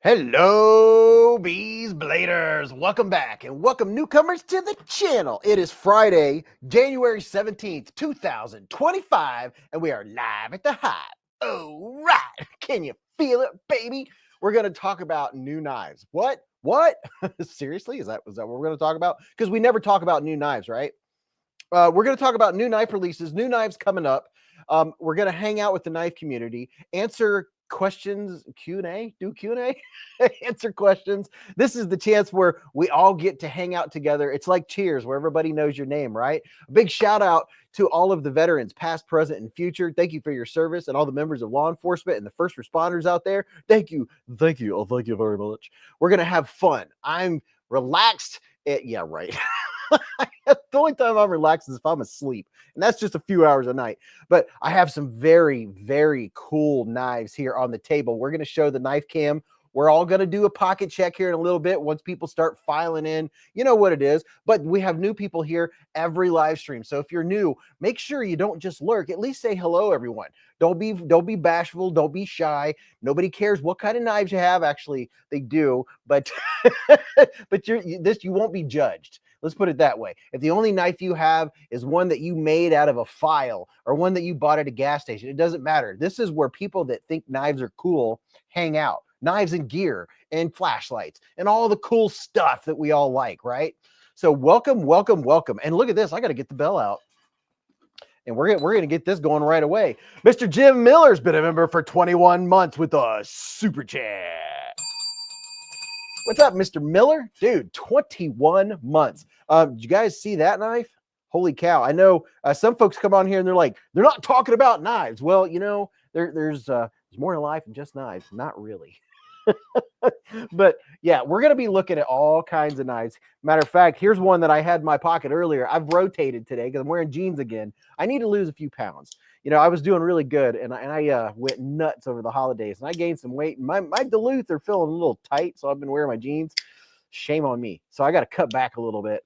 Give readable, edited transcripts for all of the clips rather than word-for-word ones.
Hello, beezbladers. Welcome back and welcome newcomers to the channel. It is Friday, January 17th, 2025, and we are live at the Hive. All right. Can you feel it, baby? We're going to talk about new knives. What? Seriously? Is that what we're going to talk about? Because we never talk about new knives, right? We're going to talk about new knife releases, new knives coming up. We're going to hang out with the knife community, answer questions, Q&A, do Q&A, answer questions. This is the chance where we all get to hang out together. It's like Cheers, where everybody knows your name, right? A big shout out to all of the veterans, past, present, and future. Thank you for your service, and all the members of law enforcement and the first responders out there. Thank you. Oh, thank you very much. We're going to have fun. I'm relaxed. Yeah, right. The only time I'm relaxed is if I'm asleep, and that's just a few hours a night. But I have some very, very cool knives here on the table. We're going to show the knife cam. We're all going to do a pocket check here in a little bit once people start filing in. You know what it is. But we have new people here every live stream. So if you're new, make sure you don't just lurk. At least say hello, everyone. Don't be bashful. Don't be shy. Nobody cares what kind of knives you have. Actually, they do, but but you won't be judged. Let's put it that way. If the only knife you have is one that you made out of a file or one that you bought at a gas station, it doesn't matter. This is where people that think knives are cool hang out. Knives and gear and flashlights and all the cool stuff that we all like, right? So welcome. And look at this. I got to get the bell out. And we're going to get this going right away. Mr. Jim Miller's been a member for 21 months with a super chat. What's up, Mr. Miller? Dude, 21 months. Did you guys see that knife? Holy cow. I know some folks come on here and they're like, they're not talking about knives. Well, you know, there's more to life than just knives. Not really. But yeah, we're going to be looking at all kinds of knives. Matter of fact, here's one that I had in my pocket earlier. I've rotated today because I'm wearing jeans again. I need to lose a few pounds. You know, I was doing really good, and I went nuts over the holidays, and I gained some weight. And my Duluth are feeling a little tight, so I've been wearing my jeans. Shame on me. So I got to cut back a little bit.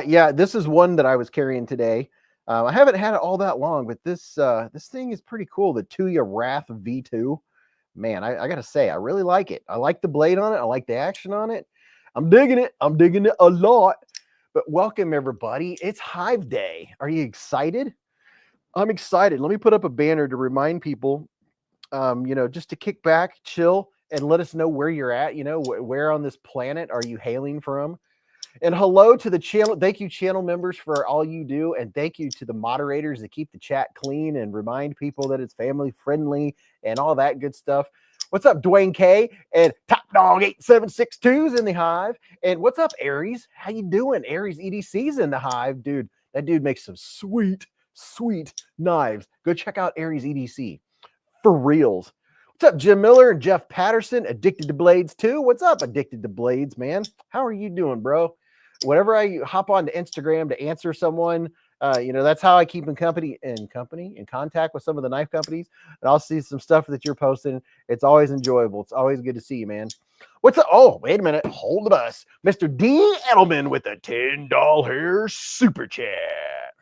Yeah, this is one that I was carrying today. I haven't had it all that long, but this thing is pretty cool. The Tuya Wrath V2. Man, I got to say, I really like it. I like the blade on it. I like the action on it. I'm digging it. I'm digging it a lot. But welcome, everybody. It's Hive Day. Are you excited? I'm excited. Let me put up a banner to remind people, you know, just to kick back, chill, and let us know where you're at. You know, where on this planet are you hailing from? And hello to the channel. Thank you, channel members, for all you do. And thank you to the moderators that keep the chat clean and remind people that it's family friendly and all that good stuff. What's up, Dwayne K? And Top Dog 8762's in the Hive. And what's up, Aries? How you doing? Aries EDC's in the Hive. Dude, that dude makes some sweet knives. Go check out Aries EDC. For reals. What's up, Jim Miller and Jeff Patterson? Addicted to Blades too. What's up, Addicted to Blades, man? How are you doing, bro? Whenever I hop on to Instagram to answer someone, you know, that's how I keep in contact with some of the knife companies. And I'll see some stuff that you're posting. It's always enjoyable. It's always good to see you, man. What's up? Oh, wait a minute. Hold the bus. Mr. D. Edelman with a $10 hair super chat.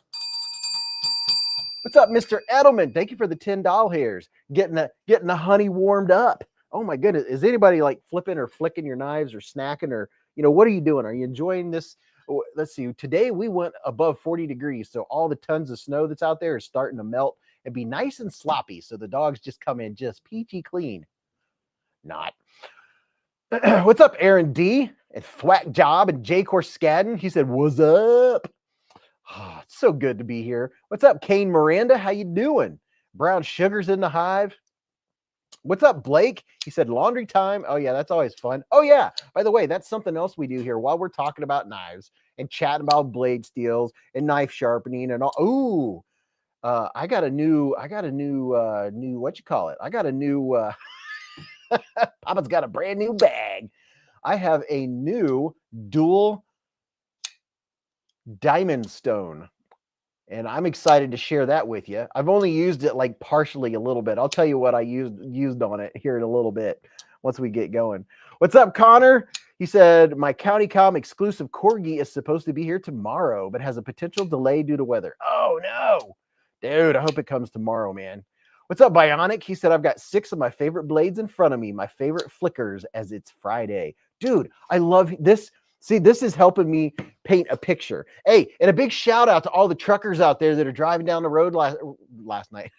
What's up, Mr. Edelman? Thank you for the $10 hairs. Getting the honey warmed up. Oh my goodness. Is anybody like flipping or flicking your knives or snacking or, you know, what are you doing? Are you enjoying this? Let's see. Today we went above 40 degrees. So all the tons of snow that's out there is starting to melt and be nice and sloppy. So the dogs just come in just peachy clean. Not. What's up, Aaron D. and Thwack Job and Jay Corskadden? He said, what's up? Oh, it's so good to be here. What's up, Kane Miranda? How you doing? Brown Sugar's in the Hive. What's up, Blake? He said laundry time. Oh, yeah, that's always fun. Oh, yeah. By the way, that's something else we do here while we're talking about knives and chatting about blade steels and knife sharpening and all. Ooh, I got a new, what you call it? I got a new, Papa's got a brand new bag. I have a new dual diamond stone. And I'm excited to share that with you. I've only used it like partially a little bit. I'll tell you what I used on it here in a little bit once we get going. What's up, Connor? He said, my CountyCom exclusive Corgi is supposed to be here tomorrow, but has a potential delay due to weather. Oh, no. Dude, I hope it comes tomorrow, man. What's up, Bionic? He said, I've got 6 of my favorite blades in front of me, my favorite flickers, as it's Friday. Dude, I love this. See, this is helping me paint a picture. Hey, and a big shout out to all the truckers out there that are driving down the road last night.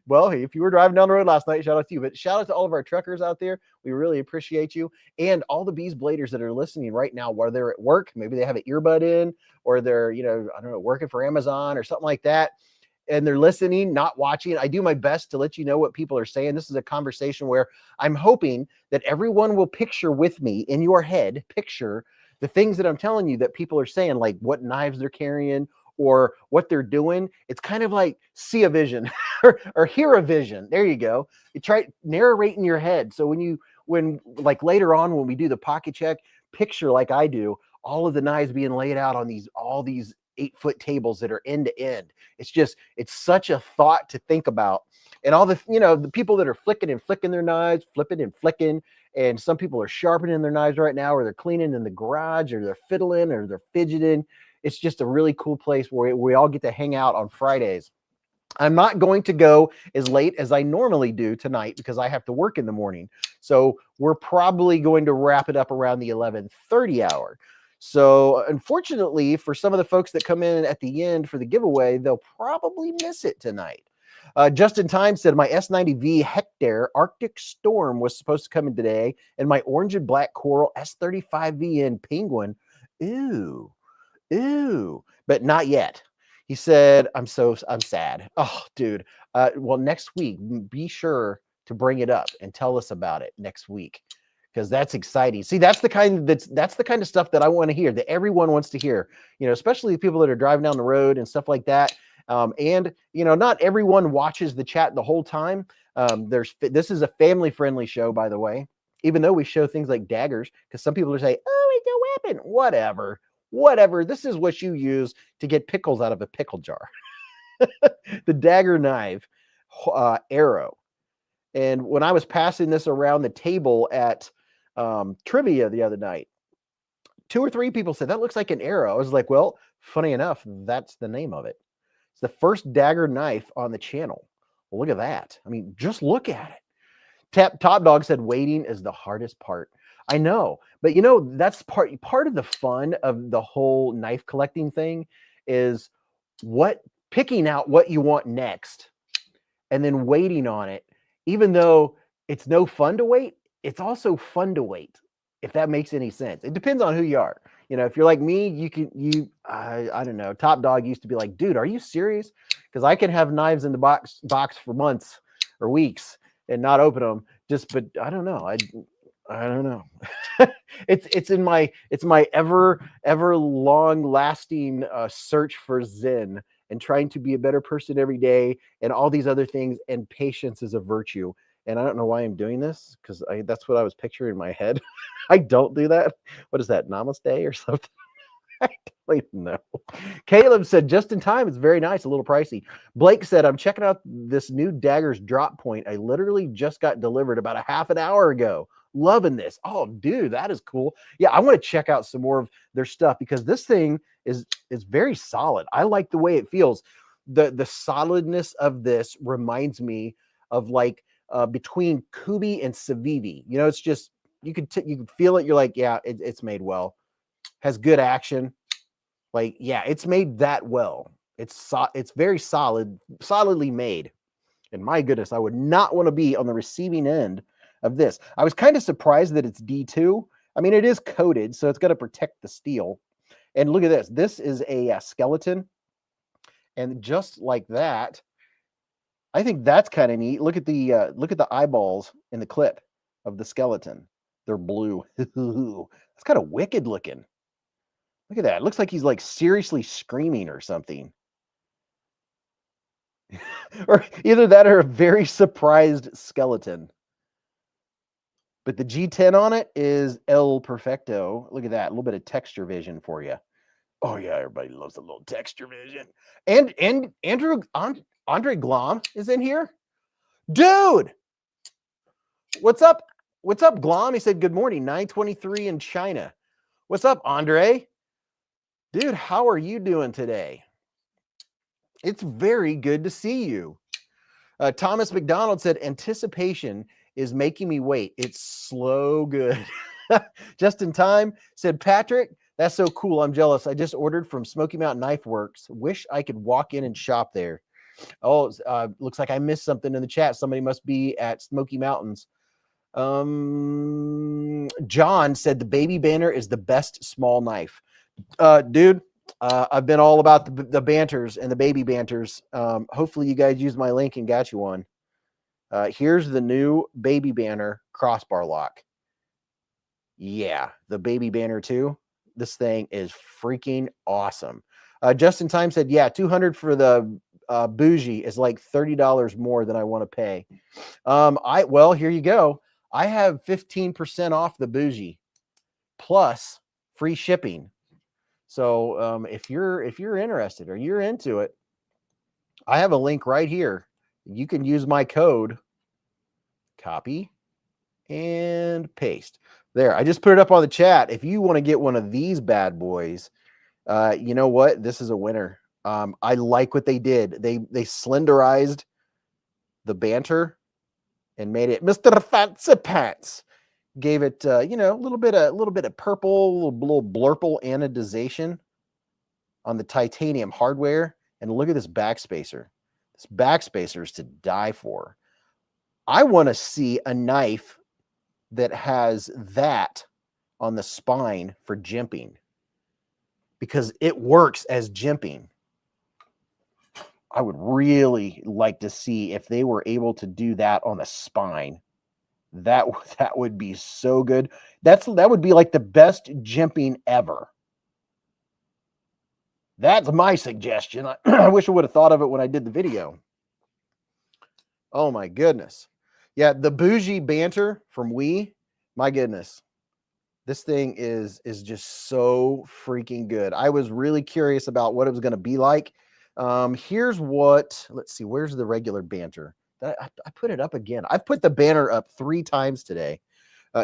Well, hey, if you were driving down the road last night, shout out to you. But shout out to all of our truckers out there. We really appreciate you. And all the Beez bladers that are listening right now, while they're at work, maybe they have an earbud in, or they're, I don't know, working for Amazon or something like that. And they're listening, not watching. I do my best to let you know what people are saying. This is a conversation where I'm hoping that everyone will picture with me in your head, picture the things that I'm telling you that people are saying, like what knives they're carrying or what they're doing. It's kind of like see a vision or hear a vision. There you go. You try narrate in your head. So when like later on, when we do the pocket check, picture like I do, all of the knives being laid out on all these 8-foot tables that are end to end. It's such a thought to think about. And all the, the people that are flicking and flicking their knives, flipping and flicking. And some people are sharpening their knives right now, or they're cleaning in the garage, or they're fiddling, or they're fidgeting. It's just a really cool place where we all get to hang out on Fridays. I'm not going to go as late as I normally do tonight because I have to work in the morning. So we're probably going to wrap it up around the 11:30 hour. So unfortunately, for some of the folks that come in at the end for the giveaway, they'll probably miss it tonight. Just in Time said, my S90V Hector Arctic Storm was supposed to come in today, and my orange and black coral S35VN Penguin. Ooh, but not yet. He said, I'm sad. Oh, dude. Well, next week, be sure to bring it up and tell us about it next week, because that's exciting. See, that's the kind of stuff that I want to hear, that everyone wants to hear, especially people that are driving down the road and stuff like that. And not everyone watches the chat the whole time. This is a family-friendly show, by the way, even though we show things like daggers, because some people are saying, oh, it's a weapon. Whatever. This is what you use to get pickles out of a pickle jar. The dagger knife arrow. And when I was passing this around the table at trivia the other night, 2 or 3 people said, that looks like an arrow. I was like, well, funny enough, that's the name of it. It's the first dagger knife on the channel. Well, look at that. I mean, just look at it. Top Dog said, waiting is the hardest part. I know, but that's part of the fun of the whole knife collecting thing is picking out what you want next and then waiting on it. Even though it's no fun to wait, it's also fun to wait, if that makes any sense. It depends on who you are. If you're like me, I don't know. Top Dog used to be like, dude, are you serious? Because I can have knives in the box for months or weeks and not open them. But I don't know. I don't know. it's my ever long lasting search for Zen and trying to be a better person every day and all these other things. And patience is a virtue. And I don't know why I'm doing this, because that's what I was picturing in my head. I don't do that. What is that? Namaste or something? I don't even know. Caleb said, just in time. It's very nice. A little pricey. Blake said, I'm checking out this new Daggers drop point. I literally just got delivered about a half an hour ago. Loving this. Oh, dude, that is cool. Yeah, I want to check out some more of their stuff, because this thing is very solid. I like the way it feels. The solidness of this reminds me of like between Kubi and Civivi. It's just you can feel it. You're like, yeah, it's made well. Has good action. Like, yeah, it's made that well. It's very solidly made. And my goodness, I would not want to be on the receiving end of this. I was kind of surprised that it's D2. I mean, it is coated, so it's got to protect the steel. And look at this. This is a skeleton. And just like that, I think that's kind of neat. Look at the eyeballs in the clip of the skeleton. They're blue. That's kind of wicked looking. Look at that. It looks like he's like seriously screaming or something. Or either that or a very surprised skeleton. But the G10 on it is El Perfecto. Look at that. A little bit of texture vision for you. Oh, yeah. Everybody loves a little texture vision. And Andre Glom is in here. Dude! What's up? What's up, Glom? He said, good morning. 9:23 in China. What's up, Andre? Dude, how are you doing today? It's very good to see you. Thomas McDonald said, anticipation is making me wait. It's slow good. Just in time said, Patrick, that's so cool. I'm jealous. I just ordered from Smoky Mountain Knife Works. Wish I could walk in and shop there. Oh, looks like I missed something in the chat. Somebody must be at Smoky Mountains. John said the baby banner is the best small knife. Dude, I've been all about the banters and the baby banters. Hopefully you guys use my link and got you one. Here's the new baby banner crossbar lock. Yeah, the baby banner too. This thing is freaking awesome. Just in time said, yeah, 200 for the bougie is like $30 more than I want to pay. Well, here you go. I have 15% off the bougie plus free shipping. So if you're interested or you're into it, I have a link right here. You can use my code, copy and paste. There, I just put it up on the chat. If you want to get one of these bad boys, you know what? This is a winner. I like what they did. They slenderized the banter and made it Mr. Fancy Pants. Gave it you know, a little bit of purple, little blurple anodization on the titanium hardware. And look at this backspacer. This backspacer is to die for. I want to see a knife that has that on the spine for jimping, because it works as jimping. I would really like to see if they were able to do that on the spine. That would be so good. That would be like the best jimping ever. That's my suggestion. I wish I would have thought of it when I did the video. Oh my goodness. Yeah, the bougie banter from my goodness. This thing is just so freaking good. I was really curious about what it was going to be like. Here's what, let's see, where's the regular banter? I put it up again. I've put the banner up 3 times today.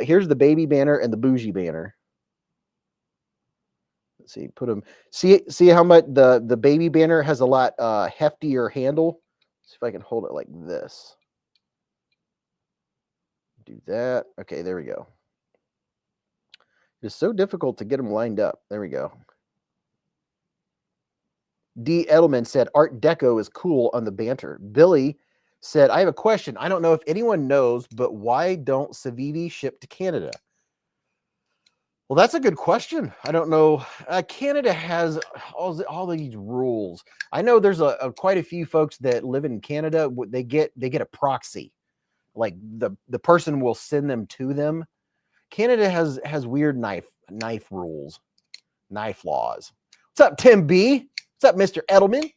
Here's the baby banner and the bougie banner. Let's see, put them, see how much the baby banner has a lot heftier handle. Let's see if I can hold it like this. Do that. Okay, there we go. It's so difficult to get them lined up. There we go. D. Edelman said, Art Deco is cool on the banter. Billy said, I have a question. I don't know if anyone knows, but why don't Civivi ship to Canada? Well, that's a good question. I don't know. Canada has all these rules. I know there's quite a few folks that live in Canada. They get a proxy. Like the person will send them to them. Canada has weird knife rules, knife laws. What's up, Tim B? What's up, Mr. Edelman?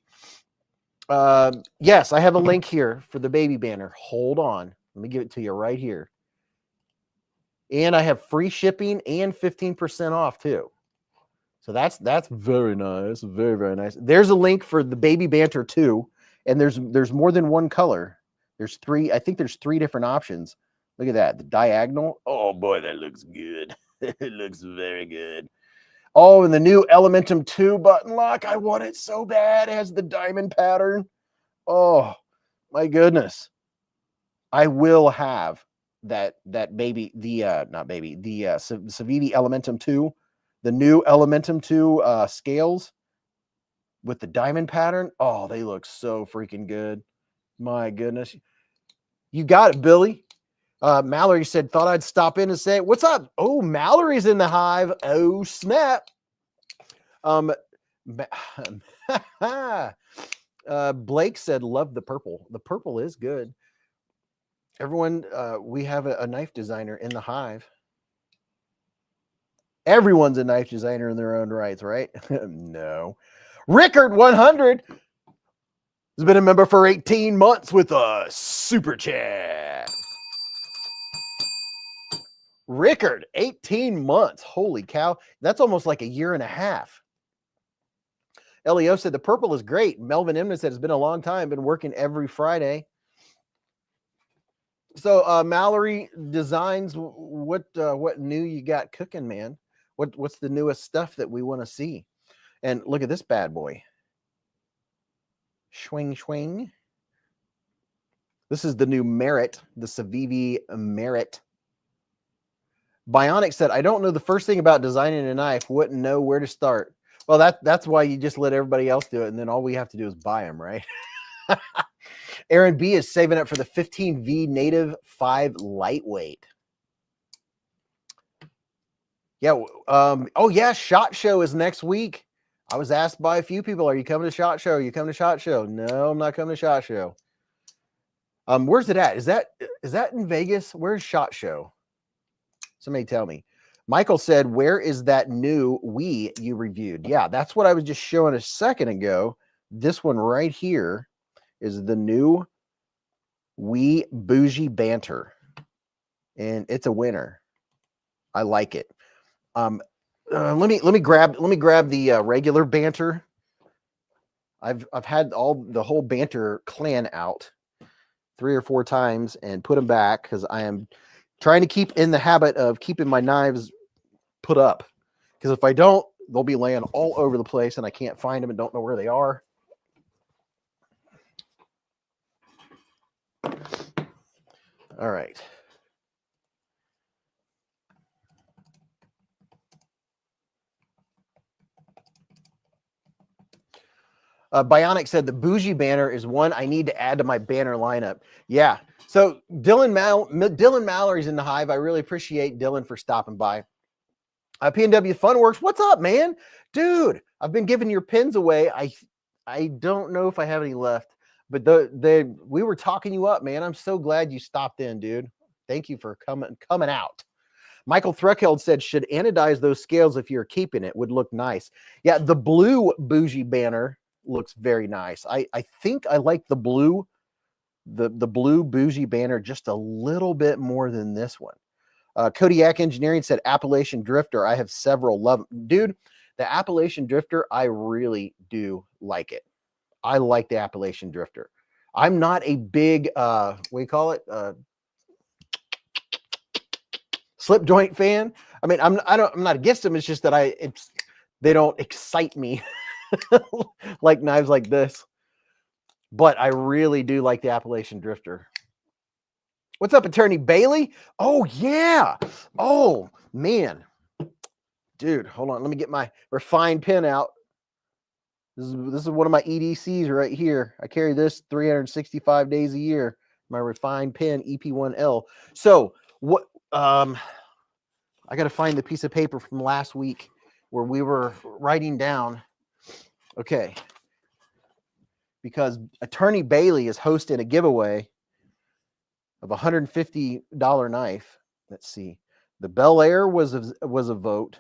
Yes, I have a link here for the baby banner. Hold on. Let me give it to you right here. And I have free shipping and 15% off too. So that's very nice. Very, very nice. There's a link for the baby banter too. And there's more than one color. There's 3. I think there's 3 different options. Look at that. The diagonal. Oh boy, that looks good. It looks very good. Oh, and the new Elementum 2 button lock. I want it so bad. It has the diamond pattern. Oh, my goodness. I will have that baby, not baby, the Civivi Elementum 2, the new Elementum 2 scales with the diamond pattern. Oh, they look so freaking good. My goodness. You got it, Billy. Mallory said, thought I'd stop in and say, what's up? Oh, Mallory's in the hive. Oh, snap. Blake said, love the purple. The purple is good. Everyone, we have a knife designer in the hive. Everyone's a knife designer in their own rights, right? No. Rickard 100 has been a member for 18 months with a super chat. Rickard, 18 months. Holy cow. That's almost like a year and a half. Elio said the purple is great. Melvin Emna said it's been a long time. Been working every Friday. So Mallory Designs, what new you got cooking, man? What's the newest stuff that we want to see? And look at this bad boy. Swing, swing. This is the new Merit, the Civivi Merit. Bionic said, I don't know the first thing about designing a knife. Wouldn't know where to start. Well, that's why you just let everybody else do it, and then all we have to do is buy them, right? Aaron B is saving up for the 15V Native 5 Lightweight. Yeah. Oh, yeah. SHOT Show is next week. I was asked by a few people, are you coming to SHOT Show? Are you coming to SHOT Show? No, I'm not coming to SHOT Show. Where's it at? Is that in Vegas? Where's SHOT Show? Somebody tell me. Michael said, where is that new Wii you reviewed? Yeah, that's what I was just showing a second ago. This one right here is the new Wii Bougie Banter. And it's a winner. I like it. Let me grab the regular Banter. I've had the whole Banter clan out 3 or 4 times and put them back because I am trying to keep in the habit of keeping my knives put up. Because if I don't, they'll be laying all over the place and I can't find them and don't know where they are. All right. Bionic said the Bougie Banner is one I need to add to my banner lineup. Yeah. So Dylan Mallory's in the hive. I really appreciate Dylan for stopping by. PNW Funworks, what's up, man? Dude, I've been giving your pins away. I don't know if I have any left, but we were talking you up, man. I'm so glad you stopped in, dude. Thank you for coming out. Michael Thruckeld said, should anodize those scales if you're keeping it. Would look nice. Yeah, the blue Bougie Banner looks very nice. I think I like the blue Bougie Banner just a little bit more than this one. Kodiak Engineering said Appalachian Drifter. I have several. Love, dude. The Appalachian Drifter, I really do like it. I like the Appalachian Drifter. I'm not a big what do you call it? Slip joint fan. I mean, I'm not against them. It's just that they don't excite me like knives like this. But I really do like the Appalachian Drifter. What's up, Attorney Bailey? Oh, yeah. Oh, man. Dude, hold on. Let me get my refined pen out. This is one of my EDCs right here. I carry this 365 days a year. My refined pen, EP1L. So, what I got to find the piece of paper from last week where we were writing down. Okay. Because Attorney Bailey is hosting a giveaway of a $150 knife. Let's see. The Bel Air was a vote.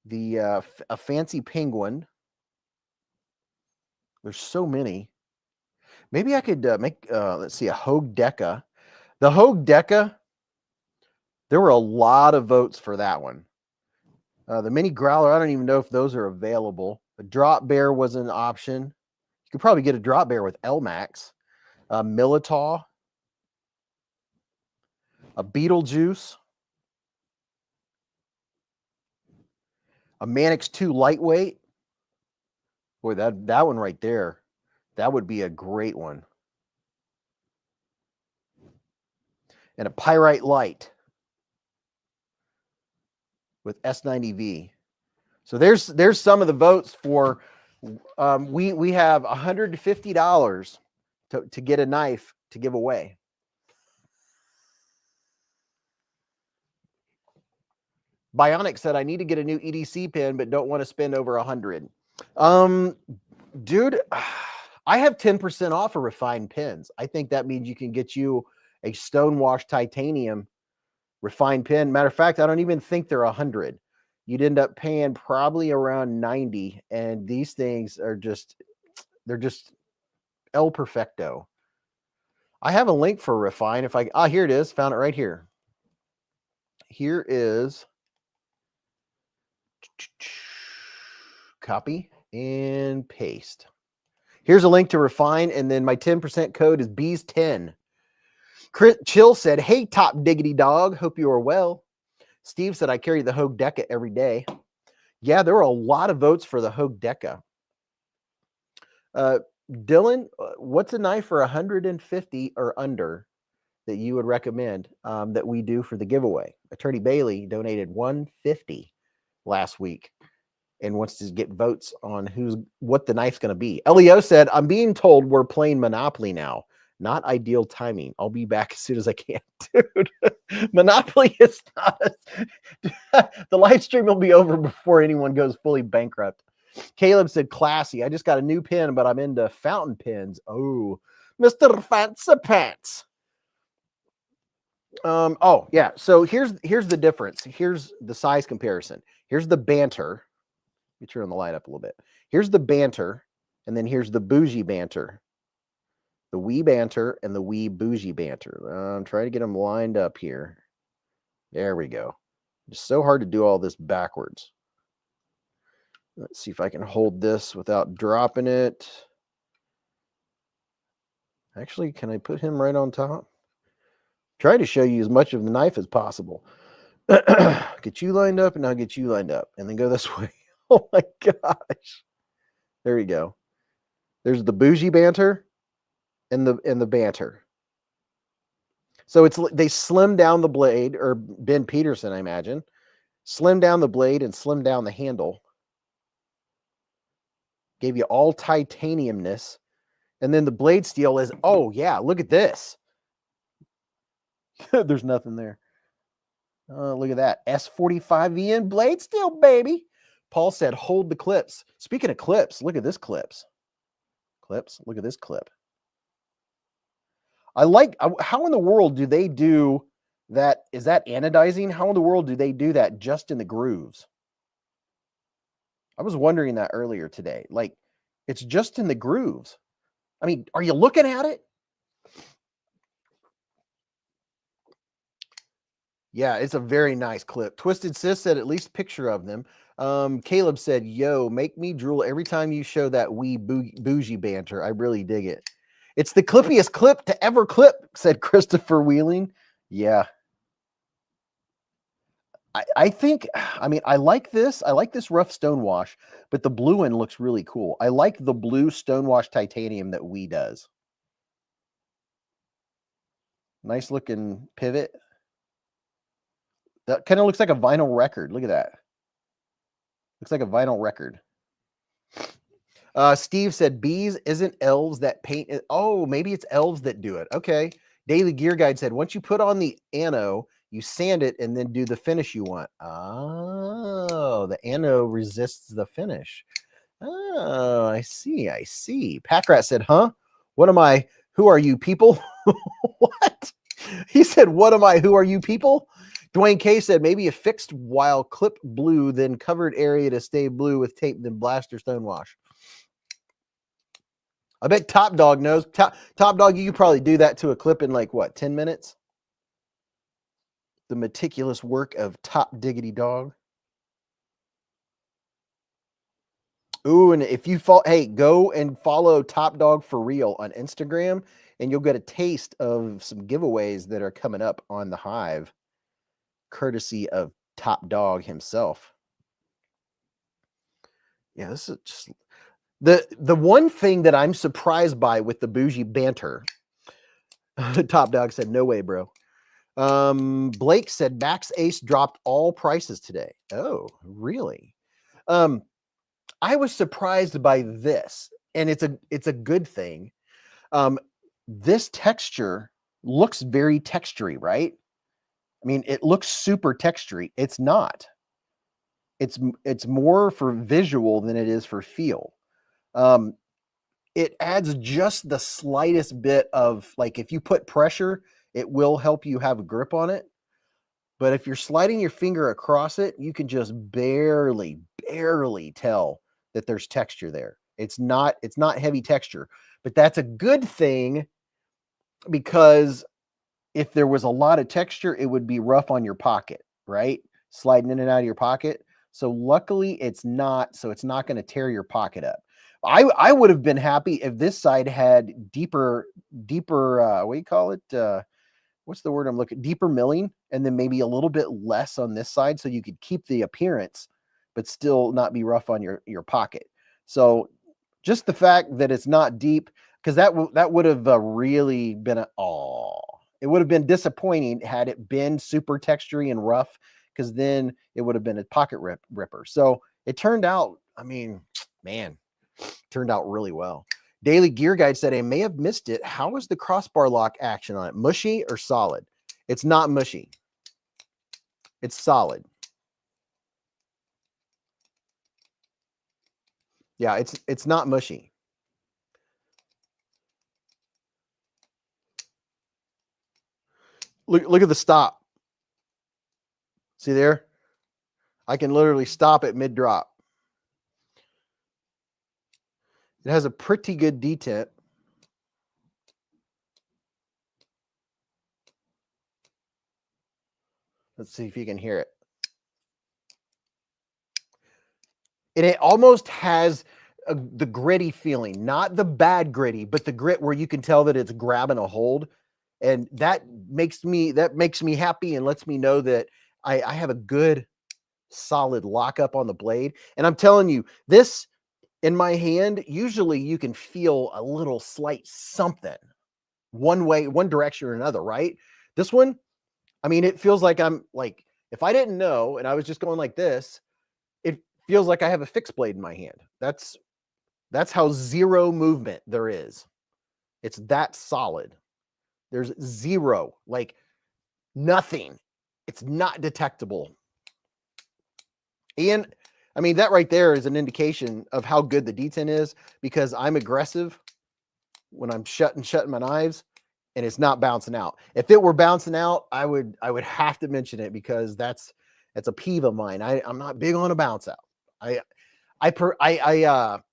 The a Fancy Penguin. There's so many. Maybe I could make let's see, a Hogue Deca. The Hogue Deca, there were a lot of votes for that one. The Mini Growler, I don't even know if those are available. The Drop Bear was an option. You could probably get a Drop Bear with LMAX. Militaw. A Beetlejuice. A Manix 2 Lightweight. Boy, that one right there, that would be a great one. And a Pyrite Light with S90V. So there's some of the votes for. We have $150 to get a knife to give away. Bionic said, I need to get a new EDC pin, but don't want to spend over $100. Dude, I have 10% off of refined pins. I think that means you can get you a Stonewash titanium refined pin. Matter of fact, I don't even think they're $100. You'd end up paying probably around $90. And these things are they're just El Perfecto. I have a link for refine. Here it is. Found it right here. Here is copy and paste. Here's a link to refine, and then my 10% code is Beez10. Chill said, hey, top diggity dog, hope you are well. Steve said, I carry the Hogue Deca every day. Yeah, there were a lot of votes for the Hogue Deca. Dylan, what's a knife for 150 or under that you would recommend that we do for the giveaway? Attorney Bailey donated 150 last week and wants to get votes on what the knife's going to be. Leo said, I'm being told we're playing Monopoly now. Not ideal timing. I'll be back as soon as I can. Dude, Monopoly is not the live stream will be over before anyone goes fully bankrupt. Caleb said, classy. I just got a new pen, but I'm into fountain pens. Oh, Mr. Fancy Pants. Oh, yeah. So here's the difference. Here's the size comparison. Here's the Banter. Let me turn the light up a little bit. Here's the Banter, and then here's the Bougie Banter. The wee Banter and the wee Bougie Banter. I'm trying to get them lined up here. There we go. It's so hard to do all this backwards. Let's see if I can hold this without dropping it. Actually, can I put him right on top? Try to show you as much of the knife as possible. Get you lined up, and I'll get you lined up. And then go this way. Oh my gosh. There you go. There's the Bougie Banter and the Banter. So they slim down the blade, or Ben Peterson, I imagine. Slim down the blade and slim down the handle. Gave you all titaniumness. And then the blade steel is, oh yeah, look at this. There's nothing there. Look at that. S45VN blade steel, baby. Paul said, hold the clips. Speaking of clips, look at this clips. Look at this clip. I like, how in the world do they do that? Is that anodizing? How in the world do they do that just in the grooves? I was wondering that earlier today. Like, it's just in the grooves. I mean, are you looking at it? Yeah, it's a very nice clip. Twisted Sis said at least picture of them. Caleb said, yo, make me drool every time you show that wee Bougie Banter. I really dig it. It's the clippiest clip to ever clip, said Christopher Wheeling. Yeah. I think, I mean, I like this. I like this rough stonewash, but the blue one looks really cool. I like the blue stonewash titanium that Wee does. Nice looking pivot. That kind of looks like a vinyl record. Look at that. Looks like a vinyl record. Steve said, Beez isn't elves that paint it. Oh, maybe it's elves that do it. Okay. Daily Gear Guide said, once you put on the ano, you sand it and then do the finish you want. Oh, the ano resists the finish. Oh, I see. I see. Packrat said, huh? What am I? Who are you people? What? He said, what am I? Who are you people? Dwayne K said, maybe a fixed while clip blue, then covered area to stay blue with tape, then blaster stonewash. I bet Top Dog knows. Top Dog, you could probably do that to a clip in like, what, 10 minutes? The meticulous work of Top Diggity Dog. Ooh, and if you follow, hey, go and follow Top Dog for Real on Instagram, and you'll get a taste of some giveaways that are coming up on the Hive, courtesy of Top Dog himself. Yeah, this is just the one thing that I'm surprised by with the Bougie Banter. Top Dog said, no way, bro. Blake said Max Ace dropped all prices today. Oh, really? I was surprised by this, and it's a good thing. This texture looks very textury, right? I mean, it looks super textury. It's not. It's more for visual than it is for feel. It adds just the slightest bit of, like, if you put pressure, it will help you have a grip on it. But if you're sliding your finger across it, you can just barely tell that there's texture there. It's not heavy texture, but that's a good thing, because if there was a lot of texture, it would be rough on your pocket, right? Sliding in and out of your pocket. So luckily it's not, so it's not going to tear your pocket up. I would have been happy if this side had deeper, what do you call it? What's the word I'm looking? Deeper milling, and then maybe a little bit less on this side, so you could keep the appearance, but still not be rough on your pocket. So Just the fact that it's not deep, because that would have really been it would have been disappointing had it been super textury and rough, because then it would have been a pocket ripper. So it turned out, I mean, man, turned out really well. Daily Gear Guide said, I may have missed it. How is the crossbar lock action on it? Mushy or solid? It's not mushy. It's solid. Yeah, it's not mushy. Look at the stop. See there? I can literally stop at mid-drop. It has a pretty good detent. Let's see if you can hear it. And it almost has the gritty feeling, not the bad gritty, but the grit where you can tell that it's grabbing a hold. And that makes me happy and lets me know that I have a good, solid lockup on the blade. And I'm telling you, this in my hand, usually you can feel a little slight something one way, one direction or another, right? This one, I mean, it feels like I'm like, if I didn't know and I was just going like this, it feels like I have a fixed blade in my hand. That's how zero movement there is. It's that solid. There's zero, like nothing. It's not detectable. And I mean, that right there is an indication of how good the detent is, because I'm aggressive when I'm shutting my knives and it's not bouncing out. If it were bouncing out, I would have to mention it, because that's a peeve of mine. I'm not big on a bounce out. I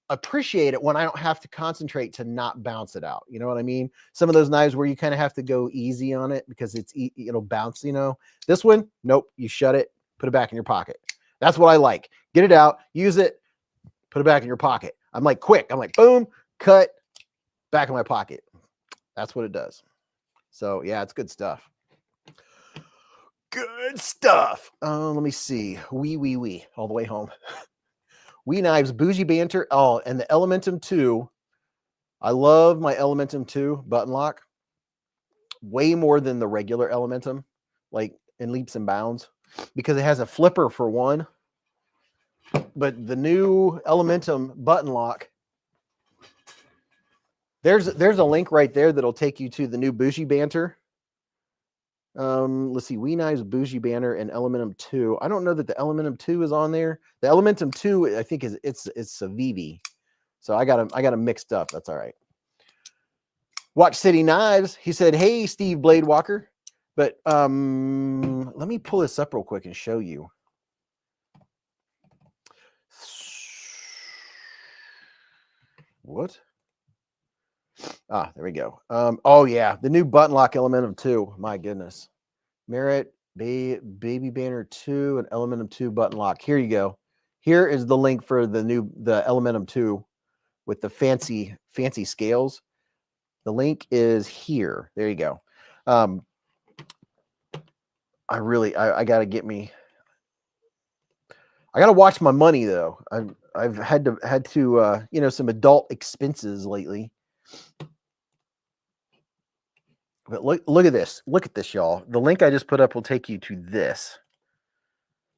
appreciate it when I don't have to concentrate to not bounce it out. You know what I mean? Some of those knives where you kind of have to go easy on it because it'll bounce, you know. This one, nope, you shut it, put it back in your pocket. That's what I like. Get it out, use it, put it back in your pocket. I'm like quick. I'm like, boom, cut, back in my pocket. That's what it does. So yeah, it's good stuff. Good stuff. Let me see. Wee, all the way home. Wee Knives, Bougie Banter. Oh, and the Elementum 2. I love my Elementum 2 button lock way more than the regular Elementum, like in leaps and bounds, because it has a flipper for one. But the new Elementum button lock, there's a link right there that'll take you to the new Bougie Banter. Let's see, Wee Knives, Bougie Banter, and Elementum 2. I don't know that the Elementum 2 is on there. The Elementum 2, I think it's Civivi. So I got them mixed up. That's all right. Watch City Knives. He said, "Hey, Steve Blade Walker." But let me pull this up real quick and show you. What? Ah, there we go. Oh yeah, the new button lock Elementum 2. My goodness. Merit, Baby Banner 2, and Elementum 2 button lock. Here you go. Here is the link for the Elementum 2 with the fancy scales. The link is here. There you go. I gotta get me. I gotta watch my money though. I've had to you know, some adult expenses lately. But look at this. Look at this, y'all. The link I just put up will take you to this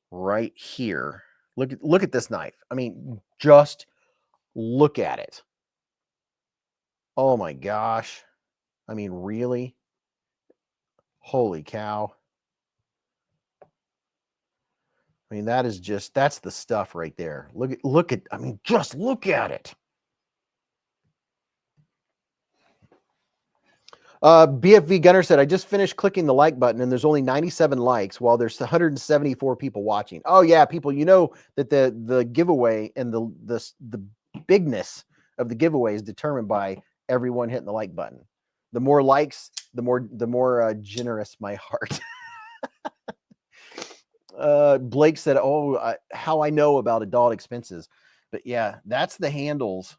right here. Look at this knife. I mean, just look at it. Oh my gosh. I mean, really? Holy cow. I mean, that's the stuff right there. Look at, I mean, just look at it. BFV Gunner said, I just finished clicking the like button and there's only 97 likes while there's 174 people watching. Oh yeah, people, you know that the giveaway and the bigness of the giveaway is determined by everyone hitting the like button. The more likes, the more generous my heart. Blake said, oh, how I know about adult expenses. But yeah, that's the handles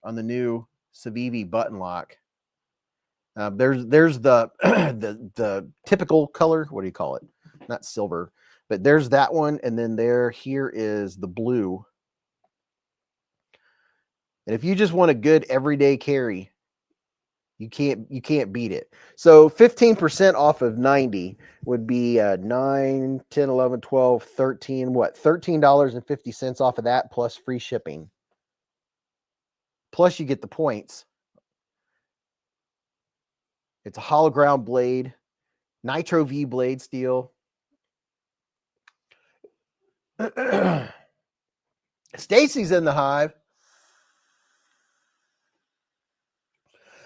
on the new Civivi button lock. There's the the typical color. What do you call it? Not silver, but there's that one, and then here is the blue. And if you just want a good everyday carry, you can't beat it. So 15% off of 90 would be 9, 10, 11, 12, 13, what? $13.50 off of that plus free shipping. Plus you get the points. It's a hollow ground blade, Nitro V blade steel. Stacy's in the hive.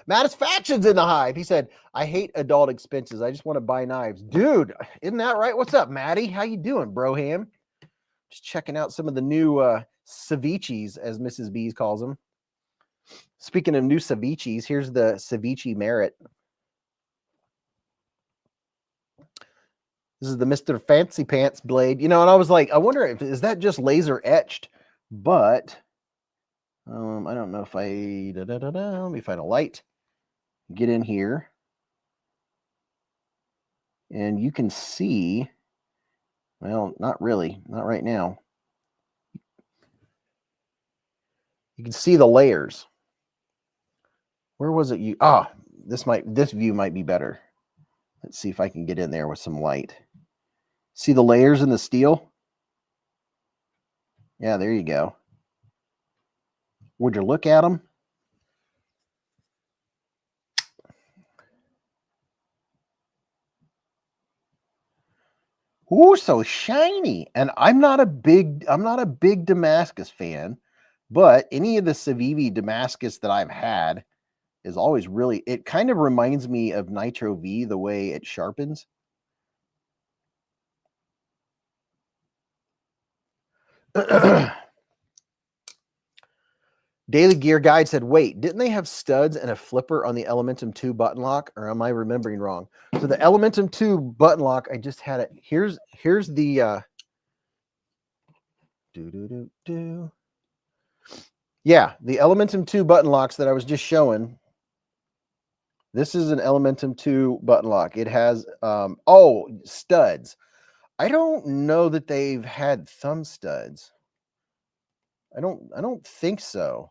Mattisfaction's in the hive. He said, I hate adult expenses. I just want to buy knives. Dude, isn't that right? What's up, Matty? How you doing, broham? Just checking out some of the new ceviches, as Mrs. Beez calls them. Speaking of new ceviches, here's the ceviche Merit. This is the Mr. Fancy Pants blade. You know, and I was like, I wonder if, is that just laser etched? But I don't know if let me find a light. Get in here. And you can see, well, not really, not right now. You can see the layers. Where was it? This view might be better. Let's see if I can get in there with some light. See the layers in the steel? Yeah, there you go. Would you look at them? Ooh, so shiny. And I'm not a big Damascus fan, but any of the Civivi Damascus that I've had is always really, it kind of reminds me of Nitro V, the way it sharpens. Daily Gear Guide said, wait, didn't they have studs and a flipper on the Elementum 2 button lock? Or am I remembering wrong? So the Elementum 2 button lock, I just had it. Here's the yeah, the Elementum 2 button locks that I was just showing. This is an Elementum 2 button lock. It has studs. I don't know that they've had thumb studs. I don't think so.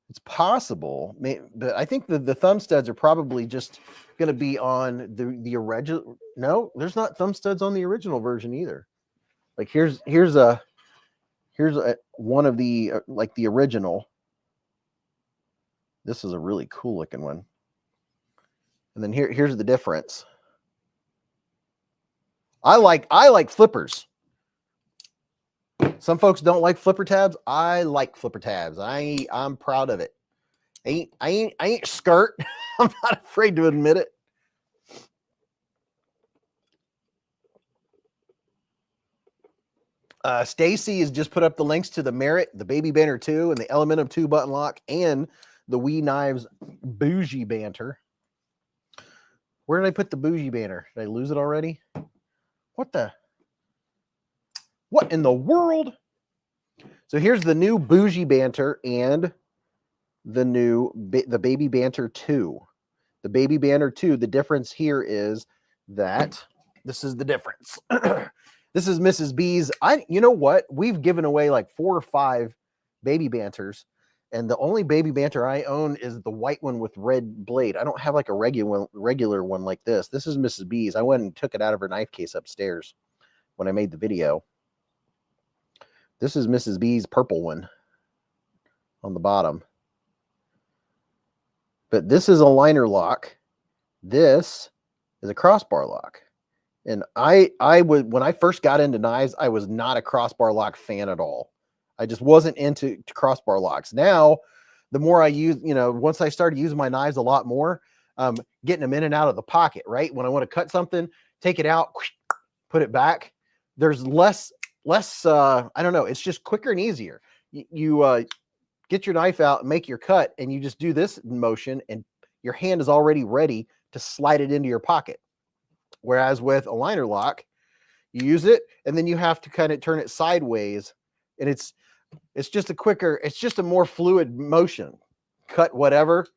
It's possible, but I think the thumb studs are probably just going to be on the original. No, there's not thumb studs on the original version either. Like here's one of the like the original. This is a really cool looking one. And then here's the difference. I like flippers. Some folks don't like flipper tabs. I like flipper tabs. I'm proud of it. I ain't skirt. I'm not afraid to admit it. Stacy has just put up the links to the Merit, the Baby Banter 2, and the Elementum 2 button lock, and the Wee Knives Bougie Banter. Where did I put the Bougie Banter? Did I lose it already? What in the world? So here's the new Bougie Banter and the Baby Banter 2. The Baby Banter 2, the difference here is that this is the difference. This is Mrs. Beez. You know what? We've given away like 4 or 5 Baby Banters, and the only Baby Banter I own is the white one with red blade. I don't have like a regular one like this. This is Mrs. Beez. I went and took it out of her knife case upstairs when I made the video. This is Mrs. B's purple one on the bottom. But this is a liner lock. This is a crossbar lock. And when I first got into knives, I was not a crossbar lock fan at all. I just wasn't into crossbar locks. Now, the more I use, once I started using my knives a lot more, getting them in and out of the pocket, right? When I want to cut something, take it out, put it back. There's less, I don't know. It's just quicker and easier. You get your knife out and make your cut, and you just do this motion, and your hand is already ready to slide it into your pocket. Whereas with a liner lock, you use it, and then you have to kind of turn it sideways, and it's just it's just a more fluid motion. Cut whatever.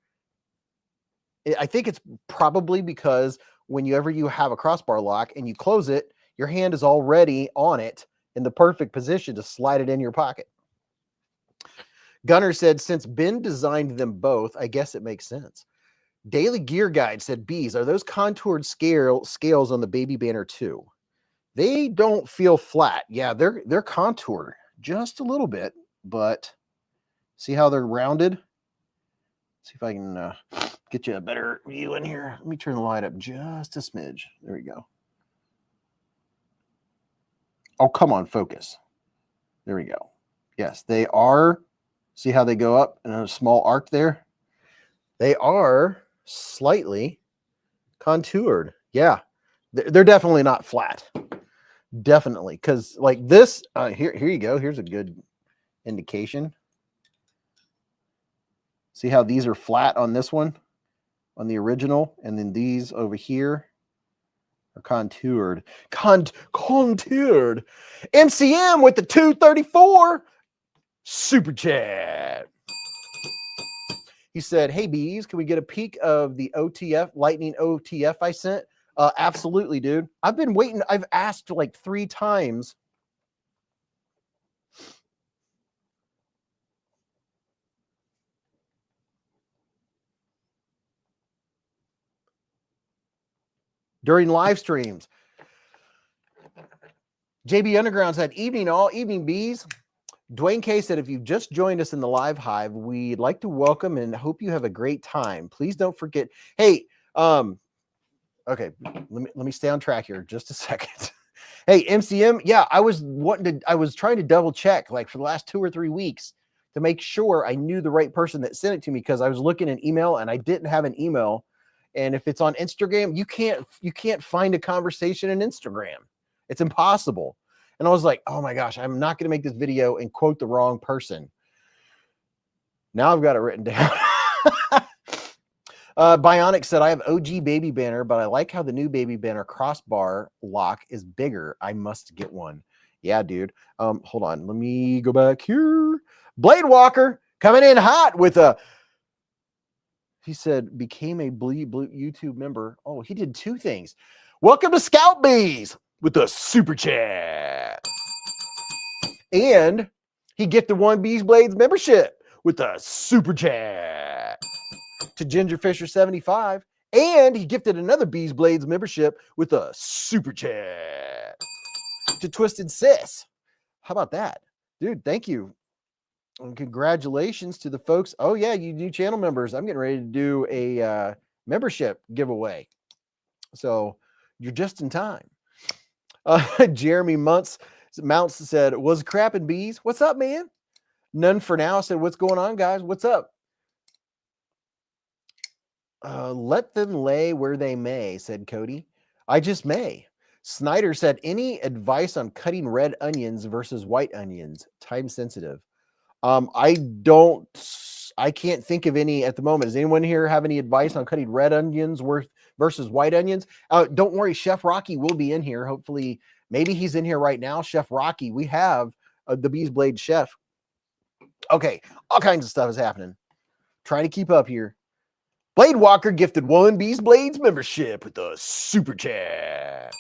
I think it's probably because whenever you have a crossbar lock and you close it, your hand is already on it in the perfect position to slide it in your pocket. Gunner said, since Ben designed them both, I guess it makes sense. Daily Gear Guide said, Beez, are those contoured scales on the Baby Banter too? They don't feel flat. Yeah, they're contoured just a little bit, but see how they're rounded? See if I can get you a better view in here. Let me turn the light up just a smidge. There we go. Oh, come on, focus. There we go. Yes, they are. See how they go up in a small arc there? They are slightly contoured. Yeah, they're definitely not flat. Definitely, because like this, here you go. Here's a good indication. See how these are flat on this one, on the original, and then these over here are contoured. Contoured. MCM with the 234 super chat. He said, hey, Beez, can we get a peek of the OTF, Lightning OTF I sent? Absolutely, dude. I've been waiting. I've asked like 3 times. During live streams. JB Underground said, evening all, evening Beez. Dwayne K said, if you've just joined us in the live hive, we'd like to welcome and hope you have a great time. Please don't forget. Hey, okay, let me stay on track here just a second. Hey, MCM, yeah, I was trying to double check like for the last 2 or 3 weeks to make sure I knew the right person that sent it to me, because I was looking at email and I didn't have an email. And if it's on Instagram, you can't find a conversation in Instagram. It's impossible. And I was like, oh my gosh, I'm not going to make this video and quote the wrong person. Now I've got it written down. Bionic said, I have OG Baby Banner, but I like how the new Baby Banner crossbar lock is bigger. I must get one. Yeah, dude. Hold on. Let me go back here. Blade Walker coming in hot with a, he said, became a blue YouTube member. Oh, he did 2 things. Welcome to Scout Beez with the super chat. And he gifted 1 beezblades membership with the super chat to Ginger Fisher 75. And he gifted another beezblades membership with a super chat to Twisted Sis. How about that? Dude, thank you. And congratulations to the folks. Oh, yeah, you new channel members. I'm getting ready to do a membership giveaway. So you're just in time. Jeremy Mounts said, was crapping Beez. What's up, man? None for now said, what's going on, guys? What's up? Let them lay where they may, said Cody. I just may. Snyder said, any advice on cutting red onions versus white onions? Time sensitive. I can't think of any at the moment. Does anyone here have any advice on cutting red onions versus white onions? Don't worry, Chef Rocky will be in here. Hopefully, maybe he's in here right now. Chef Rocky, we have the Beezblade chef. Okay, all kinds of stuff is happening. Trying to keep up here. Blade Walker gifted 1 Beezblades membership with a super chat.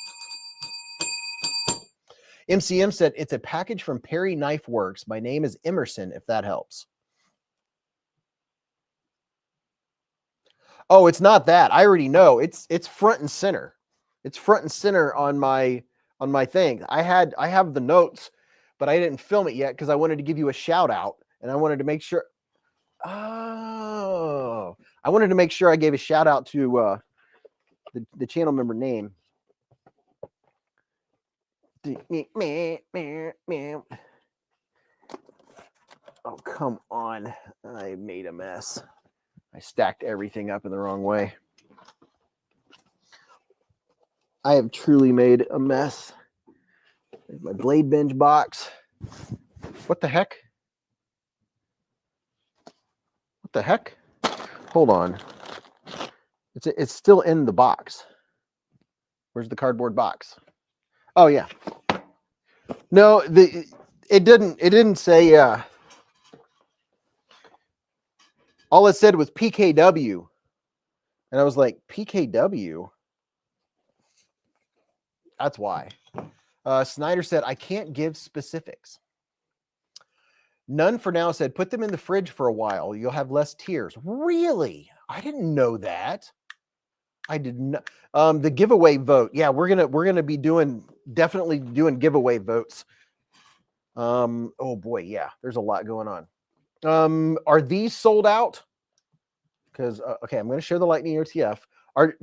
MCM said, it's a package from Perry Knife Works. My name is Emerson, if that helps. Oh, it's not that. I already know. It's front and center. It's front and center on my thing. I have the notes, but I didn't film it yet because I wanted to give you a shout out, and I wanted to make sure. Oh, I wanted to make sure I gave a shout out to the channel member name. Oh, come on. I made a mess. I stacked everything up in the wrong way. I have truly made a mess. There's my blade binge box. What the heck? What the heck? Hold on. It's still in the box. Where's the cardboard box? Oh yeah. No, it didn't say all it said was PKW. And I was like, PKW? That's why. Snyder said, I can't give specifics. None for now said, put them in the fridge for a while. You'll have less tears. Really? I didn't know that. I did not. The giveaway vote. Yeah, we're gonna be definitely doing giveaway votes. Oh boy, yeah, there's a lot going on. Are these sold out? Because okay, I'm gonna share the Lightning OTF.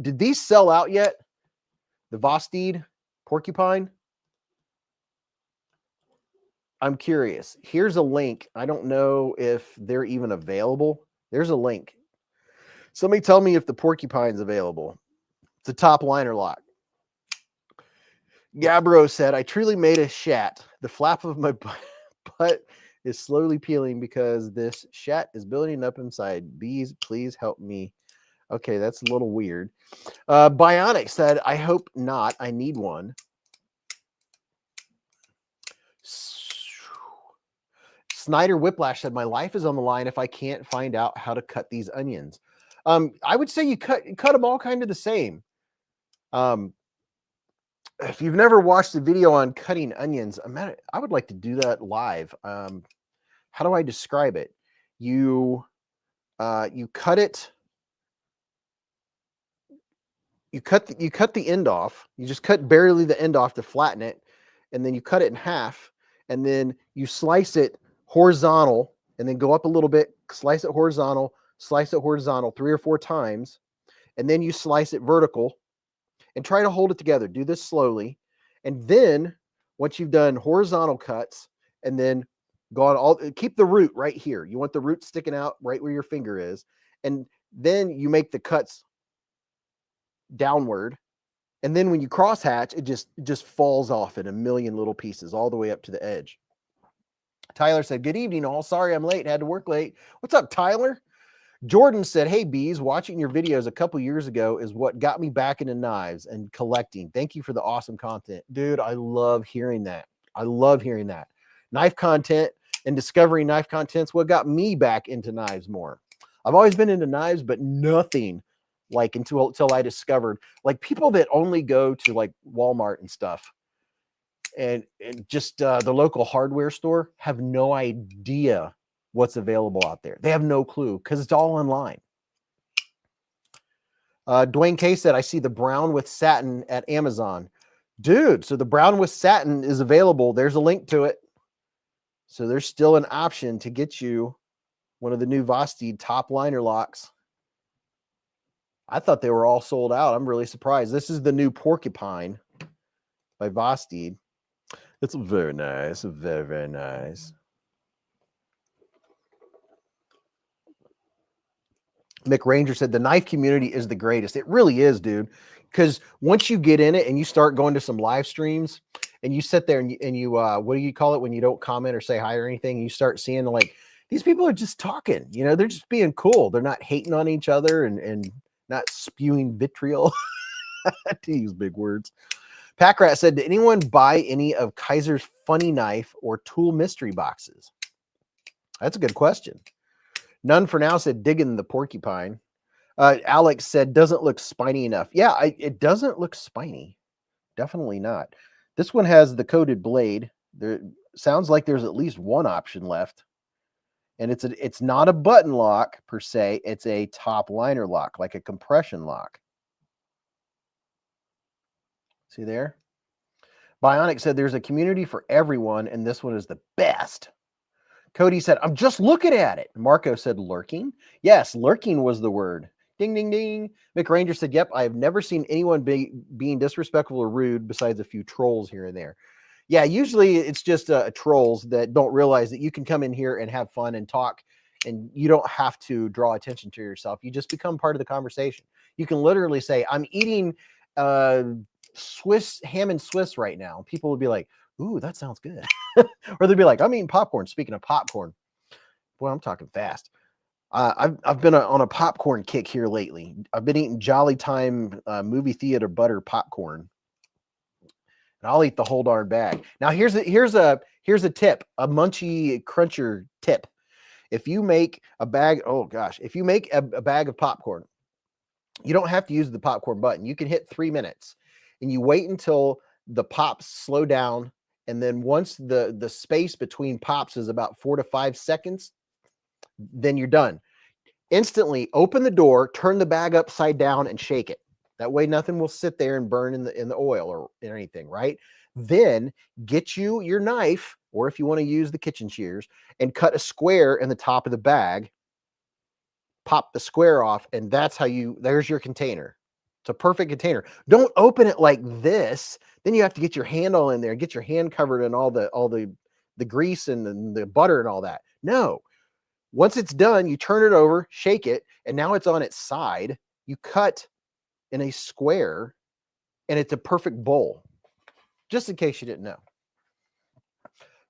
Did these sell out yet? The Vosteed porcupine? I'm curious. Here's a link. I don't know if they're even available. There's a link. Somebody tell me if the porcupine's available. It's a top liner lock. Gabbro said, I truly made a shat. The flap of my butt is slowly peeling because this shat is building up inside. Bees, please help me. Okay, that's a little weird. Bionic said, I hope not. I need one. Snyder Whiplash said, my life is on the line if I can't find out how to cut these onions. I would say you cut them all kind of the same. If you've never watched a video on cutting onions, I would like to do that live. How do I describe it? You cut it. You cut the end off. You just cut barely the end off to flatten it, and then you cut it in half, and then you slice it horizontal, and then go up a little bit, slice it horizontal 3 or 4 times, and then you slice it vertical, and try to hold it together. Do this slowly, and then once you've done horizontal cuts, and then keep the root right here. You want the root sticking out right where your finger is, and then you make the cuts downward, and then when you cross hatch, it just falls off in a million little pieces all the way up to the edge. Tyler said, good evening all. Sorry I'm late. Had to work late. What's up, Tyler? Jordan said, hey, Beez, watching your videos a couple years ago is what got me back into knives and collecting. Thank you for the awesome content. Dude, I love hearing that. I love hearing that. Knife content and discovering knife content's what got me back into knives more. I've always been into knives, but nothing like until I discovered, like, people that only go to like Walmart and stuff and just the local hardware store have no idea what's available out there. They have no clue because it's all online. Dwayne K said, I see the brown with satin at Amazon. Dude, so the brown with satin is available. There's a link to it. So there's still an option to get you one of the new Vosteed top liner locks. I thought they were all sold out. I'm really surprised. This is the new porcupine by Vosteed. It's very nice. Very, very nice. Mick Ranger said, the knife community is the greatest. It really is, dude. Because once you get in it and you start going to some live streams and you sit there and you what do you call it when you don't comment or say hi or anything? You start seeing, like, these people are just talking. You know, they're just being cool. They're not hating on each other and not spewing vitriol. To use big words. Packrat said, did anyone buy any of Kaiser's funny knife or tool mystery boxes? That's a good question. None for now said, digging the porcupine. Alex said, doesn't look spiny enough. Yeah, it doesn't look spiny. Definitely not. This one has the coated blade. There sounds like there's at least one option left. And it's not a button lock per se. It's a top liner lock, like a compression lock. See there? Bionic said there's a community for everyone, and this one is the best. Cody said, I'm just looking at it. Marco said, lurking? Yes, lurking was the word. Ding, ding, ding. Mick Ranger said, yep, I have never seen anyone being disrespectful or rude besides a few trolls here and there. Yeah, usually it's just trolls that don't realize that you can come in here and have fun and talk, and you don't have to draw attention to yourself. You just become part of the conversation. You can literally say, I'm eating Swiss ham and Swiss right now. People will be like, ooh, that sounds good. Or they'd be like, I'm eating popcorn. Speaking of popcorn, boy, I'm talking fast. I've been on a popcorn kick here lately. I've been eating Jolly Time movie theater butter popcorn, and I'll eat the whole darn bag. Now here's a tip, a munchy cruncher tip. If you make a bag, if you make a bag of popcorn, you don't have to use the popcorn button. You can hit 3 minutes, and you wait until the pops slow down And then once the space between pops is about 4 to 5 seconds, then you're done. Instantly open the door, turn the bag upside down and shake it. That way nothing will sit there and burn in the oil or anything, right? Then get you your knife, or if you want to use the kitchen shears, and cut a square in the top of the bag. Pop the square off, and that's how there's your container. It's a perfect container. Don't open it like this. Then you have to get your hand all in there, get your hand covered in all the grease and the butter and all that. No. Once it's done, you turn it over, shake it, and now it's on its side. You cut in a square, and it's a perfect bowl. Just in case you didn't know.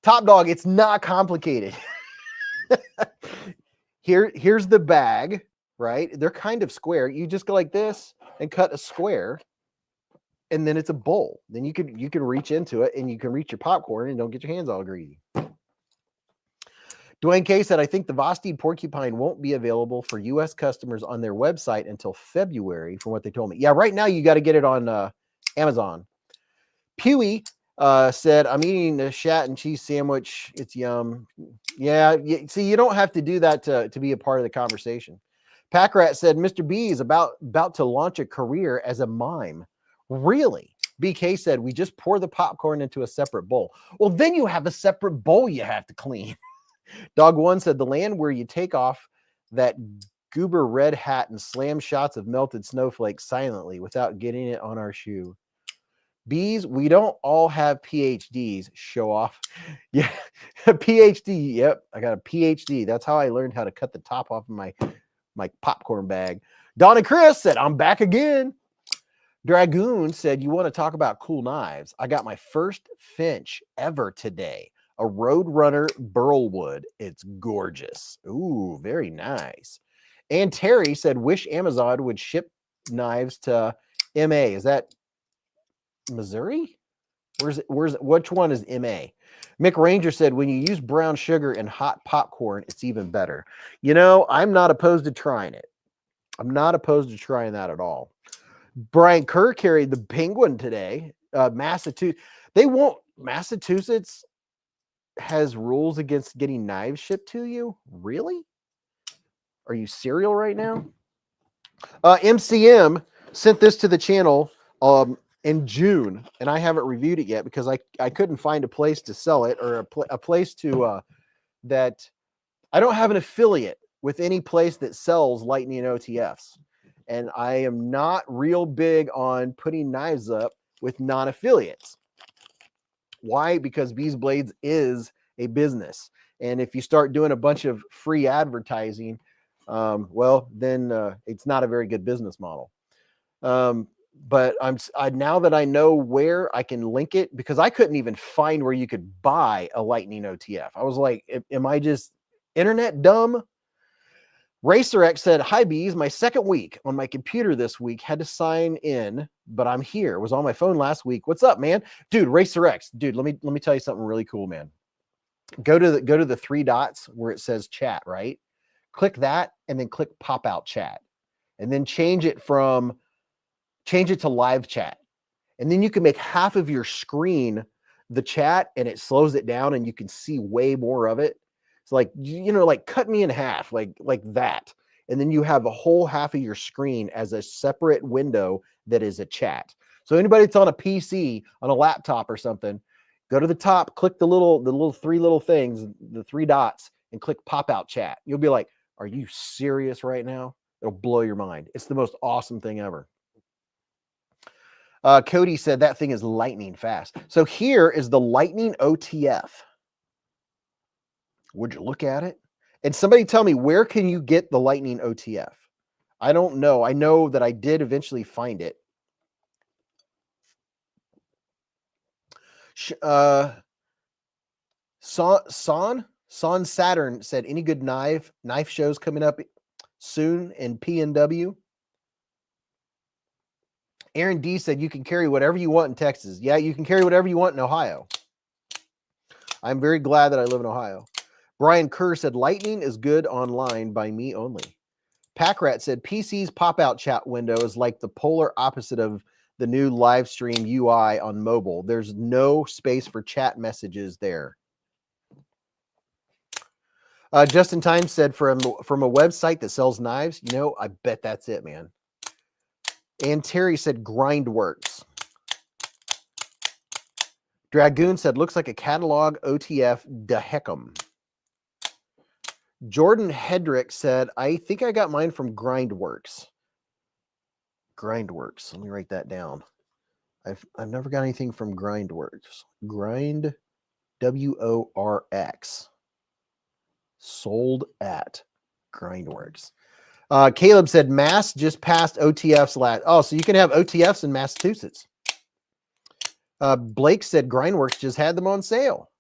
Top Dog, it's not complicated. Here's the bag, right? They're kind of square. You just go like this and cut a square, and then it's a bowl. Then you can reach into it, and you can reach your popcorn and don't get your hands all greasy. Dwayne K said, I think the Vosteed porcupine won't be available for U.S. customers on their website until February, from what they told me. Yeah, right now you got to get it on Amazon. Pewee said, I'm eating a shat and cheese sandwich. It's yum. Yeah, see, you don't have to do that to be a part of the conversation. Packrat said, Mr. B is about to launch a career as a mime. Really? BK said, we just pour the popcorn into a separate bowl. Well, then you have a separate bowl you have to clean. Dog One said, the land where you take off that goober red hat and slam shots of melted snowflakes silently without getting it on our shoe. Beez, we don't all have PhDs. Show off. Yeah, PhD. Yep, I got a PhD. That's how I learned how to cut the top off of my popcorn bag. Donna Chris said, I'm back again. Dragoon said, you want to talk about cool knives? I got my first Finch ever today. A Roadrunner Burlwood. It's gorgeous. Ooh, very nice. And Terry said, wish Amazon would ship knives to MA. Is that Missouri? Which one is MA? Mick Ranger said, when you use brown sugar and hot popcorn, it's even better. You know, I'm not opposed to trying it. I'm not opposed to trying that at all. Brian Kerr carried the Penguin today. Massachusetts. Massachusetts has rules against getting knives shipped to you? Really? Are you serial right now? MCM sent this to the channel in June, and I haven't reviewed it yet because I couldn't find a place to sell it, or a place to that I don't have an affiliate with any place that sells Lightning OTFs, and I am not real big on putting knives up with non-affiliates. Why? Because BeezBlades is a business. And if you start doing a bunch of free advertising, well, then it's not a very good business model. But now that I know where I can link it, because I couldn't even find where you could buy a Lightning OTF. I was like, am I just internet dumb? RacerX said, hi, Beez. My second week on my computer this week. Had to sign in, but I'm here. Was on my phone last week. What's up, man? Dude, RacerX. Dude, let me tell you something really cool, man. Go to the 3 dots where it says chat, right? Click that and then click pop out chat. And then change it to live chat. And then you can make half of your screen the chat, and it slows it down and you can see way more of it. It's like, you know, like cut me in half, like that. And then you have a whole half of your screen as a separate window that is a chat. So anybody that's on a PC, on a laptop or something, go to the top, click the little 3 little things, the 3 dots, and click pop out chat. You'll be like, are you serious right now? It'll blow your mind. It's the most awesome thing ever. Cody said that thing is lightning fast. So here is the Lightning OTF. Would you look at it? And somebody tell me, where can you get the Lightning OTF? I don't know. I know that I did eventually find it. Son Saturn said, any good knife shows coming up soon in PNW? Aaron D said, you can carry whatever you want in Texas. Yeah, you can carry whatever you want in Ohio. I'm very glad that I live in Ohio. Brian Kerr said, Lightning is good online by me only. Packrat said, PC's pop-out chat window is like the polar opposite of the new live stream UI on mobile. There's no space for chat messages there. Justin Time said from a website that sells knives, you know, I bet that's it, man. And Terry said Grindworks. Dragoon said, looks like a catalog OTF de heckum. Jordan Hedrick said, I think I got mine from Grindworks. Grindworks. Let me write that down. I've never got anything from Grindworks. Grind, WORX. Sold at Grindworks. Caleb said, Mass just passed OTFs last. Oh, so you can have OTFs in Massachusetts. Blake said, Grindworks just had them on sale.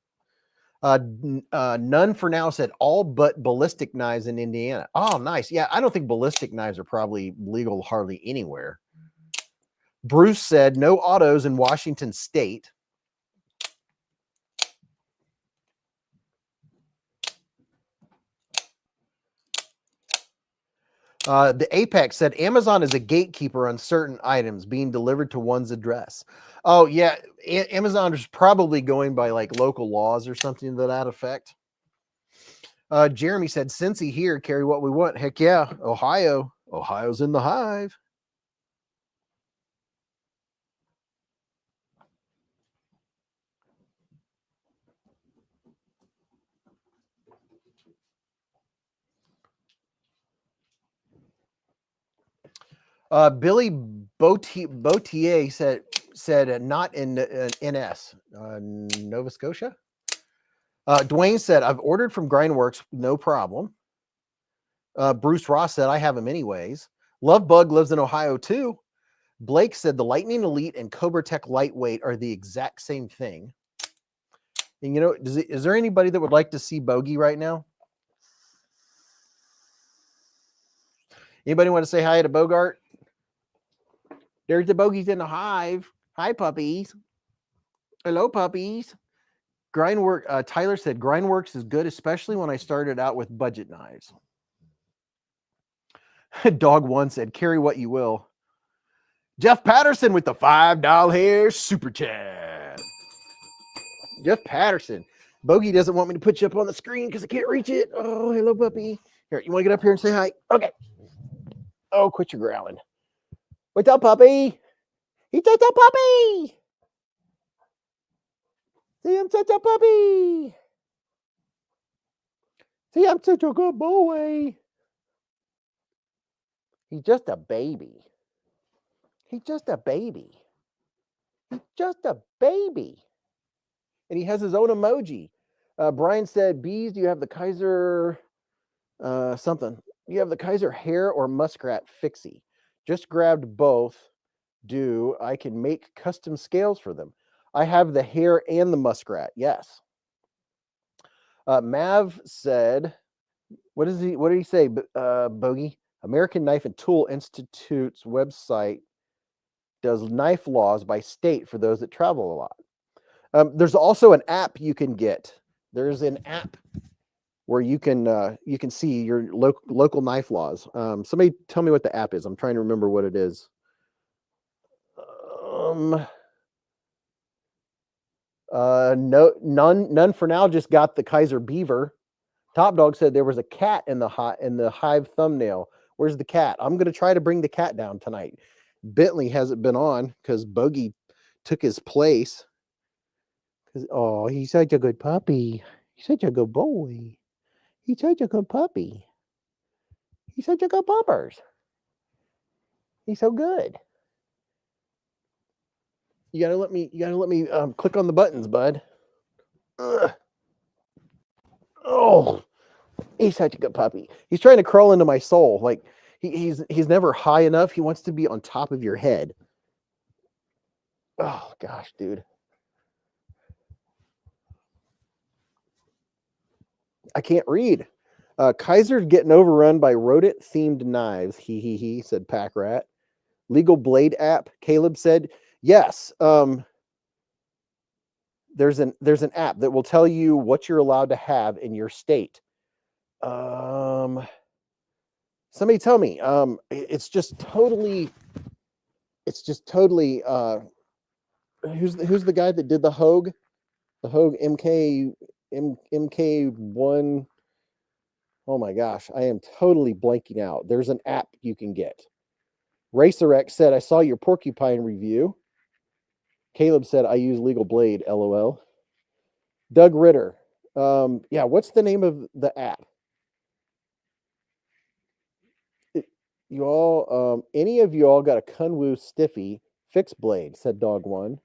None for now said all but ballistic knives in Indiana. Oh, nice. Yeah, I don't think ballistic knives are probably legal hardly anywhere. Bruce said no autos in Washington State. The Apex said Amazon is a gatekeeper on certain items being delivered to one's address. Oh, yeah. Amazon is probably going by like local laws or something to that effect. Jeremy said, Cincy here, carry what we want. Heck yeah. Ohio. Ohio's in the hive. Billy Bautier said not in NS, Nova Scotia. Dwayne said, I've ordered from Grindworks, no problem. Bruce Ross said, I have them anyways. Love Bug lives in Ohio too. Blake said the Lightning Elite and Cobra Tech Lightweight are the exact same thing. And you know, is there anybody that would like to see Bogey right now? Anybody want to say hi to Bogart? There's the Bogies in the hive. Hi, puppies. Hello, puppies. Grindwork. Tyler said Grindworks is good, especially when I started out with budget knives. Dog One said, carry what you will. Jeff Patterson with the $5 super chat. Jeff Patterson. Bogey doesn't want me to put you up on the screen because I can't reach it. Oh, hello, puppy. Here, you want to get up here and say hi? Okay. Oh, quit your growling. What's up, puppy? He's such a puppy. See, I'm such a puppy. See, I'm such a good boy. He's just a baby. He's just a baby. He's just a baby. And he has his own emoji. Brian said, Beez, do you have the Kaiser something? You have the Kaiser hair or muskrat fixie? Just grabbed both. I can make custom scales for them. I have the hair and the muskrat. Yes. Mav said, what did he say, Bogey? American Knife and Tool Institute's website does knife laws by state for those that travel a lot. There's also an app you can get. There's an app where you can see your local knife laws. Somebody tell me what the app is. I'm trying to remember what it is. None for now. Just got the Kaiser Beaver. Top Dog said there was a cat in the hive thumbnail. Where's the cat? I'm gonna try to bring the cat down tonight. Bentley hasn't been on because Bogey took his place. Oh, he's such a good puppy. He's such a good boy. He's such a good puppy. He's such a good puppers. He's so good. You gotta let me click on the buttons, bud. Ugh. Oh, he's such a good puppy. He's trying to crawl into my soul. Like he's never high enough. He wants to be on top of your head. Oh gosh, dude. I can't read. Kaiser's getting overrun by rodent-themed knives. He said Pack Rat. Legal Blade app. Caleb said yes. There's an app that will tell you what you're allowed to have in your state. Somebody tell me. It's just totally it's just totally who's the guy that did the Hogue? The Hogue MK1. Oh my gosh, I am totally blanking out. There's an app you can get. RacerX said, I saw your porcupine review. Caleb said, I use Legal Blade, LOL. Doug Ritter. Yeah, what's the name of the app? You all, any of you all got a Kunwu Stiffy fixed blade, said Dog One.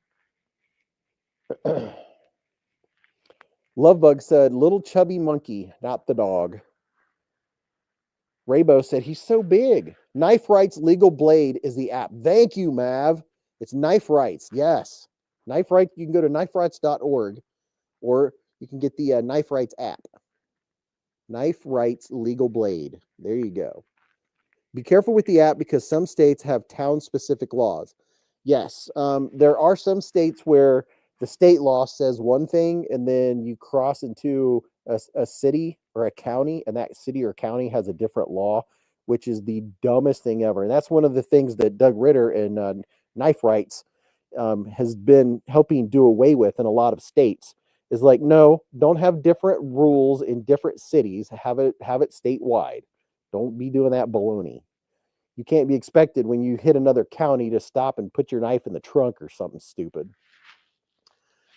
Lovebug said, little chubby monkey, not the dog. Raybo said, he's so big. Knife Rights Legal Blade is the app. Thank you, Mav. It's Knife Rights. Yes. Knife Rights, you can go to kniferights.org or you can get the Knife Rights app. Knife Rights Legal Blade. There you go. Be careful with the app because some states have town-specific laws. Yes, there are some states where the state law says one thing, and then you cross into a city or a county, and that city or county has a different law, which is the dumbest thing ever. And that's one of the things that Doug Ritter and Knife Rights has been helping do away with in a lot of states. Is like, no, don't have different rules in different cities. Have it statewide. Don't be doing that baloney. You can't be expected when you hit another county to stop and put your knife in the trunk or something stupid.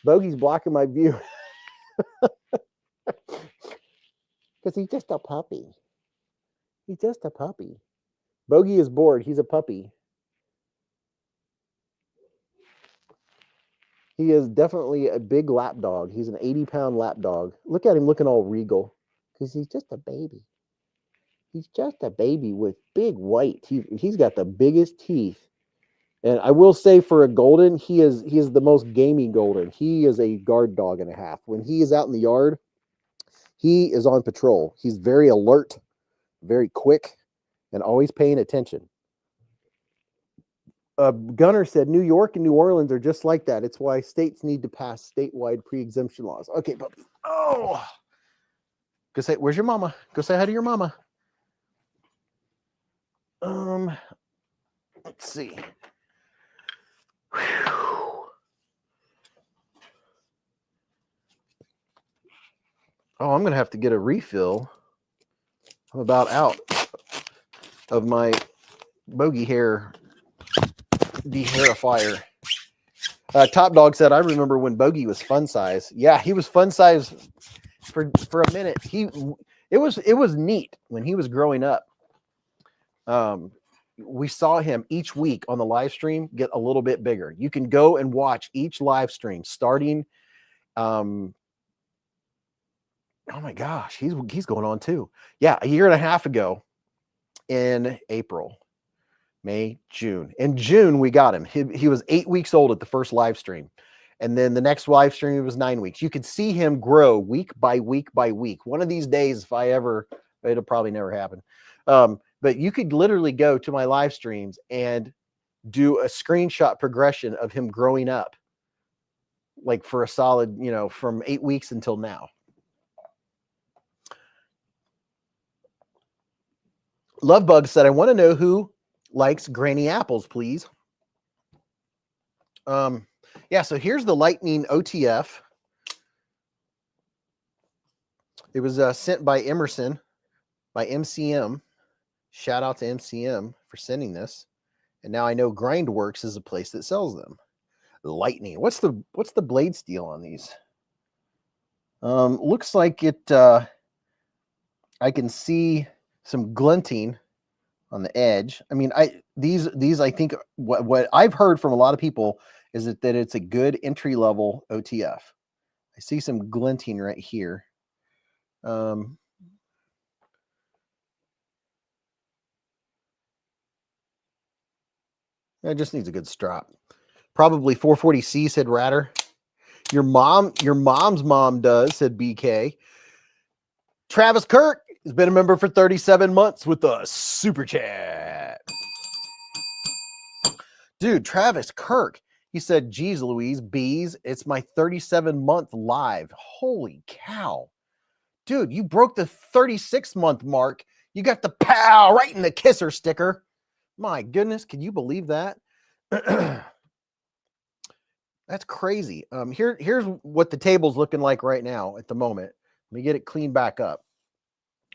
Bogey's blocking my view. Because he's just a puppy. He's just a puppy. Bogey is bored. He's a puppy. He is definitely a big lap dog. He's an 80-pound lap dog. Look at him looking all regal. Because he's just a baby. He's just a baby with big white teeth. He's got the biggest teeth. And I will say for a golden, he is the most gamey golden. He is a guard dog and a half. When he is out in the yard, he is on patrol. He's very alert, very quick, and always paying attention. Gunner said, New York and New Orleans are just like that. It's why states need to pass statewide pre-exemption laws. Okay, puppy. Oh. Go say, where's your mama? Go say hi to your mama. Let's see. Whew. Oh, I'm gonna have to get a refill. I'm about out of my bogey hair dehairifier. Top Dog said, I remember when Bogey was fun size. Yeah, he was fun size for a minute. It was neat when he was growing up. We saw him each week on the live stream get a little bit bigger. You can go and watch each live stream starting. Oh my gosh, he's going on too. Yeah, a year and a half ago in April, May, June. In June, we got him. He was 8 weeks old at the first live stream. And then the next live stream was 9 weeks. You could see him grow week by week by week. One of these days, it'll probably never happen. But you could literally go to my live streams and do a screenshot progression of him growing up, like for a solid, from 8 weeks until now. Lovebug said, I want to know who likes granny apples, please. Yeah, so here's the Lightning OTF. It was sent by Emerson, by MCM. Shout out to MCM for sending this. And now I know Grindworks is a place that sells them. Lightning. What's the blade steel on these? Looks like it. I can see some glinting on the edge. I mean, these I think what I've heard from a lot of people is that it's a good entry level OTF. I see some glinting right here. It just needs a good strap. Probably 440C, said Ratter. Your mom's mom does, said BK. Travis Kirk has been a member for 37 months with a super chat. Dude, Travis Kirk. He said, geez, Louise, Beez, it's my 37-month live. Holy cow. Dude, you broke the 36-month mark. You got the pow right in the kisser sticker. My goodness, can you believe that? That's crazy. Here's what the table's looking like right now at the moment. Let me get it cleaned back up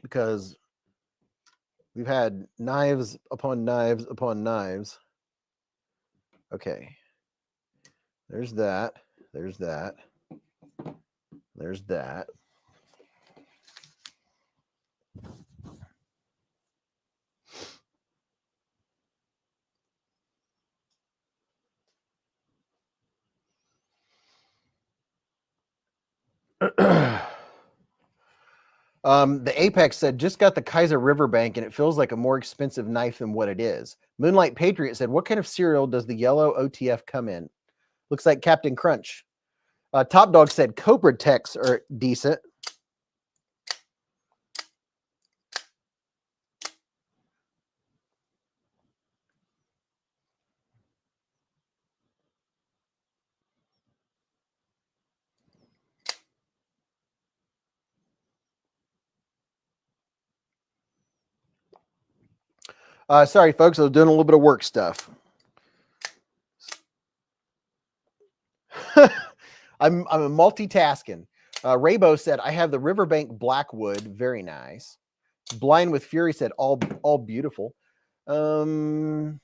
because we've had knives upon knives upon knives. Okay. There's that. There's that. There's that. The Apex said, just got the Kaiser Riverbank and it feels like a more expensive knife than what it is. Moonlight Patriot said, what kind of cereal does the yellow OTF come in? Looks like Captain Crunch. Top Dog said, Cobra Techs are decent. Sorry, folks, I was doing a little bit of work stuff. I'm multitasking. Raybo said, I have the Riverbank Blackwood. Very nice. Blind with Fury said, all beautiful. Raybo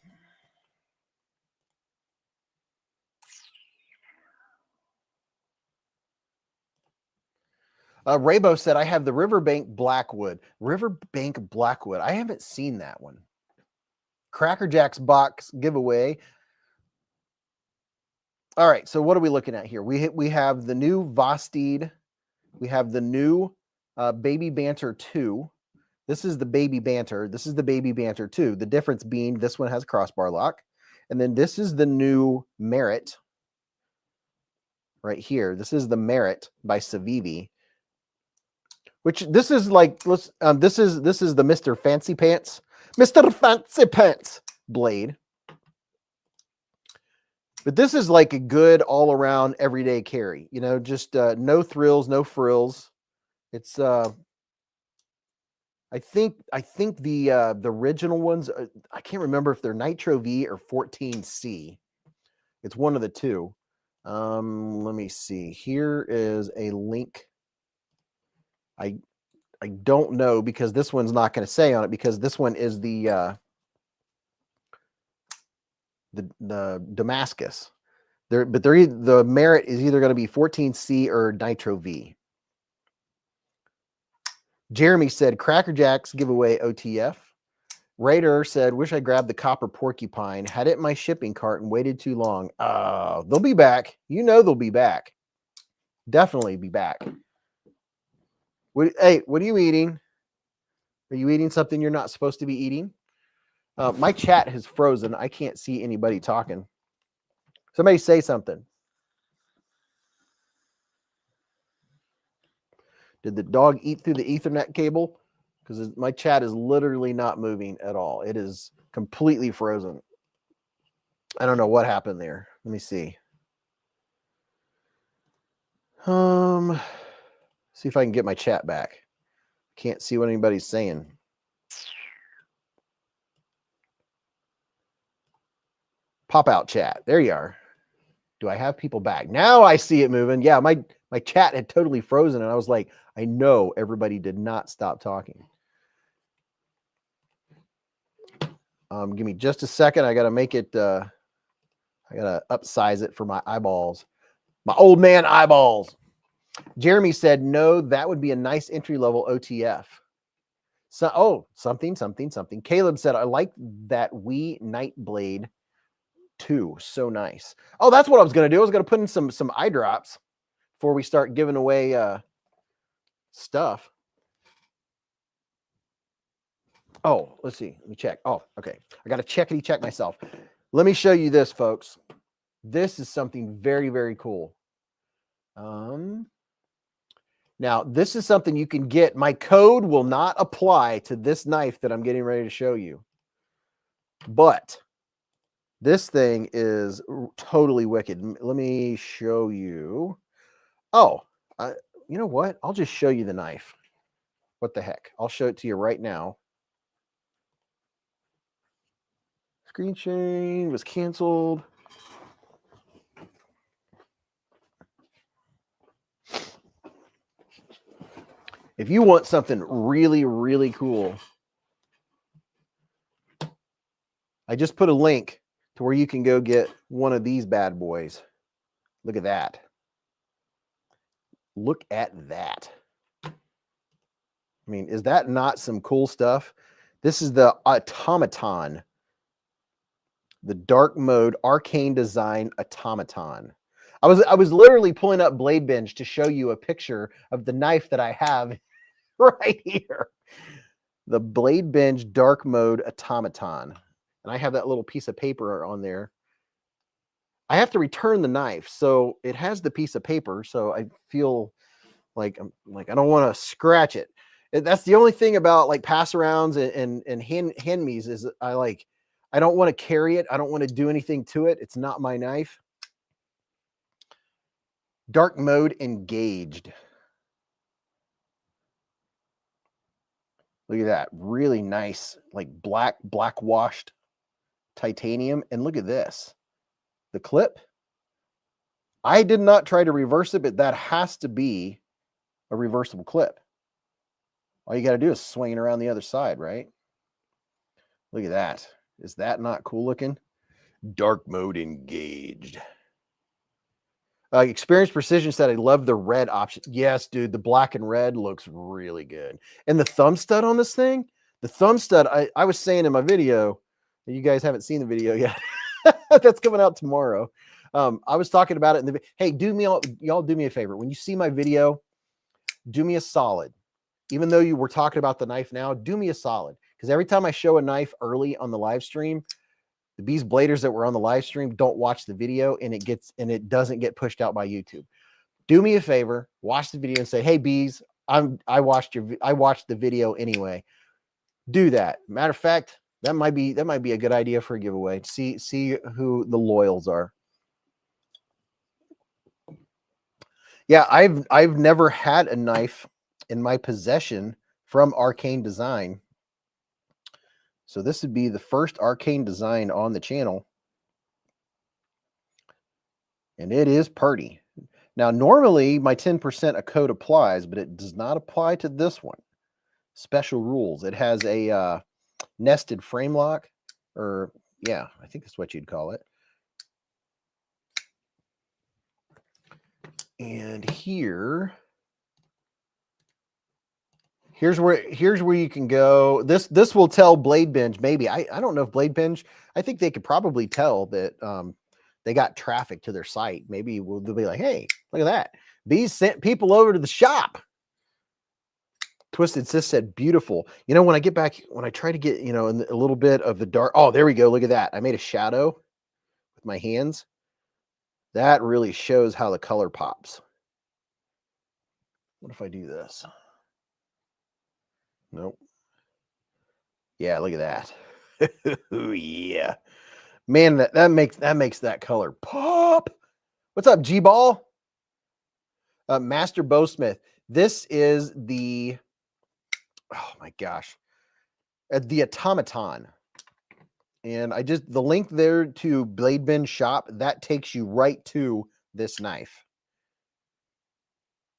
said, I have the Riverbank Blackwood. Riverbank Blackwood. I haven't seen that one. Cracker Jack's box giveaway. All right, so what are we looking at here? We have the new Vosteed. We have the new Baby Banter 2. This is the Baby Banter. This is the Baby Banter 2. The difference being this one has crossbar lock. And then this is the new Merit right here. This is the Merit by Civivi. Which this is like, this is the Mr. Fancy Pants. Mr. Fancy Pants blade. But this is like a good all-around everyday carry. You know, just no thrills, no frills. It's I think the original ones, I can't remember if they're Nitro V or 14C. It's one of the two. Let me see. Here is a link. I don't know because this one's not going to say on it because this one is the Damascus. The Merit is either going to be 14C or Nitro V. Jeremy said, Cracker Jacks giveaway OTF. Raider said, wish I grabbed the copper porcupine, had it in my shipping cart and waited too long. They'll be back. You know they'll be back. Definitely be back. Hey, what are you eating? Are you eating something you're not supposed to be eating? My chat has frozen. I can't see anybody talking. Somebody say something. Did the dog eat through the Ethernet cable? Because my chat is literally not moving at all. It is completely frozen. I don't know what happened there. Let me see. See if I can get my chat back. Can't see what anybody's saying. Pop out chat. There you are. Do I have people back? Now I see it moving. Yeah, my chat had totally frozen, and I was like, I know everybody did not stop talking. Give me just a second. I got to make it, I got to upsize it for my eyeballs. My old man eyeballs. Jeremy said, no, that would be a nice entry-level OTF. So, something. Caleb said, I like that Wii Nightblade too. So nice. Oh, that's what I was going to do. I was going to put in some eye drops before we start giving away stuff. Oh, let's see. Let me check. Oh, okay. I got to check myself. Let me show you this, folks. This is something very, very cool. Now, this is something you can get. My code will not apply to this knife that I'm getting ready to show you. But this thing is totally wicked. Let me show you. Oh, you know what? I'll just show you the knife. What the heck? I'll show it to you right now. Screen chain was canceled. If you want something really, really cool, I just put a link to where you can go get one of these bad boys. Look at that. Look at that. I mean, is that not some cool stuff? This is the automaton, the dark mode arcane design automaton. I was literally pulling up Blade Binge to show you a picture of the knife that I have right here. The Blade Binge dark mode automaton. And I have that little piece of paper on there. I have to return the knife, so it has the piece of paper, so I feel like I don't want to scratch it. That's the only thing about like pass arounds and hand me's is I don't want to carry it. I don't want to do anything to it. It's not my knife. Dark mode engaged. Look at that. Really nice, like black washed titanium. And look at this. The clip. I did not try to reverse it, but that has to be a reversible clip. All you got to do is swing it around the other side, right? Look at that. Is that not cool looking? Dark mode engaged. Experienced Precision said, I love the red option. Yes, dude, the black and red looks really good. And the thumb stud on this thing, the thumb stud, I was saying in my video, you guys haven't seen the video yet. That's coming out tomorrow. I was talking about it in the hey, y'all do me a favor. When you see my video, do me a solid. Even though you were talking about the knife now, do me a solid. Because every time I show a knife early on the live stream, the Beezbladers that were on the live stream don't watch the video, and it doesn't get pushed out by YouTube. Do me a favor, watch the video and say, "Hey Beez, I watched the video anyway." Do that. Matter of fact, that might be a good idea for a giveaway. See who the loyals are. Yeah, I've never had a knife in my possession from Arcane Design. So this would be the first Arcane Design on the channel. And it is pretty. Now, normally my 10% a code applies, but it does not apply to this one. Special rules. It has a nested frame lock, or yeah, I think that's what you'd call it. And here's where you can go. This will tell Blade Binge, maybe. I don't know if Blade Binge, I think they could probably tell that they got traffic to their site. Maybe they'll be like, hey, look at that. Beez sent people over to the shop. Twisted Sis said, beautiful. You know, when I try to get, a little bit of the dark. Oh, there we go. Look at that. I made a shadow with my hands. That really shows how the color pops. What if I do this? Nope. Yeah, look at that. Yeah. Man, that makes that color pop. What's up, G-Ball? Master Bowsmith. This is the, oh my gosh, the automaton. And the link there to Blade Binge shop, that takes you right to this knife.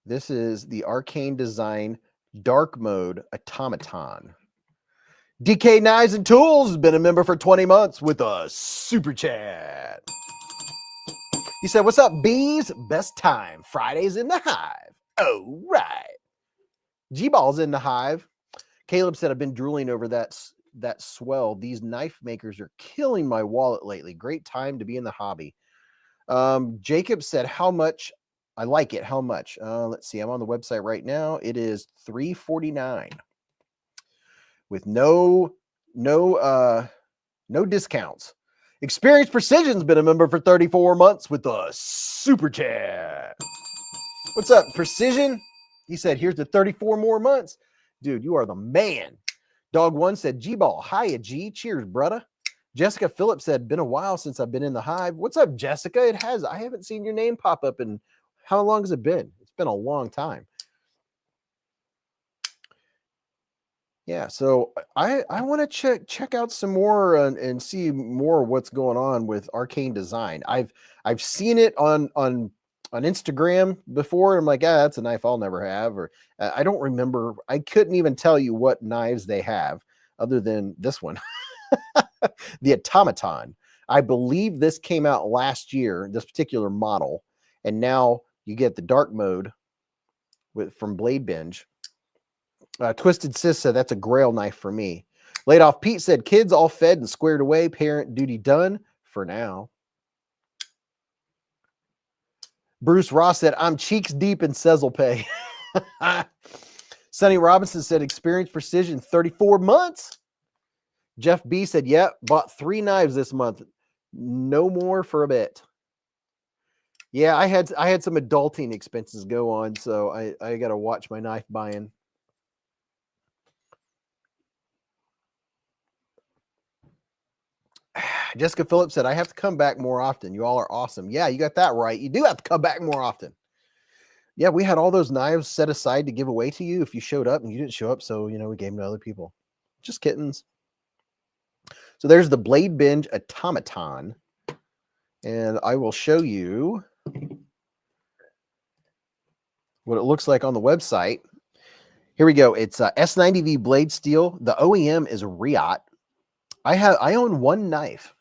This is the Arcane Design Dark Mode Automaton. DK Knives and Tools has been a member for 20 months with a super chat. He said, what's up, Beez? Best time. Fridays in the hive. Oh, right. G-Ball's in the hive. Caleb said, I've been drooling over that swell. These knife makers are killing my wallet lately. Great time to be in the hobby. Jacob said, how much? I like it. How much? Let's see. I'm on the website right now. It is $349 with no discounts. Experienced Precision's been a member for 34 months with a super chat. What's up, Precision? He said, here's the 34 more months. Dude, you are the man. Dog One said, G-Ball, hiya, G. Cheers, brother. Jessica Phillips said, been a while since I've been in the hive. What's up, Jessica? It has. I haven't seen your name pop up in, how long has it been? It's been a long time. Yeah, so I want to check out some more and see more what's going on with Arcane Design. I've seen it on Instagram before. I'm like, ah, that's a knife I'll never have, or I don't remember. I couldn't even tell you what knives they have other than this one, the Automaton. I believe this came out last year, this particular model, and now you get the dark mode from Blade Binge. Twisted Sis said that's a grail knife for me. Laid Off Pete said kids all fed and squared away. Parent duty done for now. Bruce Ross said I'm cheeks deep in Sezzle pay. Sonny Robinson said experience precision 34 months. Jeff B said, yep, bought 3 knives this month. No more for a bit. Yeah, I had some adulting expenses go on, so I got to watch my knife buying. Jessica Phillips said, I have to come back more often. You all are awesome. Yeah, you got that right. You do have to come back more often. Yeah, we had all those knives set aside to give away to you if you showed up, and you didn't show up. So, we gave them to other people. Just kittens. So there's the Blade Binge Automaton. And I will show you what it looks like on the website. Here we go. It's S90V blade steel. The OEM is Riot. I own one knife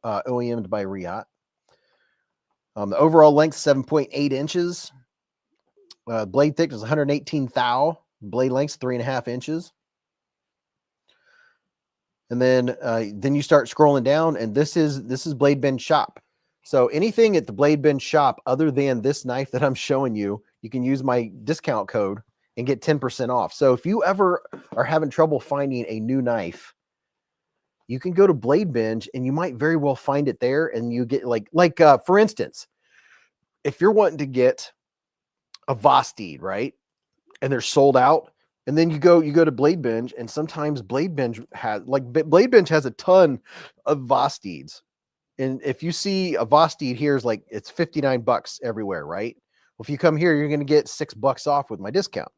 OEM'd by Riot. The overall length 7.8 inches. Blade thickness 118 thou. Blade length 3.5 inches. And then you start scrolling down, and this is Blade Binge Shop. So anything at the Blade Binge Shop other than this knife that I'm showing you, you can use my discount code and get 10% off. So if you ever are having trouble finding a new knife, you can go to Blade Binge and you might very well find it there, and you get like for instance, if you're wanting to get a Vosteed, right? And they're sold out, and then you go to Blade Binge, and sometimes Blade Binge has a ton of Vosteeds. And if you see a Vosteed here is like it's $59 everywhere, right? Well, if you come here, you're going to get $6 off with my discount.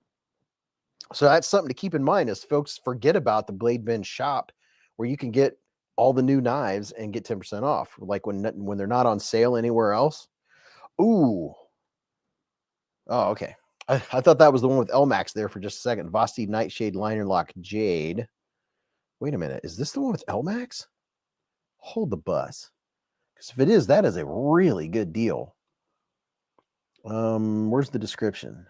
So that's something to keep in mind as folks forget about the Blade Binge Shop, where you can get all the new knives and get 10% off, like when they're not on sale anywhere else. Ooh. Oh, okay. I thought that was the one with LMAX there for just a second. Vosteed Nightshade Liner Lock Jade. Wait a minute. Is this the one with LMAX? Hold the bus. Because if it is, that is a really good deal. Where's the description?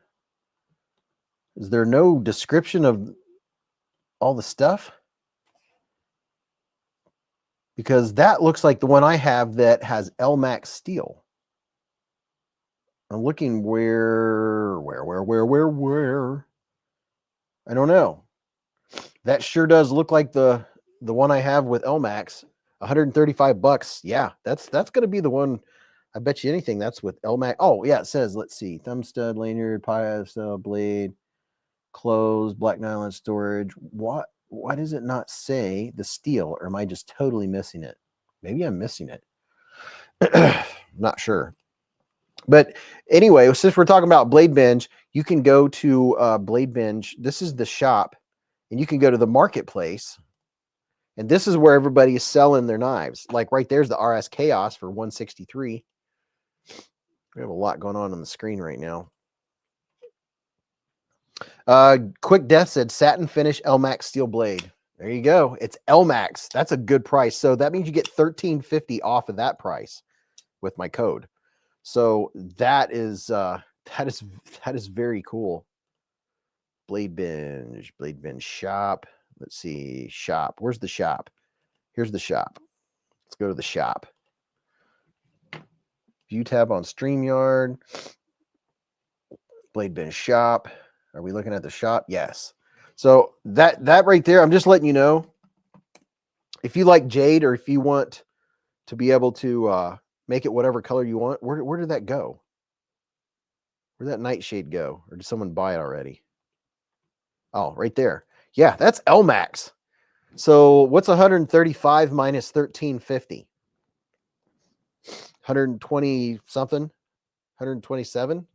Is there no description of all the stuff? Because that looks like the one I have that has LMAX steel. I'm looking where? I don't know. That sure does look like the one I have with LMAX. $135. Yeah, that's going to be the one. I bet you anything that's with LMAX. Oh, yeah, it says, let's see. Thumb stud, lanyard, blade, closed, black nylon storage. Why does it not say the steel, or am I just totally missing it? Maybe I'm missing it. Not sure. But anyway, since we're talking about Blade Binge, you can go to Blade Binge. This is the shop, and you can go to the marketplace, and this is where everybody is selling their knives. Like right there's the RS Chaos for $163. We have a lot going on the screen right now. Quick Death said satin finish LMAX steel blade. There you go. It's LMAX. That's a good price. So that means you get $13.50 off of that price with my code. So that is very cool. Blade Binge Shop. Let's see, shop. Where's the shop? Here's the shop. Let's go to the shop. View tab on StreamYard. Blade Binge Shop. Are we looking at the shop? Yes. So that right there, I'm just letting you know. If you like jade, or if you want to be able to make it whatever color you want, where did that go? Where'd that nightshade go? Or did someone buy it already? Oh, right there. Yeah, that's LMAX. So what's 135 minus 1350? 120 something? 127?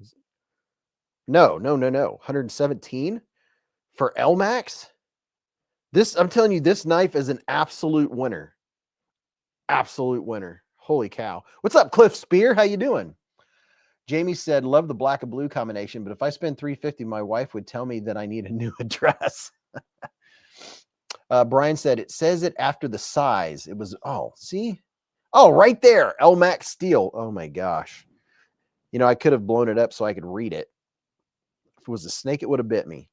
No. 117 for LMAX? This, I'm telling you, this knife is an absolute winner. Absolute winner. Holy cow. What's up, Cliff Spear? How you doing? Jamie said, love the black and blue combination, but if I spend $350, my wife would tell me that I need a new address. Brian said, it says it after the size. It was, oh, see? Oh, right there. LMAX steel. Oh my gosh. You know, I could have blown it up so I could read it. If it was a snake, it would have bit me.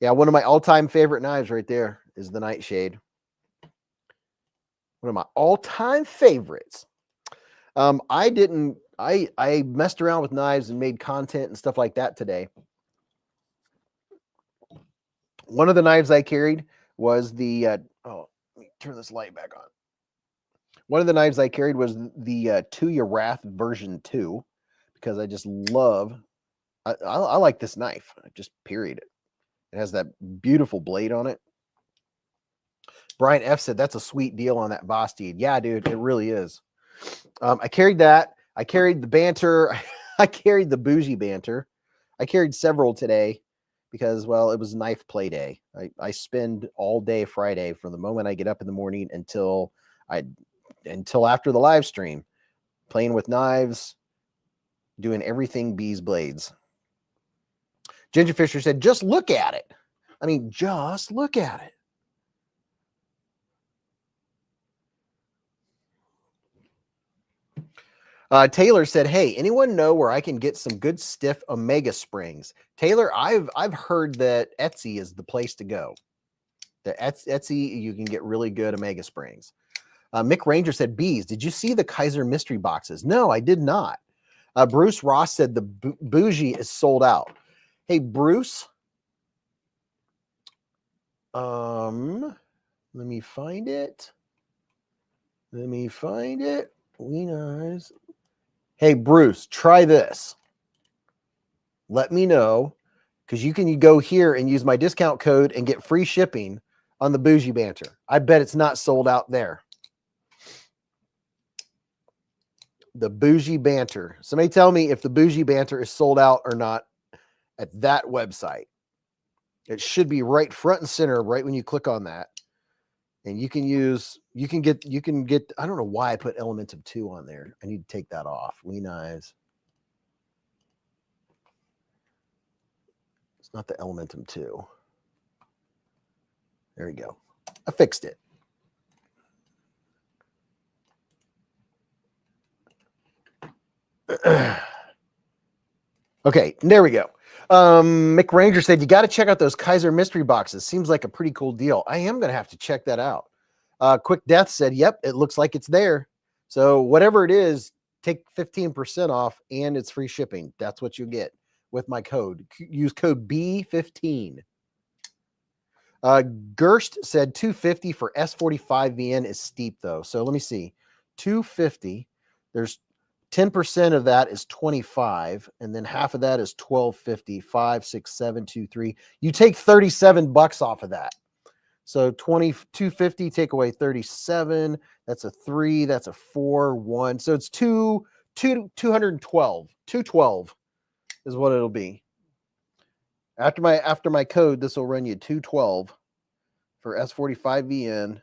Yeah, one of my all-time favorite knives right there is the Nightshade. One of my all-time favorites. I messed around with knives and made content and stuff like that today. One of the knives I carried was the, oh, let me turn this light back on. One of the knives I carried was the Tuya Wrath version 2, because I just love, I like this knife, just period. It has that beautiful blade on it. Brian F said, that's a sweet deal on that Bastide. Yeah, dude, it really is. I carried that. I carried the Banter. I carried the bougie Banter. I carried several today because, well, it was knife play day. I spend all day Friday from the moment I get up in the morning until after the live stream, playing with knives, doing everything beezblades. Ginger Fisher said, just look at it. I mean, just look at it. Taylor said, hey, anyone know where I can get some good stiff Omega springs? Taylor, I've heard that Etsy is the place to go. The Etsy, you can get really good Omega springs. Mick Ranger said, Beez, did you see the Kaiser mystery boxes? No, I did not. Bruce Ross said the bougie is sold out. Hey, Bruce. Let me find it. We nice. Hey, Bruce, try this. Let me know, because you can go here and use my discount code and get free shipping on the bougie Banter. I bet it's not sold out there. The bougie Banter. Somebody tell me if the bougie Banter is sold out or not at that website. It should be right front and center right when you click on that. And you can get, I don't know why I put Elementum 2 on there. I need to take that off. We knives. It's not the Elementum 2. There we go. I fixed it. Okay, there we go. Mick Ranger said, you got to check out those Kaiser mystery boxes. Seems like a pretty cool deal. I am going to have to check that out. Quick Death said, yep, it looks like it's there. So whatever it is, take 15% off and it's free shipping. That's what you get with my code. Use code B15. Gerst said $250 for S45VN is steep though. So let me see. $250. There's 10% of that is 25, and then half of that is 1250. 5, 6, 7, 2, 3. You take $37 off of that. So 250 take away 37. That's a 3. That's a 4. 1. So it's 212. 212 is what it'll be. After my code, this will run you 212 for S45VN.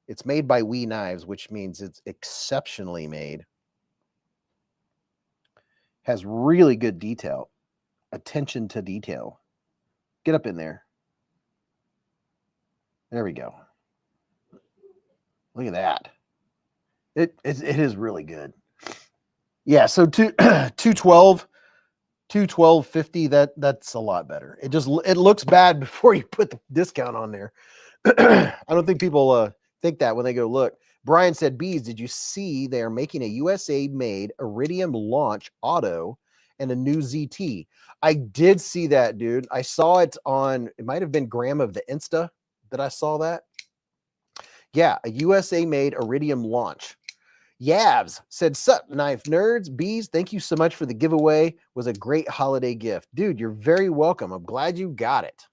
It's made by We Knives, which means it's exceptionally made. Has really good detail, attention to detail. Get up in there. There we go. Look at that. It is really good. Yeah, so 212, 212.50. That's a lot better. It looks bad before you put the discount on there. I don't think people think that when they go look. Brian said, Beez, did you see they're making a USA-made Iridium launch auto and a new ZT? I did see that, dude. I saw it on, it might have been Graham of the Insta that I saw that. Yeah, a USA-made Iridium launch. Yavs said, sup, knife nerds. Beez, thank you so much for the giveaway. Was a great holiday gift. Dude, you're very welcome. I'm glad you got it.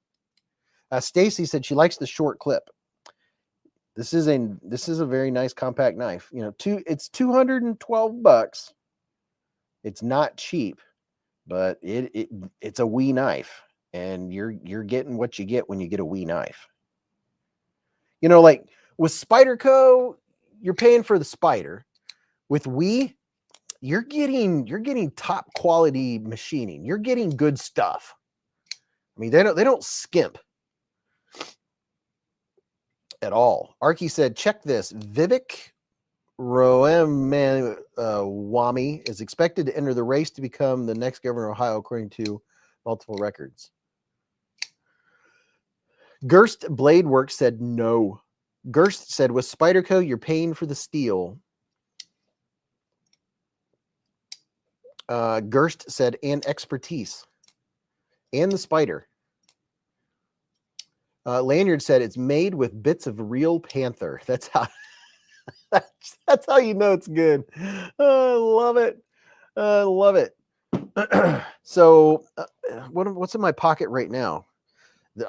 Stacy said she likes the short clip. This is a very nice compact knife. You know, it's $212. It's not cheap, but it's a wee knife, and you're getting what you get when you get a Wii knife. You know, like with Spyderco, you're paying for the spider. With Wii, you're getting top quality machining. You're getting good stuff. I mean, they don't skimp at all. Arky said, check this. Vivek Wami is expected to enter the race to become the next governor of Ohio, according to multiple records. Gerst Blade Works said no. Gerst said, with Spyderco, you're paying for the steel. Gerst said, and expertise. And the spider. Lanyard said, it's made with bits of real panther. That's how that's how you know it's good. I love it. I love it. So what's in my pocket right now?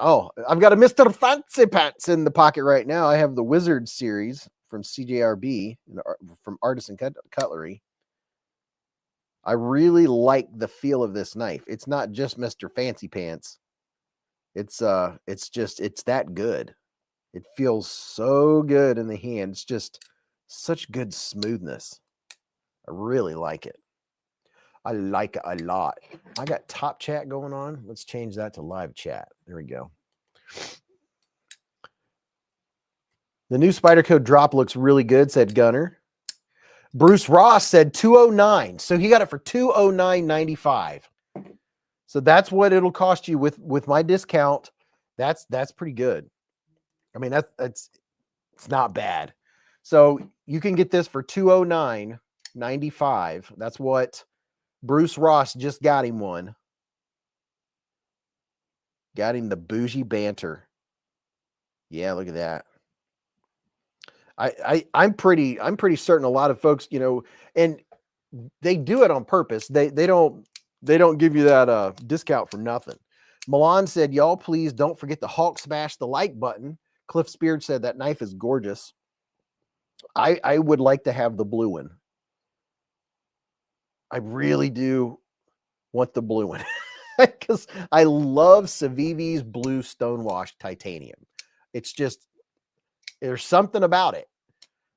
Oh, I've got a Mr. Fancy Pants in the pocket right now. I have the Wizard series from CJRB, from Artisan Cutlery. I really like the feel of this knife. It's not just Mr. Fancy Pants. It's that good. It feels so good in the hand. It's just such good smoothness. I really like it. I like it a lot. I got top chat going on. Let's change that to live chat. There we go. The new Spyderco drop looks really good, said Gunner. Bruce Ross said 209. So he got it for $209.95. So that's what it'll cost you with my discount. That's pretty good. I mean, it's not bad. So you can get this for $209.95. That's what Bruce Ross just got him one. Got him the bougie Banter. Yeah, look at that. I'm pretty certain a lot of folks, you know, and they do it on purpose. They don't give you that discount for nothing. Milan said, y'all please don't forget to Hulk smash the like button. Cliff Spears said that knife is gorgeous. I would like to have the blue one. I really do want the blue one because I love Civivi's blue stonewashed titanium. It's just, there's something about it.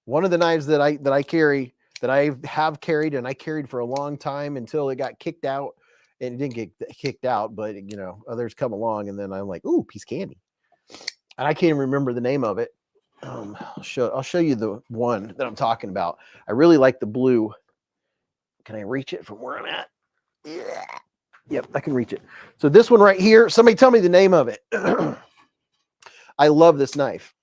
One of the knives that I carry, that I have carried, and I carried for a long time until it got kicked out. And it didn't get kicked out, but you know, others come along, and then I'm like, ooh, piece of candy. And I can't remember the name of it. I'll show you the one that I'm talking about. I really like the blue. Can I reach it from where I'm at? Yeah. Yep, I can reach it. So this one right here, somebody tell me the name of it. I love this knife.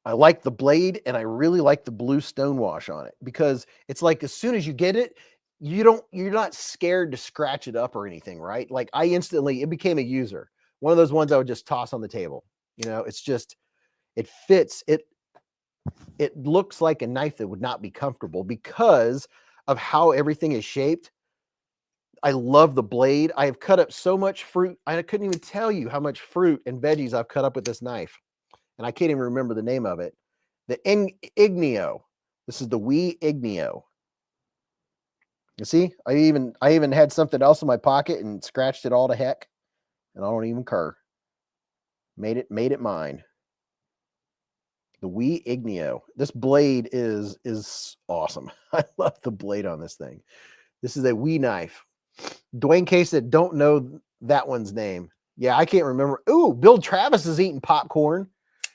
I like the blade, and I really like the blue stonewash on it, because it's like as soon as you get it, you're not scared to scratch it up or anything, right? Like it became a user. One of those ones I would just toss on the table. You know, it's just, it fits. It looks like a knife that would not be comfortable because of how everything is shaped. I love the blade. I have cut up so much fruit. I couldn't even tell you how much fruit and veggies I've cut up with this knife. And I can't even remember the name of it. The Ignio. This is the Wii Ignio. You see, I even had something else in my pocket and scratched it all to heck, and I don't even care. Made it mine. The Wii Ignio. This blade is awesome. I love the blade on this thing. This is a Wii knife. Dwayne K said, don't know that one's name. Yeah, I can't remember. Ooh, Bill Travis is eating popcorn.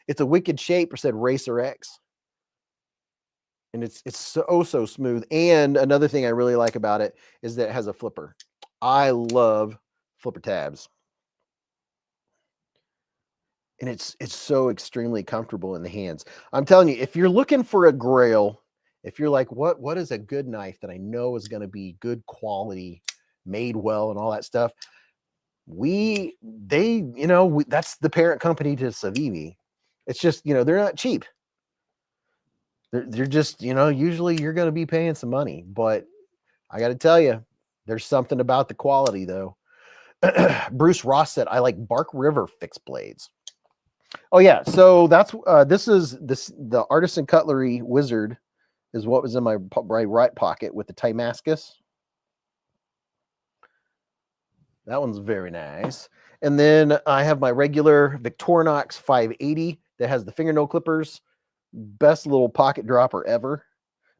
It's a wicked shape, said Racer X. And it's so smooth. And another thing I really like about it is that it has a flipper. I love flipper tabs. And it's so extremely comfortable in the hands. I'm telling you, if you're looking for a grail, if you're like, what is a good knife that I know is going to be good quality, made well, and all that stuff, that's the parent company to Civivi. It's just, they're not cheap. They're just, usually you're going to be paying some money, but I got to tell you, there's something about the quality though. Bruce Ross said, I like Bark River fixed blades. Oh yeah. So that's, the Artisan Cutlery Wizard is what was in my right pocket with the Damascus. That one's very nice. And then I have my regular Victorinox 580 that has the fingernail clippers. Best little pocket dropper ever.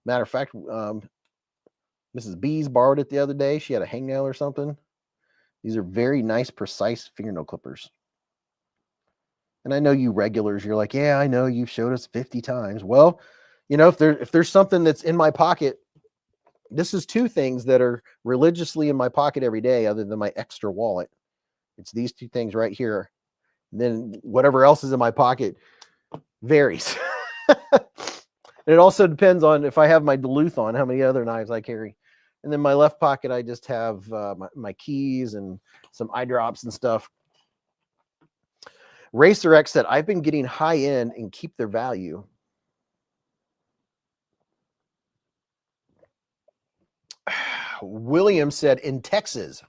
Matter of fact, Mrs. Beez borrowed it the other day. She had a hangnail or something. These are very nice, precise fingernail clippers. And I know you regulars, you're like, yeah, I know you've showed us 50 times. Well, you know, if there's something that's in my pocket, this is two things that are religiously in my pocket every day other than my extra wallet. It's these two things right here. And then whatever else is in my pocket varies. And it also depends on if I have my Duluth on, how many other knives I carry. And then my left pocket, I just have my keys and some eye drops and stuff. Racer X said, I've been getting high end and keep their value. William said, in Texas.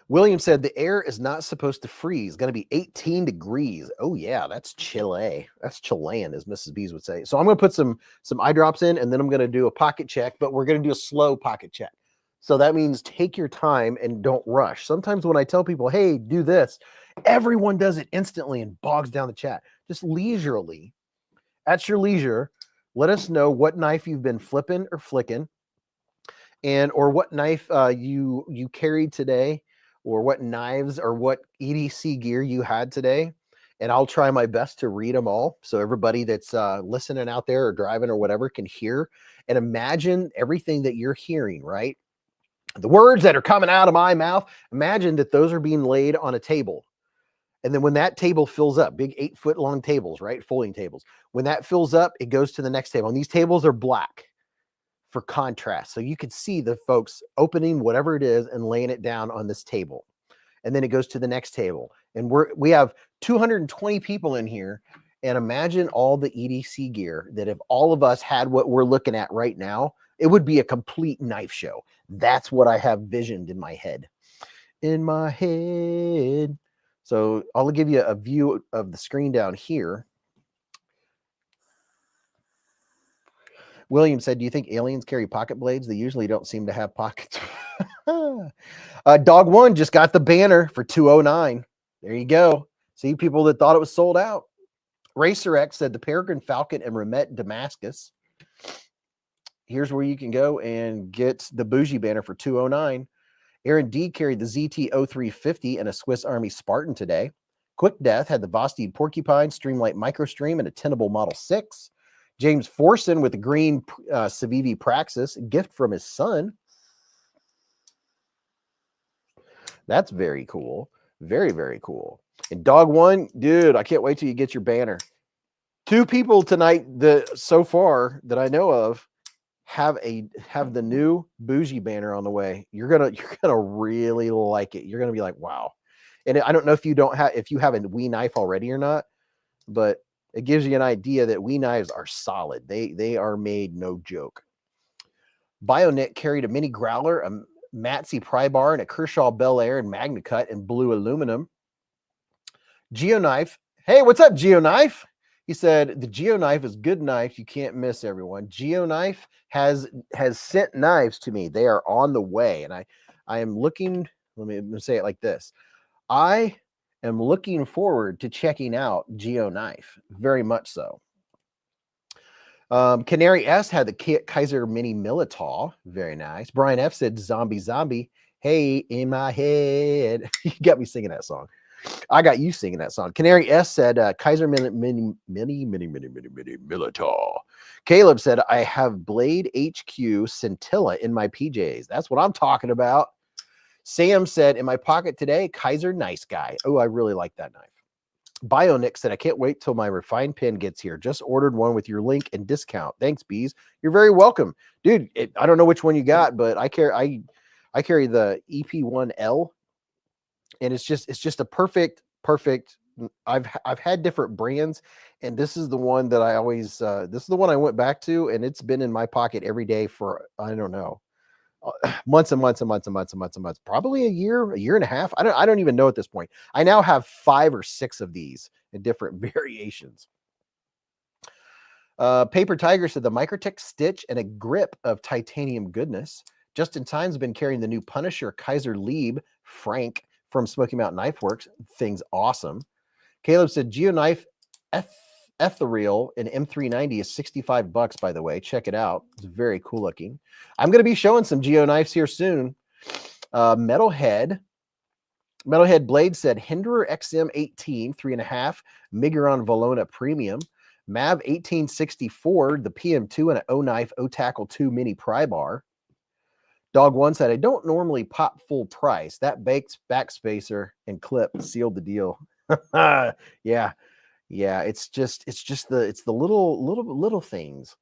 William said, the air is not supposed to freeze. Going to be 18 degrees. Oh, yeah, that's Chile. That's Chilean, as Mrs. Beez would say. So I'm going to put some eye drops in, and then I'm going to do a pocket check, but we're going to do a slow pocket check. So that means take your time and don't rush. Sometimes when I tell people, hey, do this, everyone does it instantly and bogs down the chat. Just leisurely, at your leisure, let us know what knife you've been flipping or flicking, and or what knife you carried today, or what knives or what EDC gear you had today. And I'll try my best to read them all. So everybody that's listening out there or driving or whatever can hear and imagine everything that you're hearing, right? The words that are coming out of my mouth, imagine that those are being laid on a table. And then when that table fills up, big 8-foot long tables, right? Folding tables. When that fills up, it goes to the next table. And these tables are black for contrast. So you could see the folks opening whatever it is and laying it down on this table. And then it goes to the next table. And we have 220 people in here. And imagine all the EDC gear that if all of us had what we're looking at right now, it would be a complete knife show. That's what I have visioned in my head. In my head. So I'll give you a view of the screen down here. William said, do you think aliens carry pocket blades? They usually don't seem to have pockets. Dog One just got the banner for 209. There you go. See, people that thought it was sold out. Racer X said the Peregrine Falcon and Remet Damascus. Here's where you can go and get the bougie banner for 209. Aaron D carried the ZT 0350 and a Swiss Army Spartan today. Quick Death had the Vosteed Porcupine, Streamlight Microstream, and a Tenable Model 6. James Forson with the green Civivi Praxis, gift from his son. That's very cool. Very, very cool. And Dog One, dude, I can't wait till you get your banner. 2 people tonight so far that I know of have the new bougie banner on the way. You're gonna really like it. You're gonna be like, wow. And I don't know if you have a Wee knife already or not, but it gives you an idea that Wee knives are solid. They are made no joke. BioNick carried a mini growler, a Matsy pry bar, and a Kershaw Bel Air and Magna Cut in blue aluminum. Geoknife. Hey, what's up, Geoknife? He said, the Geoknife is good knife. You can't miss, everyone. Geoknife has sent knives to me. They are on the way. And I am looking, let me say it like this. I am looking forward to checking out Geoknife, very much so. Canary S had the Kaiser Mini Militaw, very nice. Brian F said, zombie. Hey, in my head. You got me singing that song. I got you singing that song. Canary S said, Kaiser Mini Militaw. Caleb said, I have Blade HQ Scintilla in my PJs. That's what I'm talking about. Sam said, in my pocket today, Kaiser Nice Guy. Oh, I really like that knife. BioNick said, I can't wait till my refined pen gets here. Just ordered one with your link and discount. Thanks, Beez. You're very welcome. Dude, I don't know which one you got, but I carry the EP1L. And it's just a perfect. I've had different brands, and this is the one that I always this is the one I went back to, and it's been in my pocket every day for I don't know months and months, probably a year and a half. I don't even know at this point. I now have 5 or 6 of these in different variations. Paper Tiger said the Microtech stitch and a grip of titanium goodness. Justin Time's been carrying the new Punisher Kaiser Lieb Frank from Smoky Mountain Knife Works, thing's awesome. Caleb said Geoknife Ethereal in M390 is $65, by the way. Check it out. It's very cool looking. I'm going to be showing some Geoknives here soon. Metalhead Blade said Hinderer XM18 3.5 Miguron Valona Premium. Mav 1864, the PM2 and an O-Knife O-Tackle 2 Mini Pry Bar. Dog 1 said, I don't normally pop full price. That backspacer and clip sealed the deal. Yeah. It's the little things.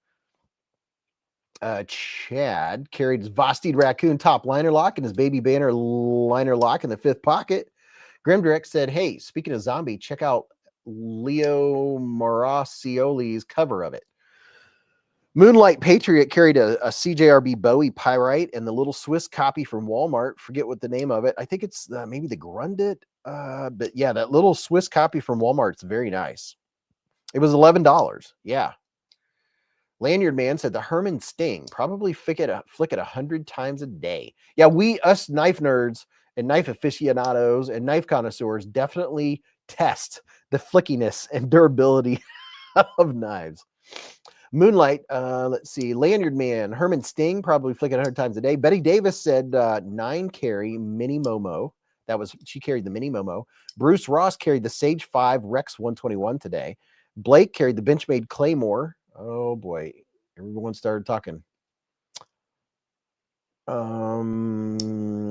Chad carried his Vosteed Raccoon top liner lock and his baby Banner liner lock in the 5th pocket. Grimdirect said, hey, speaking of zombie, check out Leo Maracioli's cover of it. Moonlight Patriot carried a CJRB Bowie Pyrite and the little Swiss copy from Walmart. Forget what the name of it. I think it's maybe the Grundit. But yeah, that little Swiss copy from Walmart's very nice. It was $11. Yeah. Lanyard Man said the Herman Sting, probably flick it 100 times a day. Yeah, us knife nerds and knife aficionados and knife connoisseurs definitely test the flickiness and durability of knives. Moonlight, let's see, Lanyard Man, Herman Sting, probably flick it 100 times a day. Betty Davis said 9 carry Mini Momo. She carried the Mini Momo. Bruce Ross carried the Sage 5 Rex 121 today. Blake carried the Benchmade Claymore. Oh boy, everyone started talking.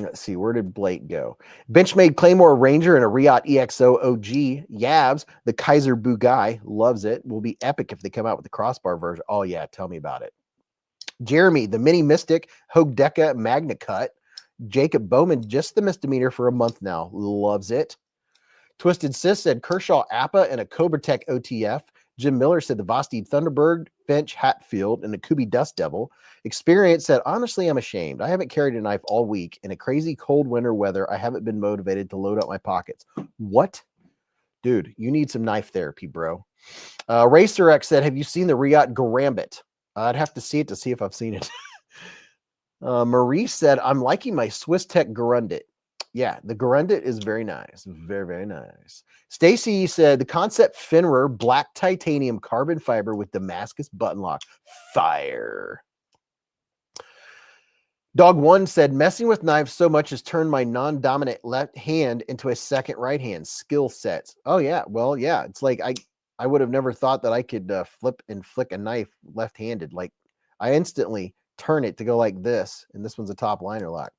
Let's see, where did Blake go? Benchmade Claymore Ranger and a Riot EXO OG. Yavs, the Kaiser Bugai, loves it. Will be epic if they come out with the crossbar version. Oh yeah, tell me about it. Jeremy, the Mini Mystic Hogue Deca Magna Cut. Jacob Bowman, just the misdemeanor for a month now, loves it. Twisted Sis said Kershaw Appa and a Cobra Tech OTF. Jim Miller said the Vosteed Thunderbird, Finch Hatfield, and the Kubi Dust Devil. Experience said, honestly, I'm ashamed. I haven't carried a knife all week. In a crazy cold winter weather, I haven't been motivated to load up my pockets. What? Dude, you need some knife therapy, bro. Racer X said, have you seen the Riot Garambit? I'd have to see it to see if I've seen it. Marie said, I'm liking my Swiss Tech Grundit. Yeah, the Grundit is very nice. Very, very nice. Stacy said the Concept Finrer black titanium carbon fiber with Damascus button lock. Fire. Dog 1 said messing with knives so much has turned my non-dominant left hand into a second right hand. Skill sets. Oh yeah, well yeah. It's like I would have never thought that I could flip and flick a knife left-handed. Like I instantly turn it to go like this, and this one's a top liner lock.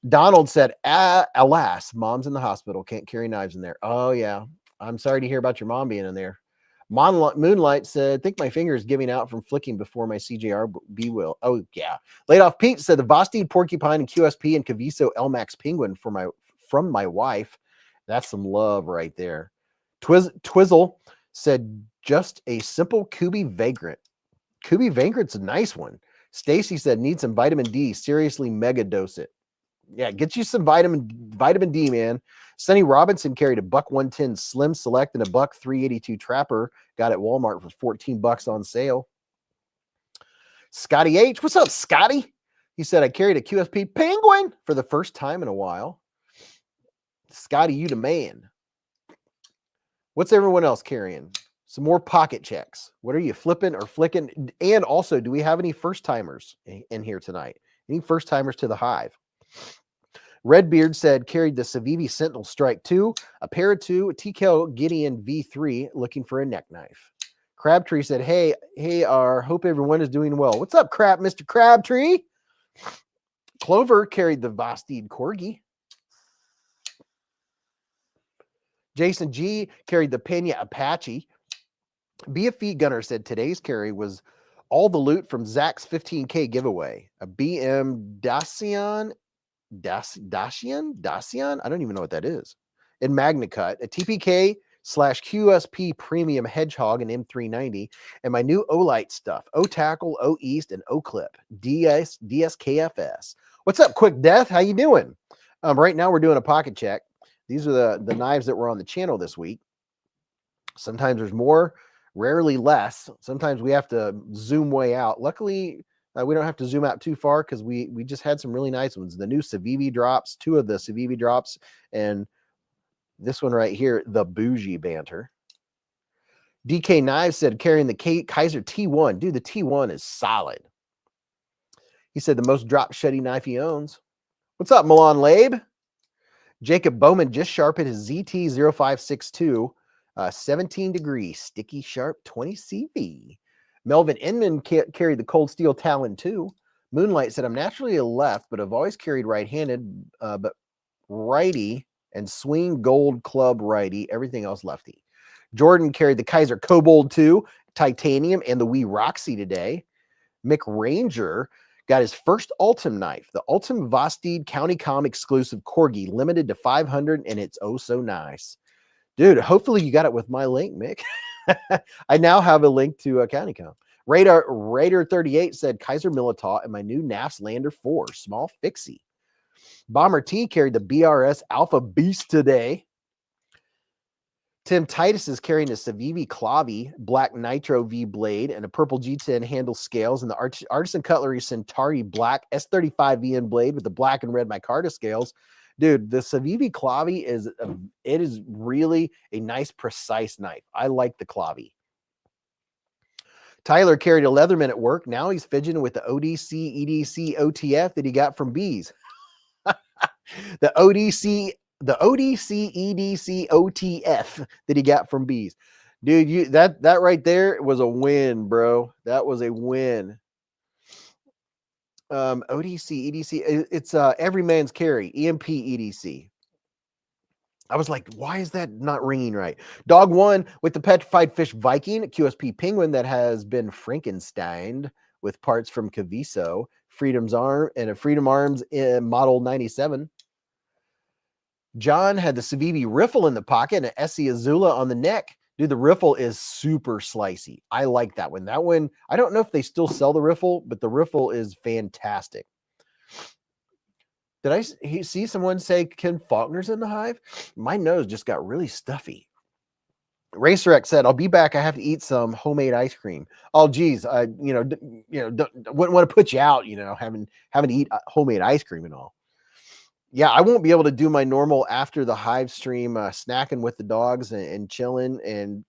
Donald said, alas, mom's in the hospital. Can't carry knives in there. Oh, yeah. I'm sorry to hear about your mom being in there. Moonlight said, think my finger is giving out from flicking before my CJRB will. Oh, yeah. Laid Off Pete said, the Vosteed Porcupine and QSP and Caviso LMAX Penguin from my wife. That's some love right there. Twizzle said, just a simple Kubi Vagrant. Kubi Vagrant's a nice one. Stacy said, need some vitamin D. Seriously, mega dose it. Yeah, get you some vitamin D, man. Sonny Robinson carried a $110 Slim Select and a $382 Trapper. Got at Walmart for $14 on sale. Scotty H, what's up, Scotty? He said, I carried a QSP Penguin for the first time in a while. Scotty, you the man. What's everyone else carrying? Some more pocket checks. What are you flipping or flicking? And also, do we have any first timers in here tonight? Any first timers to the hive? Redbeard said carried the Civivi Sentinel Strike 2, a Para 2, a TKO Gideon V3, looking for a neck knife. Crabtree said, hey, hope everyone is doing well. What's up, Mr. Crabtree? Clover carried the Vosteed Corgi. Jason G carried the Pena Apache. Be a Feet Gunner said today's carry was all the loot from Zach's 15K giveaway. A BM Dacian? I don't even know what that is. In Magna Cut, a TPK/QSP Premium Hedgehog and M390, and my new O-Light stuff, O-Tackle, O-East, and O-Clip, DSKFS. What's up, Quick Death? How you doing? Right now we're doing a pocket check. These are the knives that were on the channel this week. Sometimes there's more, rarely less. Sometimes we have to zoom way out. Luckily, We don't have to zoom out too far because we just had some really nice ones. The new Civivi drops, 2 of the Civivi drops, and this one right here, the bougie Banter. DK Knives said carrying the Kaiser T1. Dude, the T1 is solid. He said the most drop sheddy knife he owns. What's up, Milan Labe? Jacob Bowman just sharpened his ZT0562, 17 degree, sticky sharp 20 CV. Melvin Inman carried the Cold Steel Talon 2. Moonlight said, I'm naturally a left, but I've always carried right-handed, but righty and swing gold club righty, everything else lefty. Jordan carried the Kaiser Kobold 2, titanium, and the Wee Roxy today. Mick Ranger got his first Ultim knife, the Ultim Vosteed County Com exclusive Corgi, limited to 500, and it's oh so nice. Dude, hopefully you got it with my link, Mick. I now have a link to County Com. Raider 38 said Kaiser Militat and my new NAFS Lander 4, small fixie. Bomber T carried the BRS Alpha Beast today. Tim Titus is carrying a Civivi Clavi Black Nitro V blade and a purple G10 handle scales and the Artisan Cutlery Centauri Black S35 VN blade with the black and red micarta scales. Dude, the Civivi Clavi is really a nice, precise knife. I like the Clavi. Tyler carried a Leatherman at work. Now he's fidgeting with the ODC EDC OTF that he got from Beez. The ODC EDC OTF that he got from Beez. Dude, that right there was a win, bro. That was a win. ODC EDC, it's every man's carry, EMP EDC. I was like, why is that not ringing right? Dog 1 with the Petrified Fish Viking, QSP Penguin that has been Frankensteined with parts from Caviso, Freedom's Arm, and a Freedom Arms Model 97. John had the Civivi Riffle in the pocket and an Essie Azula on the neck. Dude, the Riffle is super slicey. I like that one. That one, I don't know if they still sell the Riffle, but the Riffle is fantastic. Did I see someone say Ken Faulkner's in the hive? My nose just got really stuffy. RacerX said, I'll be back. I have to eat some homemade ice cream. Oh, geez. Wouldn't want to put you out, having to eat homemade ice cream and all. Yeah, I won't be able to do my normal after the hive stream, snacking with the dogs and chilling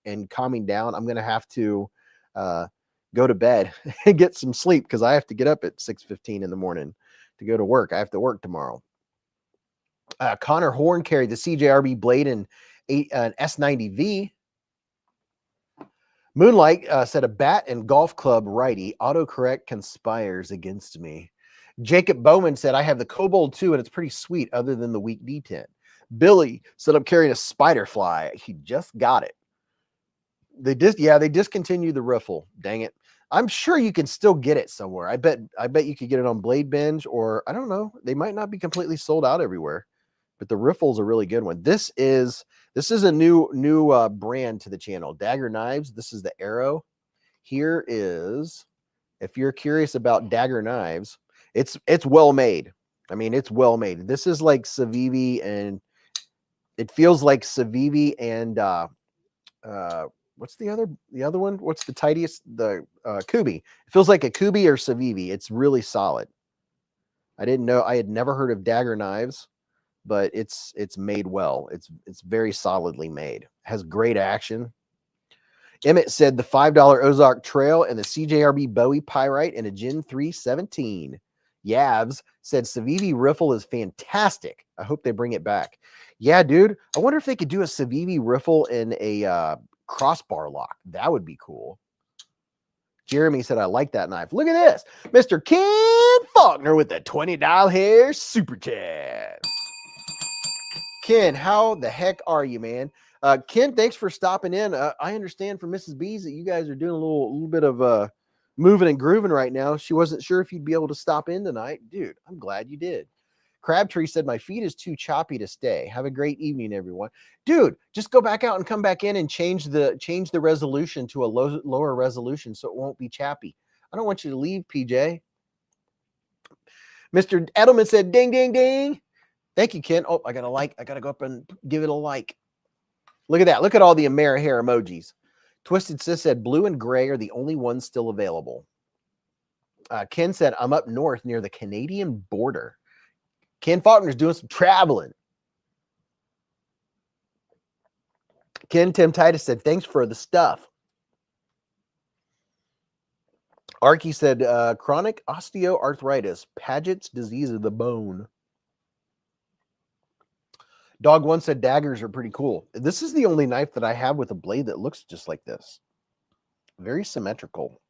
and calming down. I'm going to have to go to bed and get some sleep because I have to get up at 6:15 in the morning to go to work. I have to work tomorrow. Connor Horn carried the CJRB blade and an S90V. Moonlight said a bat and golf club righty. Autocorrect conspires against me. Jacob Bowman said, I have the Kobold 2 and it's pretty sweet other than the weak D10. Billy said, I'm carrying a spider fly. He just got it. They discontinued the Riffle. Dang it. I'm sure you can still get it somewhere. I bet you could get it on Blade Binge, or I don't know. They might not be completely sold out everywhere, but the Riffle's a really good one. This is a new brand to the channel. Dagger Knives. This is the Arrow. Here is, if you're curious about Dagger Knives, it's well made. I mean, it's well made. This is like Civivi, and it feels like Civivi and what's the other one? What's the tidiest? The Kubi. It feels like a Kubi or Civivi. It's really solid. I didn't know. I had never heard of Dagger Knives, but it's made well. It's very solidly made. Has great action. Emmett said the $5 Ozark Trail and the CJRB Bowie Pyrite and a Gen 317. Yavs said Civivi Riffle is fantastic. I hope they bring it back. Yeah, dude. I wonder if they could do a Civivi Riffle in a crossbar lock. That would be cool. Jeremy said, I like that knife. Look at this. Mr. Ken Faulkner with the $20 super chat. Ken, how the heck are you, man? Ken, thanks for stopping in. I understand from Mrs. Beez that you guys are doing a little bit of moving and grooving right now. She wasn't sure if you'd be able to stop in tonight. Dude, I'm glad you did. Crabtree said, my feet is too choppy to stay. Have a great evening, everyone. Dude, just go back out and come back in and change the resolution to a lower resolution so it won't be chappy. I don't want you to leave, PJ. Mr. Edelman said, ding, ding, ding. Thank you, Ken. Oh, I got a like. I got to go up and give it a like. Look at that. Look at all the AmeriHair emojis. Twisted Sis said blue and gray are the only ones still available. Ken said, I'm up north near the Canadian border. Ken Faulkner's doing some traveling. Ken Tim Titus said, thanks for the stuff. Arky said, chronic osteoarthritis, Paget's disease of the bone. Dog One said, daggers are pretty cool. This is the only knife that I have with a blade that looks just like this. Very symmetrical.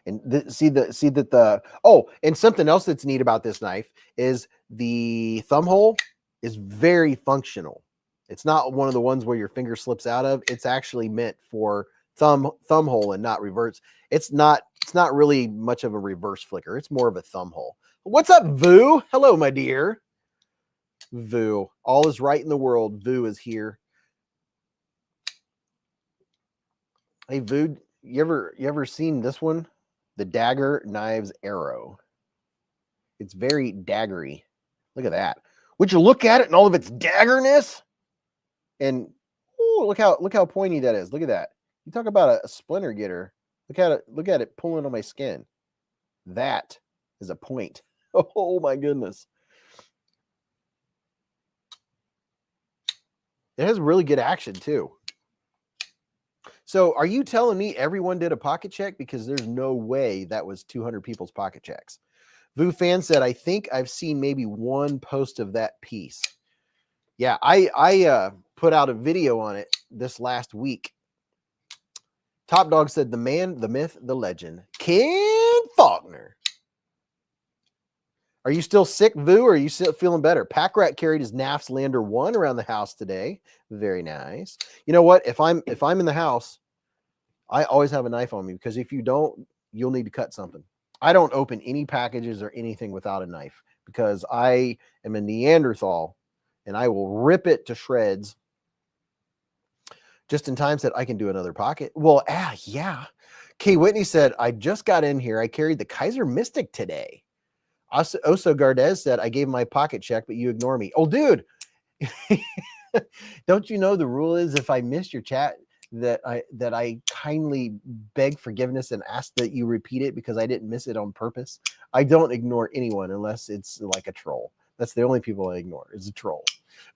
And and something else that's neat about this knife is the thumb hole is very functional. It's not one of the ones where your finger slips out of. It's actually meant for thumb hole and not reverse. It's not really much of a reverse flicker. It's more of a thumb hole. What's up, Vu? Hello, my dear. Vu. All is right in the world. Vu is here. Hey, Vu, you ever seen this one? The Dagger Knives Arrow. It's very daggery. Look at that. Would you look at it and all of its daggerness? And ooh, look how pointy that is. Look at that. You talk about a splinter getter. Look at it pulling on my skin. That is a point. Oh my goodness. It has really good action too. So are you telling me everyone did a pocket check? Because there's no way that was 200 people's pocket checks. Vu Fan said, I think I've seen maybe one post of that piece. Yeah, I put out a video on it this last week. Top Dog said, the man, the myth, the legend, Ken Faulkner. Are you still sick, Vu, or are you still feeling better? Pack Rat carried his NAFS Lander 1 around the house today. Very nice. You know what? If I'm in the house, I always have a knife on me, because if you don't, you'll need to cut something. I don't open any packages or anything without a knife, because I am a Neanderthal and I will rip it to shreds just in time so that I can do another pocket. Well, yeah. Kay Whitney said, I just got in here. I carried the Kaiser Mystic today. Oso Gardez said, I gave my pocket check, but you ignore me. Oh, dude. Don't you know the rule is if I missed your chat, that I kindly beg forgiveness and ask that you repeat it, because I didn't miss it on purpose. I don't ignore anyone unless it's like a troll. That's the only people I ignore, is a troll.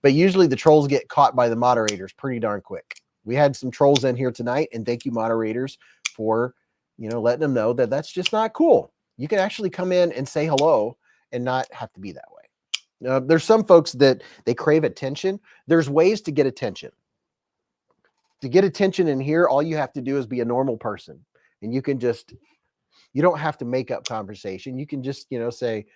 But usually the trolls get caught by the moderators pretty darn quick. We had some trolls in here tonight, and thank you, moderators, for letting them know that that's just not cool. You can actually come in and say hello and not have to be that way. There's some folks that they crave attention. There's ways to get attention. To get attention in here, all you have to do is be a normal person, and you don't have to make up conversation. You can just, say,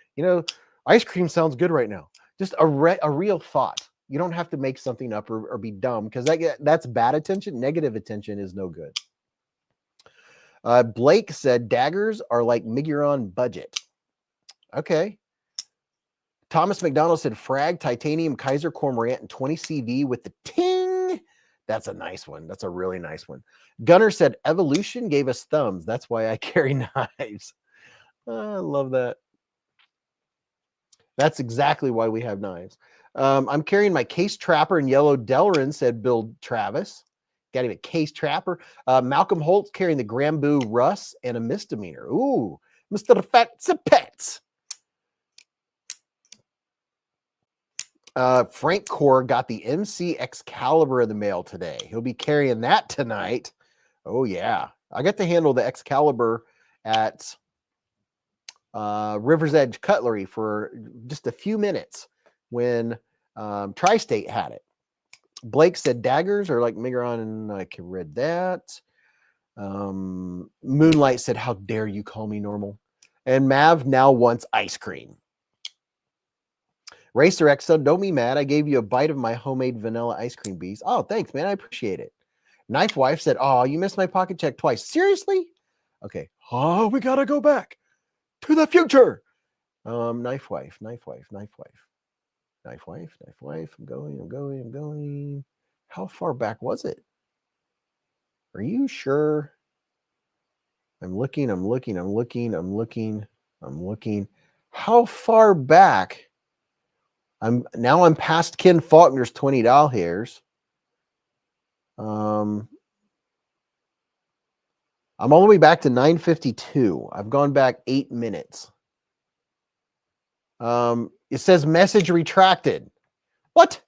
ice cream sounds good right now. Just a real thought. You don't have to make something up or be dumb, because that's bad attention. Negative attention is no good. Blake said, daggers are like Miguron budget. Okay. Thomas McDonald said, frag, titanium, Kaiser Cormorant, and 20 CV with the ting. That's a nice one. That's a really nice one. Gunner said, evolution gave us thumbs. That's why I carry knives. I love that. That's exactly why we have knives. I'm carrying my Case Trapper and Yellow Delrin, said Bill Travis. Got him a Case Trapper. Malcolm Holtz carrying the Grambu Russ and a misdemeanor. Ooh, Mr. Fat's Pets. Frank Core got the MC Excalibur in the mail today. He'll be carrying that tonight. Oh, yeah. I got to handle the Excalibur at River's Edge Cutlery for just a few minutes when Tri-State had it. Blake said daggers are like Miguron, and I can read that. Moonlight said, how dare you call me normal? And Mav now wants ice cream. Racer X said, don't be mad. I gave you a bite of my homemade vanilla ice cream, Beez. Oh, thanks, man. I appreciate it. Knife Wife said, oh, you missed my pocket check twice. Seriously? Okay. Oh, we got to go back to the future. Knife Wife. I'm going. How far back was it? Are you sure? I'm looking. How far back? I'm past Ken Faulkner's $20 hairs. I'm all the way back to 9:52. I've gone back 8 minutes. It says message retracted. What?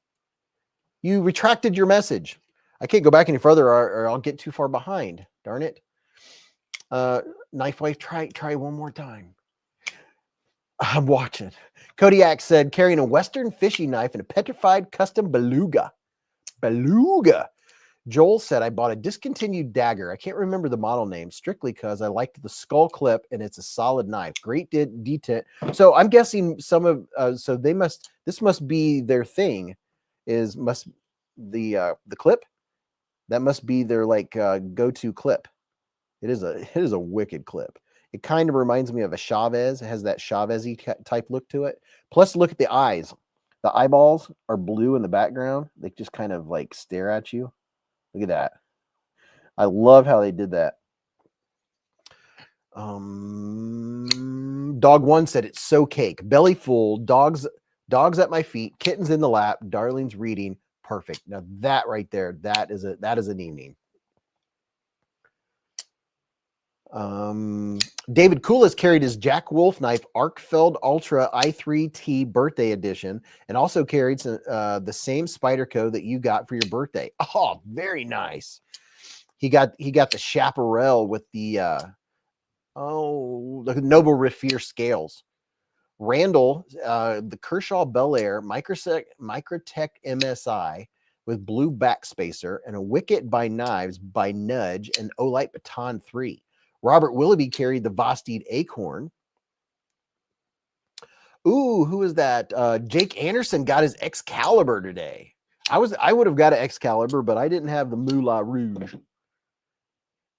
You retracted your message. I can't go back any further or I'll get too far behind. Darn it. Knife wife, try one more time. I'm watching. Kodiak said carrying a Western fishing knife and a petrified custom beluga. Beluga. Joel said, I bought a discontinued dagger. I can't remember the model name, strictly because I liked the skull clip and it's a solid knife. Great detent. So I'm guessing some of, so they must, this must be their thing, is the clip? That must be their like go-to clip. It is a wicked clip. It kind of reminds me of a Chavez. It has that Chavez-y type look to it. Plus, look at the eyes. The eyeballs are blue in the background. They just kind of like stare at you. Look at that. I love how they did that. Dog one said it's so cake. Belly full, dogs at my feet, kittens in the lap, darlings reading. Perfect. Now that right there, that is an evening. David Koulis carried his Jack Wolf knife Arkfeld Ultra i3T birthday edition and also carried the same Spyderco that you got for your birthday. Oh, very nice. He got the Chaparral with the the Noble Raffier scales. Randall, the Kershaw Bel Air Microtech MSI with blue backspacer and a Wicket by Knives by Nudge and Olight Baton 3. Robert Willoughby carried the Vosteed Acorn. Ooh, who is that? Jake Anderson got his Excalibur today. I would have got an Excalibur, but I didn't have the Moulin Rouge.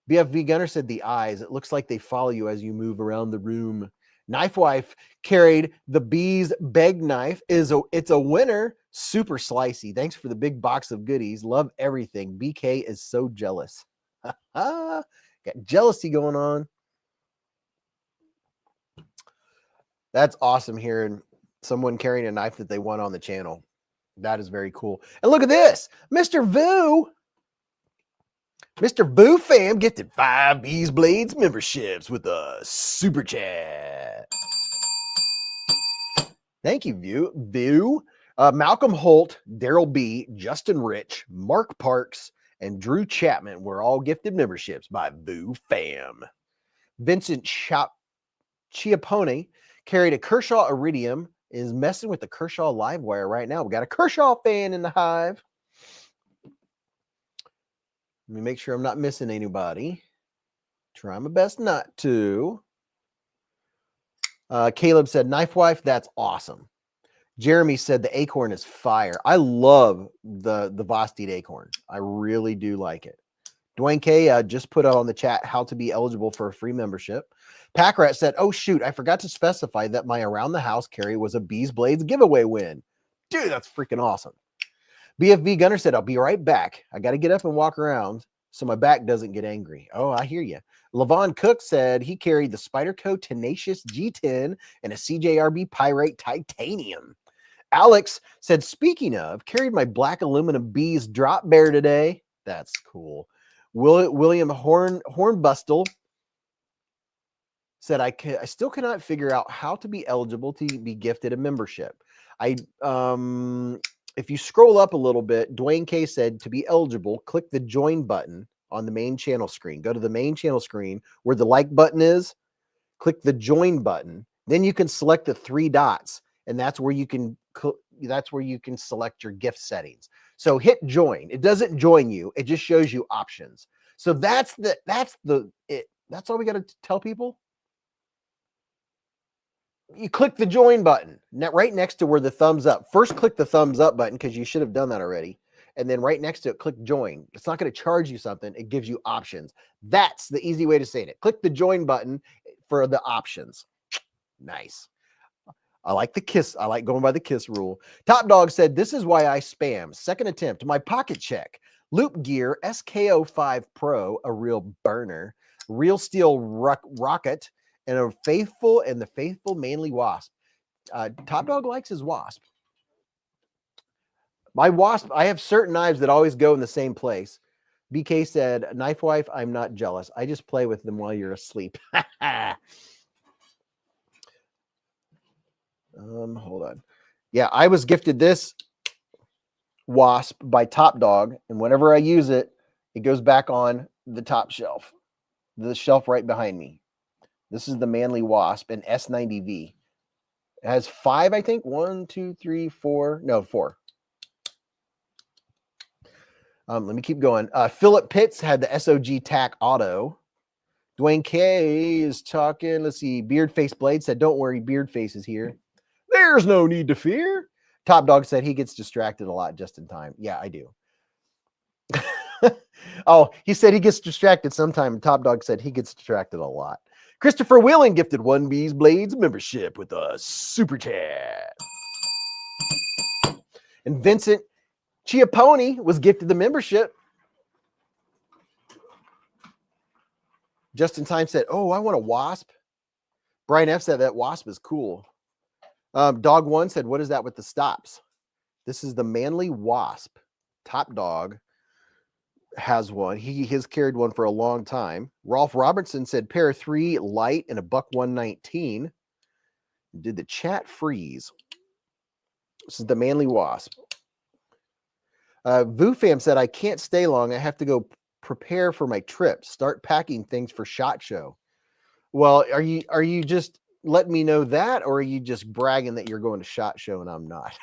BFV Gunner said the eyes. It looks like they follow you as you move around the room. Knife Wife carried the Beez beg knife. It's a winner. Super slicey. Thanks for the big box of goodies. Love everything. BK is so jealous. Got jealousy going on. That's awesome hearing someone carrying a knife that they won on the channel. That is very cool. And look at this. Mr. Vu. Mr. Vu fam gifted 5 beezblades memberships with a super chat. Thank you, Vu. Malcolm Holt, Daryl B, Justin Rich, Mark Parks, and Drew Chapman were all gifted memberships by Vu fam. Vincent Chiappone carried a Kershaw Iridium, is messing with the Kershaw Livewire right now. We got a Kershaw fan in the hive. Let me make sure I'm not missing anybody. Try my best not to. Caleb said, Knife Wife, that's awesome. Jeremy said the Acorn is fire. I love the Vosteed Acorn. I really do like it. Dwayne K just put out on the chat how to be eligible for a free membership. Packrat said, oh, shoot, I forgot to specify that my Around the House carry was a beezblades giveaway win. Dude, that's freaking awesome. BFV Gunner said, I'll be right back. I got to get up and walk around so my back doesn't get angry. Oh, I hear you. Levon Cook said he carried the Spyderco Tenacious G10 and a CJRB Pyrite Titanium. Alex said, speaking of, carried my black aluminum Beez drop bear today. That's cool. William Hornbustle said, I still cannot figure out how to be eligible to be gifted a membership. If you scroll up a little bit, Dwayne K said to be eligible, click the join button on the main channel screen. Go to the main channel screen where the like button is, click the join button. Then you can select the 3 dots, and that's where you can select your gift settings. So hit join. It doesn't join you. It just shows you options. So that's all we got to tell people. You click the join button right next to where the thumbs up. First, click the thumbs up button because you should have done that already. And then right next to it, click join. It's not going to charge you something. It gives you options. That's the easy way to say it. Click the join button for the options. Nice. I like the kiss. I like going by the kiss rule. Top Dog said, this is why I spam. Second attempt. My pocket check. Loop Gear SK05 Pro, a real burner. Real Steel Rocket. And the faithful manly wasp. Top Dog likes his wasp. My wasp, I have certain knives that always go in the same place. BK said, Knife Wife, I'm not jealous. I just play with them while you're asleep. Hold on. Yeah, I was gifted this wasp by Top Dog, and whenever I use it, it goes back on the top shelf, the shelf right behind me. This is the Manly Wasp, an S90V. It has 5, I think. 1, 2, 3, 4. No, 4. Let me keep going. Philip Pitts had the SOG TAC Auto. Dwayne K is talking. Let's see. Beardface Blade said, don't worry, Beardface is here. There's no need to fear. Top Dog said he gets distracted a lot just in time. Yeah, I do. Oh, he said he gets distracted sometime. Top Dog said he gets distracted a lot. Christopher Wheeling gifted 1 beezblades membership with a super chat. And Vincent Chiapponi was gifted the membership. Just in time said, oh, I want a wasp. Brian F said that wasp is cool. Dog One said, what is that with the stops? This is the Manly Wasp. Top Dog has one. He has carried one for a long time. Rolf Robertson said pair 3 light and a buck 119. Did the chat freeze? This is the Manly Wasp. Vufam said, I can't stay long. I have to go prepare for my trip. Start packing things for SHOT Show. Well, are you just letting me know that, or are you just bragging that you're going to SHOT Show and I'm not?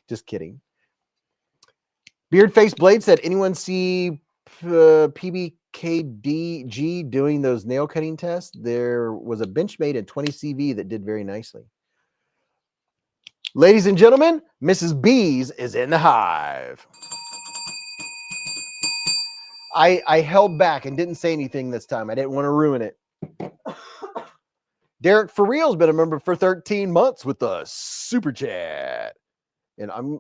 Just kidding. Beardface Blade said, anyone see PBKDG doing those nail cutting tests? There was a Benchmade in 20 CV that did very nicely. Ladies and gentlemen, Mrs. Beez is in the hive. I held back and didn't say anything this time. I didn't want to ruin it. Derek for real's been a member for 13 months with the super chat. And I'm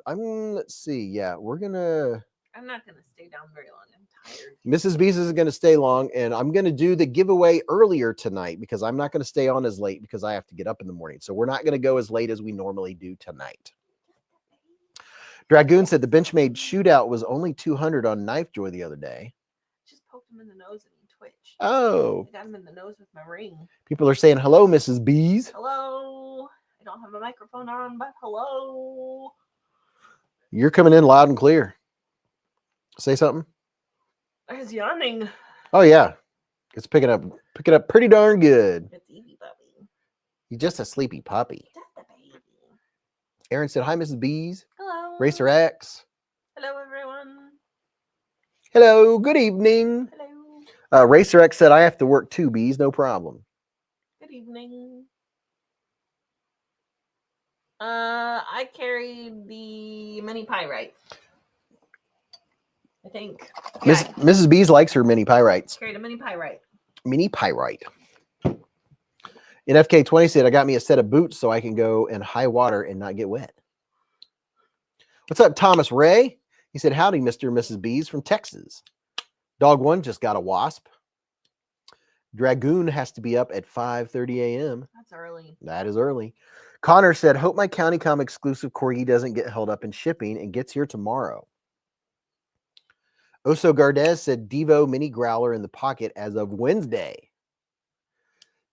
let's see. Yeah, I'm not gonna stay down very long. I'm tired. Mrs. Beez isn't going to stay long, and I'm going to do the giveaway earlier tonight because I'm not going to stay on as late because I have to get up in the morning. So we're not going to go as late as we normally do tonight. Dragoon said the Benchmade shootout was only 200 on Knife Joy the other day. Just poked him in the nose and he twitched. Oh. I got him in the nose with my ring. People are saying hello, Mrs. Beez. Hello. I don't have a microphone on, but hello. You're coming in loud and clear. Say something. I was yawning. Oh yeah, it's picking up pretty darn good. It's Evie puppy. You're just a sleepy puppy. Just a baby. Aaron said, hi, Mrs. Beez. Hello. Racer X. Hello, everyone. Hello, good evening. Hello. Racer X said, I have to work too, Beez, no problem. Good evening. I carried the mini pyrite. I think. Yeah, Mrs. Beez likes her mini pyrites. Carried a mini pyrite. Mini pyrite. NFK20 said, I got me a set of boots so I can go in high water and not get wet. What's up, Thomas Ray? He said, howdy, Mr. and Mrs. Beez from Texas. Dog One just got a wasp. Dragoon has to be up at 5:30 a.m. That's early. That is early. Connor said, hope my CountyCom exclusive corgi doesn't get held up in shipping and gets here tomorrow. Oso Gardez said, Devo mini growler in the pocket as of Wednesday.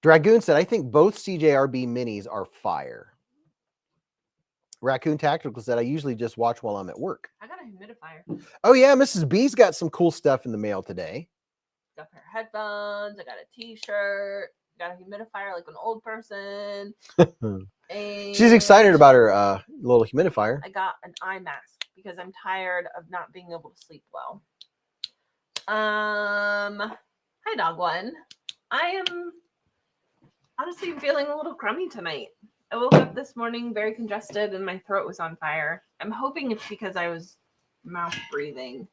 Dragoon said, I think both CJRB minis are fire. Raccoon Tactical said, I usually just watch while I'm at work. I got a humidifier. Oh, yeah. Mrs. B's got some cool stuff in the mail today. Got a pair of headphones. I got a t-shirt. Got a humidifier like an old person. And she's excited about her little humidifier. I got an eye mask because I'm tired of not being able to sleep well. Hi, Dog One. I am honestly feeling a little crummy tonight. I woke up this morning very congested and my throat was on fire. I'm hoping it's because I was mouth breathing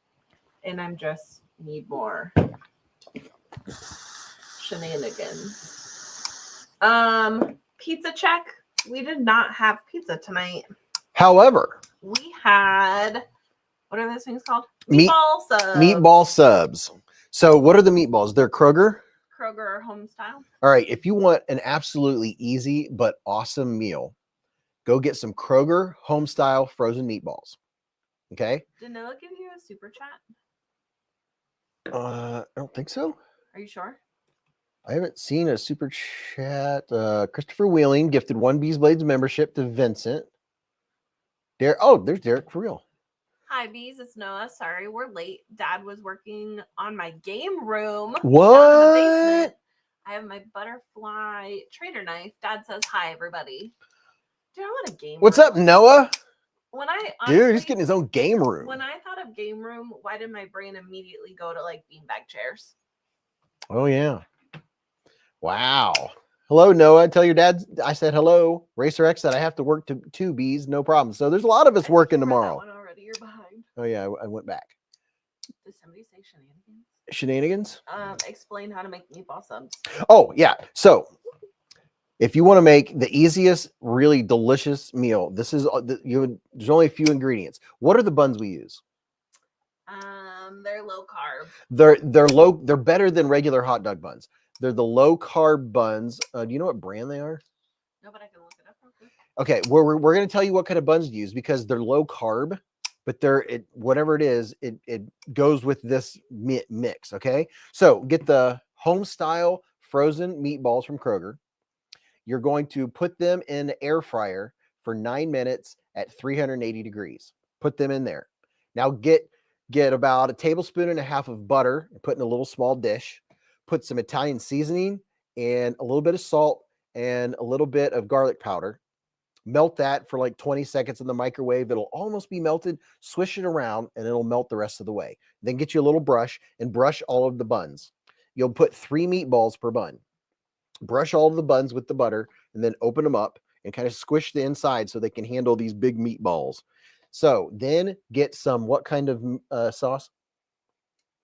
and I'm just need more shenanigans. Pizza check. We did not have pizza tonight. However, we had, what are those things called? Meatball subs. Meatball subs. So what are the meatballs? They're Kroger? Kroger home style. All right. If you want an absolutely easy but awesome meal, go get some Kroger home style frozen meatballs. Okay? Did Noah give you a super chat? I don't think so. Are you sure? I haven't seen a super chat. Christopher Wheeling gifted 1 beezblades membership to Vincent. There's Derek for real. Hi, Beez. It's Noah. Sorry, we're late. Dad was working on my game room. Down in the What? basement. I have my butterfly trader knife. Dad says hi, everybody. Do you know what a game What's room? up, Noah? When I Dude, he's getting his own game room. When I thought of game room, why did my brain immediately go to like beanbag chairs? Oh yeah. Wow. Hello, Noah. Tell your dad I said hello. Racer X said I have to work to 2 Bees. No problem. So there's a lot of us working tomorrow. That one already. You're behind. Oh yeah, I went back. Did somebody say shenanigans? Shenanigans? Explain how to make meatball subs. Oh yeah. So if you want to make the easiest, really delicious meal, this is there's only a few ingredients. What are the buns we use? They're low carb. They're better than regular hot dog buns. They're the low carb buns. Do you know what brand they are? No, but I can look it up real quick. Okay, we're going to tell you what kind of buns to use because they're low carb, but whatever it is, it goes with this mix. Okay, so get the home style frozen meatballs from Kroger. You're going to put them in the air fryer for 9 minutes at 380 degrees. Put them in there. Now get about 1.5 tablespoons of butter and put in a little small dish. Put some Italian seasoning and a little bit of salt and a little bit of garlic powder. Melt that for like 20 seconds in the microwave. It'll almost be melted. Swish it around and it'll melt the rest of the way. Then get you a little brush and brush all of the buns. You'll put 3 meatballs per bun. Brush all of the buns with the butter and then open them up and kind of squish the inside so they can handle these big meatballs. So then get some, what kind of sauce?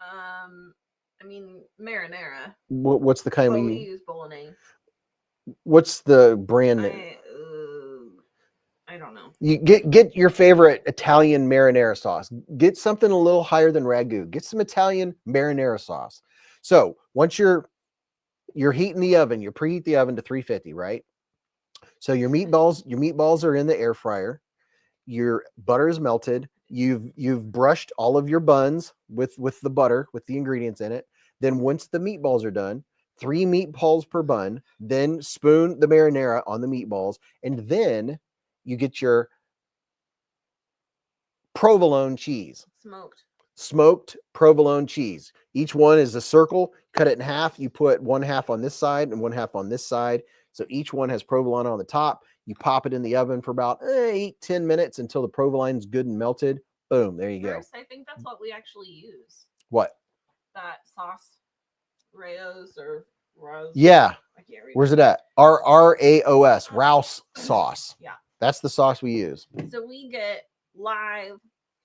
I mean, marinara. What's the kind we we use? Bolognese. What's the brand name? I don't know. You get your favorite Italian marinara sauce. Get something a little higher than ragu. Get some Italian marinara sauce. So once you're heating the oven, you preheat the oven to 350, right? So your meatballs are in the air fryer. Your butter is melted. You've brushed all of your buns with the butter, with the ingredients in it. Then once the meatballs are done, 3 meatballs per bun, then spoon the marinara on the meatballs, and then you get your provolone cheese. Smoked provolone cheese. Each one is a circle. Cut it in half. You put 1/2 on this side and 1/2 on this side. So each one has provolone on the top. You pop it in the oven for about 8-10 minutes until the provoline's good and melted. Boom, there you go. I think that's what we actually use. What? That sauce. Raos or Rouse. Yeah. I can't read. Where's it at? RAOS. Rouse sauce. Yeah. That's the sauce we use. So we get live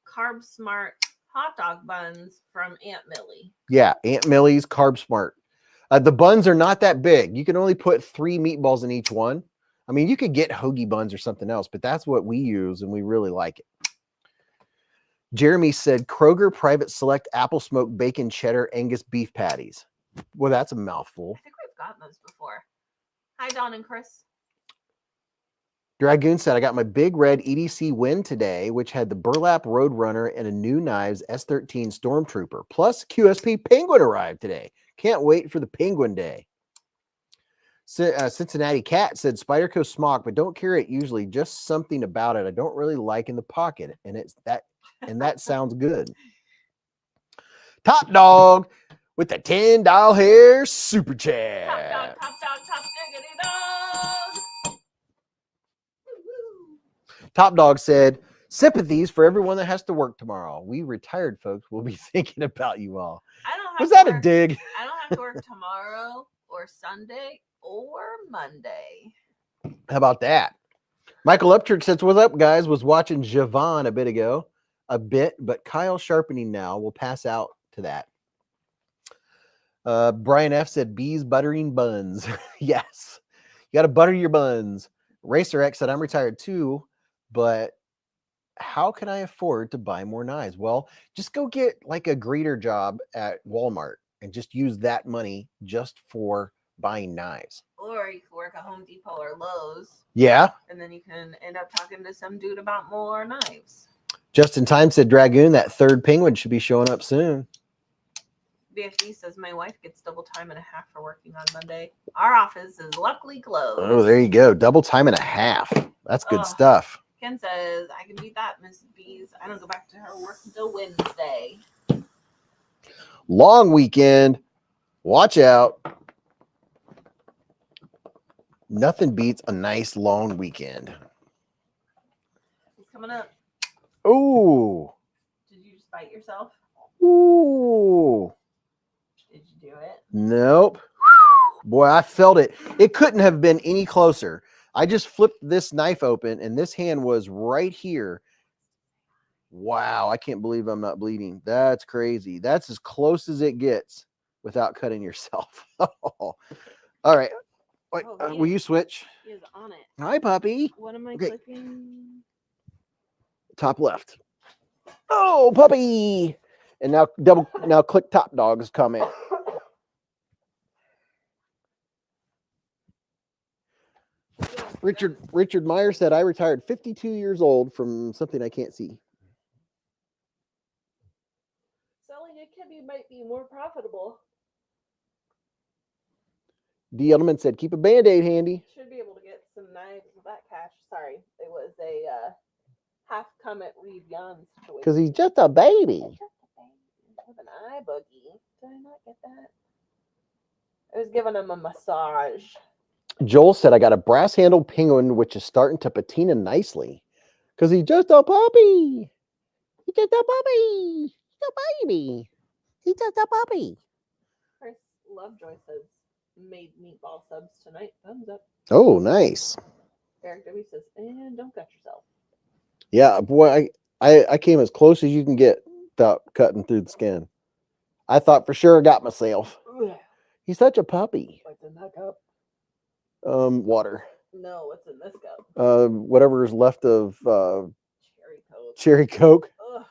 Carb Smart hot dog buns from Aunt Millie. Yeah, Aunt Millie's Carb Smart. The buns are not that big. You can only put 3 meatballs in each one. I mean, you could get hoagie buns or something else, but that's what we use, and we really like it. Jeremy said Kroger Private Select Apple Smoked Bacon Cheddar Angus Beef Patties. Well, that's a mouthful. I think we've gotten those before. Hi, Don and Chris. Dragoon said, I got my big red EDC win today, which had the Burlap Roadrunner and a new Knives S13 Stormtrooper. Plus, QSP Penguin arrived today. Can't wait for the Penguin Day. Cincinnati Cat said, Spyderco Smock, but don't carry it usually. Just something about it I don't really like in the pocket. And that sounds good. Top Dog with the $10 hair super chat. Top dog, diggity dog. Top Dog said, sympathies for everyone that has to work tomorrow. We retired folks will be thinking about you all. Was that a dig? I don't have to work tomorrow or Sunday or Monday. How about that? Michael Upchurch says, what's up, guys? Was watching Javon a bit ago. But Kyle sharpening now. We'll pass out to that. Brian F said, Beez buttering buns. Yes. You got to butter your buns. Racer X said, I'm retired too, but how can I afford to buy more knives? Well, just go get like a greeter job at Walmart and just use that money just for buying knives. Or you can work at Home Depot or Lowe's. Yeah. And then you can end up talking to some dude about more knives. Just in time said Dragoon, that third penguin should be showing up soon. BFD says my wife gets double time and a half for working on Monday. Our office is luckily closed. Oh, there you go. Double time and a half. That's good stuff. Ken says, I can beat that, Mrs. Beez. I don't go back to her work until Wednesday. Long weekend. Watch out. Nothing beats a nice long weekend. He's coming up. Ooh. Did you just bite yourself? Ooh. Did you do it? Nope. Boy, I felt it. It couldn't have been any closer. I just flipped this knife open and this hand was right here. Wow, I can't believe I'm not bleeding. That's crazy. That's as close as it gets without cutting yourself. All right. Wait, will you switch? He is on it. Hi, puppy. What am I clicking? Top left. Oh, puppy. And now click top dog's comment. Richard Meyer said, I retired 52 years old from something I can't see. Selling a kitty might be more profitable. D. Edelman said, keep a Band-Aid handy. Should be able to get some knives with that cash. Sorry, it was a half comment read yon situation. Because he's just a baby. With an eye boogie. Did I not get that? I was giving him a massage. Joel said, I got a brass handled penguin, which is starting to patina nicely. Because he's just a puppy. He's just a puppy. He's a baby. He's just a puppy. Chris Lovejoy says, made meatball subs tonight. Thumbs up. Oh, nice. Eric W says, and don't cut yourself. Yeah, boy, I came as close as you can get without cutting through the skin. I thought for sure I got myself. He's such a puppy. What's in that cup? Water. No, what's in this cup? Whatever is left of Cherry Coke. Cherry Coke. Ugh.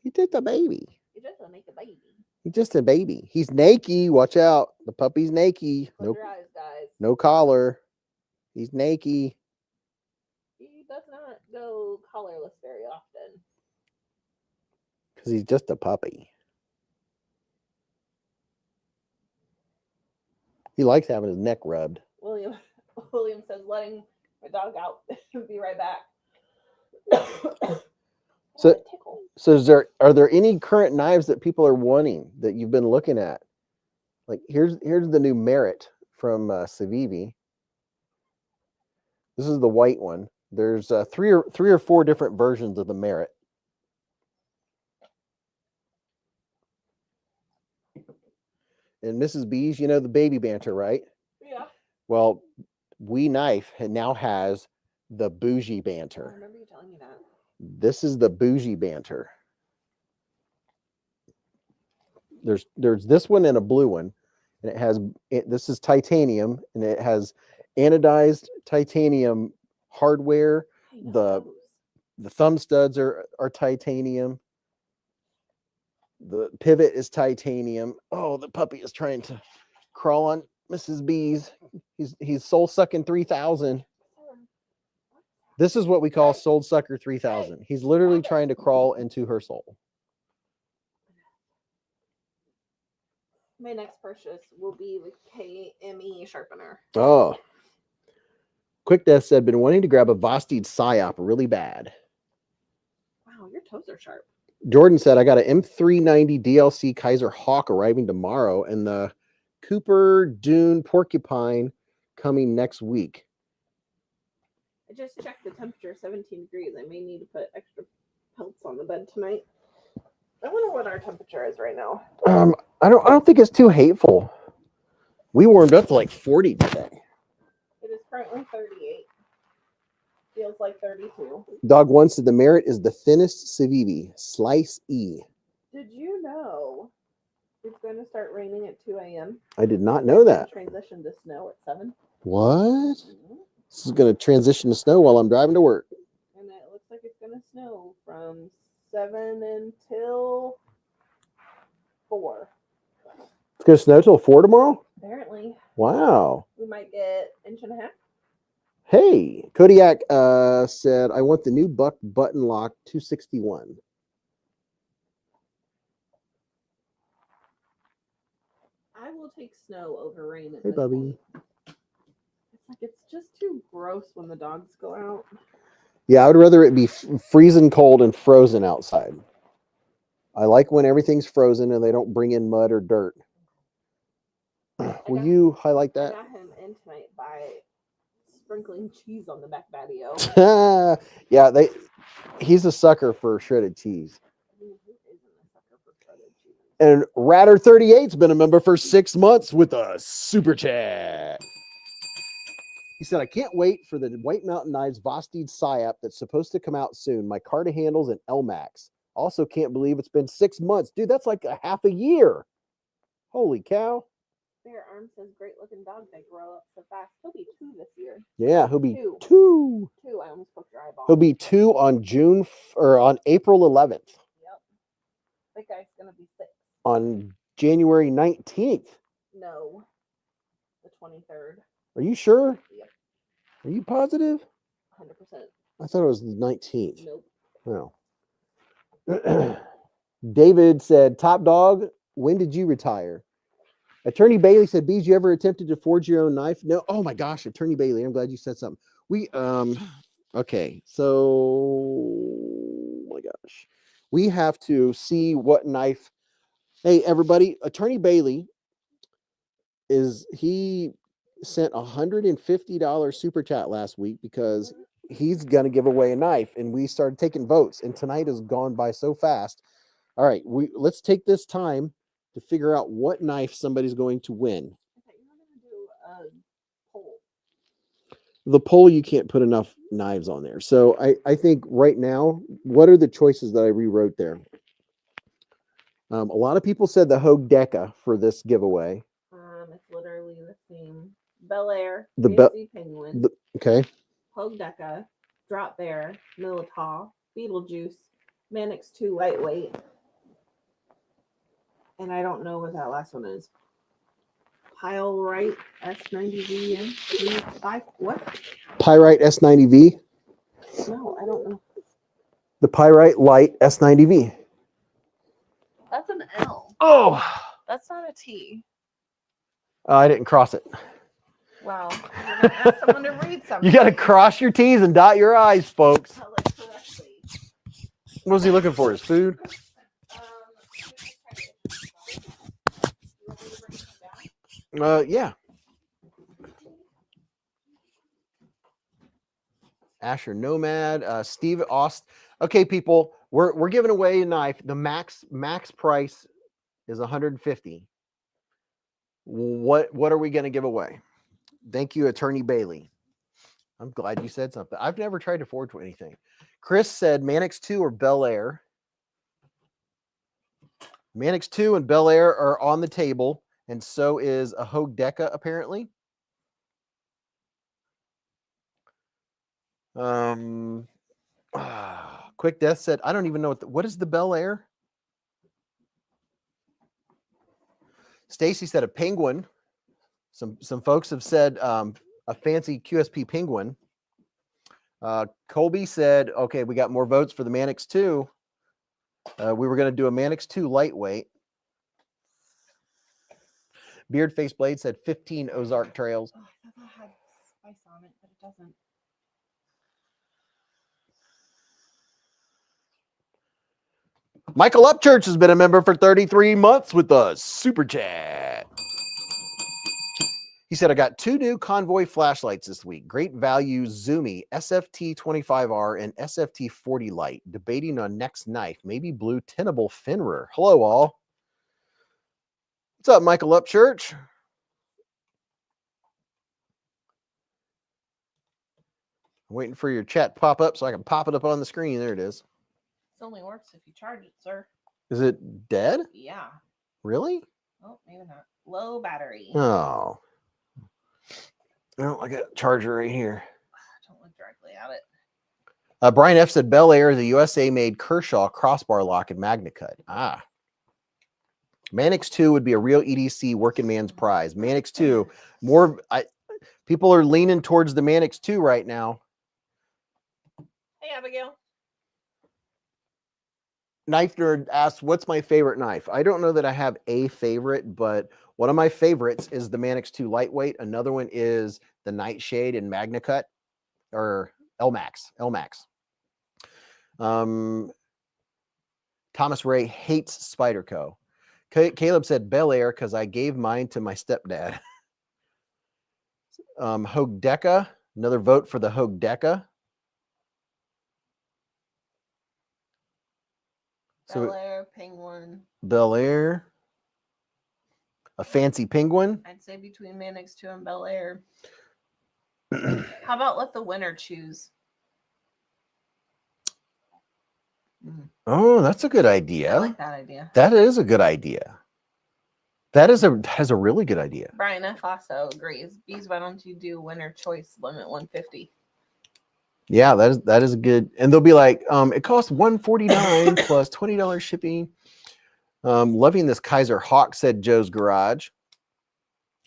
He's just a baby. You just want to make a baby. He's just a baby. He's naked. Watch out. The puppy's naked. Close your eyes, guys. No collar. He's naked. He does not go collarless very often. Because he's just a puppy. He likes having his neck rubbed. William says, letting my dog out. Be right back. So are there any current knives that people are wanting that you've been looking at? Like here's the new Merit from Civivi. This is the white one. There's three or four different versions of the Merit. And Mrs. Beez, you know the baby Banter, right? Yeah. Well, We Knife now has the bougie Banter. I remember you telling me that. This is the bougie Banter. There's this one and a blue one, and this is titanium, and it has anodized titanium hardware. The thumb studs are titanium. The pivot is titanium. Oh, the puppy is trying to crawl on Mrs. Beez. He's soul sucking 3000. This is what we call soul sucker 3000. He's literally trying to crawl into her soul. My next purchase will be the KME sharpener. Oh. Quick Death said, been wanting to grab a Vosteed Psyop really bad. Wow, your toes are sharp. Jordan said, I got an M390 DLC Kaiser Hawk arriving tomorrow and the Cooper Dune Porcupine coming next week. I just checked the temperature, 17 degrees. I may need to put extra pelts on the bed tonight. I wonder what our temperature is right now. I don't think it's too hateful. We warmed up to like 40 today. It is currently 38. Feels like 32. Dog One said the Merit is the thinnest Civivi, Slice E. Did you know it's going to start raining at 2 a.m.? I did not know that. Transition to snow at 7. What? Mm-hmm. This is going to transition to snow while I'm driving to work. And it looks like it's going to snow from 7 until 4. It's going to snow till 4 tomorrow? Apparently. Wow. We might get 1.5 inches. Hey, Kodiak said, I want the new Buck Button Lock 261. will take snow over rain. At Hey, this Bubby. point. It's like it's just too gross when the dogs go out. Yeah, I would rather it be freezing cold and frozen outside. I like when everything's frozen and they don't bring in mud or dirt. Will you highlight I that? got him in tonight by sprinkling cheese on the back patio. Yeah, he's a sucker for shredded cheese. Who isn't a sucker for shredded cheese? And Ratter38's been a member for 6 months with a super chat. He said, I can't wait for the White Mountain Knives Vosteed Psyop that's supposed to come out soon. My Carta handles and LMAX. Also can't believe it's been 6 months. Dude, that's like a half a year. Holy cow. Bear Arm says, great looking dog. They grow up so fast. He'll be 2 this year. Yeah, he'll be Two. 2. 2. I almost poked your eyeball. He'll be 2 on on April 11th. Yep. That guy's going to be 6. On January 19th. No. The 23rd. Are you sure? Yep. Are you positive? 100%. I thought it was the 19th. Nope. No. David said, Top Dog, when did you retire? Attorney Bailey said, Beez, you ever attempted to forge your own knife? No. Oh my gosh, Attorney Bailey, I'm glad you said something. Okay, so, oh my gosh. We have to see what knife. Hey, everybody, Attorney Bailey he sent $150 super chat last week because he's going to give away a knife, and we started taking votes, and tonight has gone by so fast. All right, let's take this time to figure out what knife somebody's going to win. Okay, you're going to do a poll. The poll, you can't put enough knives on there. So I think right now, what are the choices that I rewrote there? A lot of people said the Hogue Deca for this giveaway. It's literally the same. Bel Air, The Fancy Penguin, okay. Hogue Deca, Drop Bear, Militaw, Beetlejuice, Mannix 2 Lightweight, and I don't know what that last one is. Pyrite S90V and V5. What? Pyrite S90V. No, I don't know. The Pyrite Light S90V. That's an L. Oh, That's not a T. I didn't cross it. Wow. You're gonna ask someone to read something. You got to cross your T's and dot your I's, folks. Tell it correctly. What was he looking for? His food? Yeah. Asher Nomad, Steve Aust. Okay, people, we're giving away a knife. The max price is $150. What are we going to give away? Thank you, Attorney Bailey. I'm glad you said something. I've never tried to forge anything. Chris said Mannix 2 or Bel Air. Mannix 2 and Bel Air are on the table, and so is a Hogue Deca, apparently. Quick Death said, I don't even know what is the Bel Air? Stacy said a penguin. Some folks have said a fancy QSP penguin. Colby said, okay, we got more votes for the Mannix 2. We were going to do a Mannix 2 lightweight. Beardface Blade said 15 Ozark Trails. Oh, I thought that had spice on it, but it doesn't. Michael Upchurch has been a member for 33 months with us. Super chat. He said, I got 2 new Convoy flashlights this week. Great value Zoomy SFT 25R and SFT 40 light. Debating on next knife. Maybe blue tenable Fenrir. Hello, all. What's up, Michael Upchurch? I'm waiting for your chat to pop up so I can pop it up on the screen. There it is. It only works if you charge it, sir. Is it dead? Yeah. Really? Oh, maybe not. Low battery. Oh. No, I got a charger right here. Don't look directly at it. Brian F. said Bel Air is a USA-made Kershaw crossbar lock and magna cut. Ah. Mannix 2 would be a real EDC working man's prize. Mannix 2, people are leaning towards the Mannix 2 right now. Hey, Abigail. Knife Nerd asks, what's my favorite knife? I don't know that I have a favorite, but One of my favorites is the Mannix 2 lightweight. Another one is the Nightshade in Magna Cut or L-Max. Thomas Ray hates Spyderco. Caleb said Bel Air because I gave mine to my stepdad. Hogue Deca, another vote for the Hogue Deca. Bel Air, Penguin. Bel Air. A fancy penguin. I'd say between Mannix 2 and Bel Air. How about let the winner choose? Oh, that's a good idea. I like that idea. That is a good idea. That is a really good idea. Brian F. also agrees. Beez, why don't you do winner choice limit 150? Yeah, that is a good. And they'll be like, it costs $149 plus $20 shipping. Loving this Kaiser Hawk, said Joe's Garage.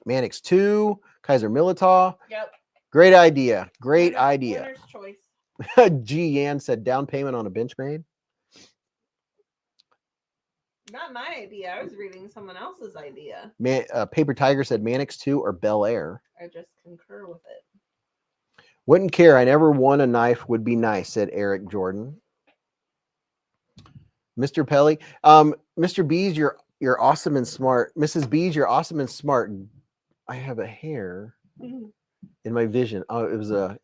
Mannix 2, Kaiser Militaw. Yep. Great idea. Great idea. Winner's choice. G. Yan said down payment on a Benchmade. Not my idea. I was reading someone else's idea. Paper Tiger said Mannix 2 or Bel Air. I just concur with it. Wouldn't care. I never won a knife. Would be nice, said Eric Jordan. Mr. Pelly. Mr. Beez, you're awesome and smart. Mrs. Beez, you're awesome and smart. I have a hair in my vision. Oh, it was a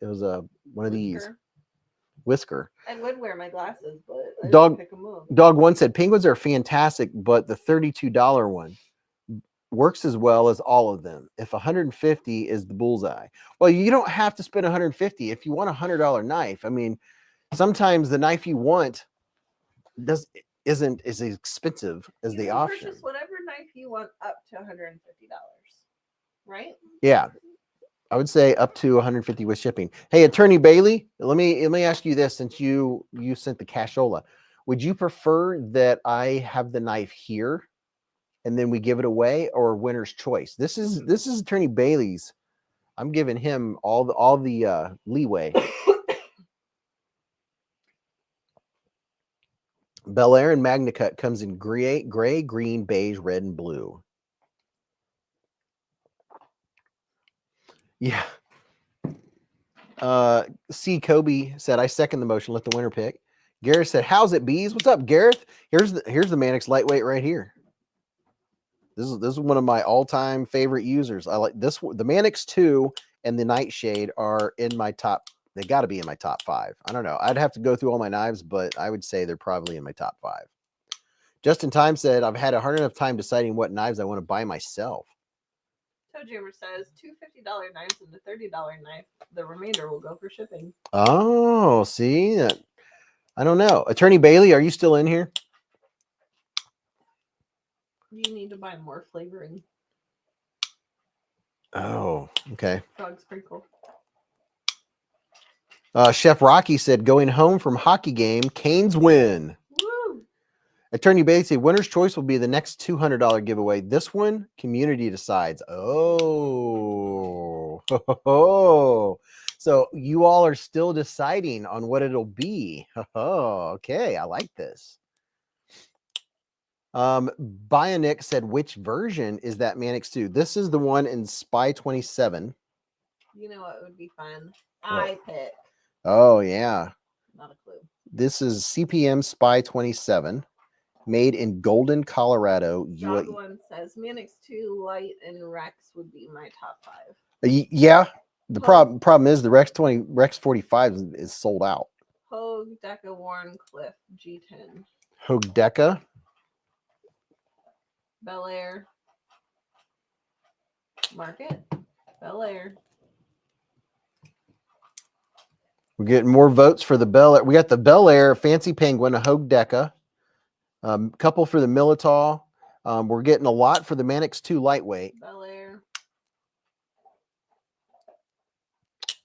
one of these. Whisker. I would wear my glasses, but I Dog pick them up. Dog One said penguins are fantastic, but the $32 one works as well as all of them. If 150 is the bullseye, well, you don't have to spend 150 if you want a $100 knife. I mean, sometimes the knife you want isn't as expensive as the option. Purchase whatever knife you want up to $150, right? Yeah. I would say up to 150 with shipping. Hey, Attorney Bailey, let me ask you this, since you sent the cashola. Would you prefer that I have the knife here and then we give it away, or winner's choice? This is Attorney Bailey's. I'm giving him all the leeway. Bel Air and Magna Cut comes in gray, green, beige, red, and blue. Yeah. C. Kobe said, I second the motion. Let the winner pick. Gareth said, how's it, Beez? What's up, Gareth? Here's the Mannix lightweight right here. This is one of my all-time favorite users. I like this one. The Mannix 2 and the Nightshade are in my top. They got to be in my top 5. I don't know. I'd have to go through all my knives, but I would say they're probably in my top 5. Justin Time said, I've had a hard enough time deciding what knives I want to buy myself. Toe Jammer says $2 $50 knives and a $30 knife. The remainder will go for shipping. Oh, see, I don't know. Attorney Bailey, are you still in here? You need to buy more flavoring. Oh, okay. Frog sprinkle. Chef Rocky said, going home from hockey game, Canes win. Woo! Attorney Bailey said, winner's choice will be the next $200 giveaway. This one, community decides. Oh. So you all are still deciding on what it'll be. Oh, okay. I like this. Bionic said, which version is that Mannix 2? This is the one in Spy 27. You know what would be fun? I pick. Oh, yeah. Not a clue. This is CPM Spy 27, made in Golden, Colorado. Dog One says Mannix 2 Light and Rex would be my top 5. Yeah. The problem is the Rex 45 is sold out. Hogue, Deca, Warren, Cliff, G10. Hogue Deca. Bel Air. Market. Bel Air. We're getting more votes for the Bel Air. We got the Bel Air, Fancy Penguin, a Hogue Deca, couple for the Militaw. We're getting a lot for the Mannix 2 lightweight. Bel Air.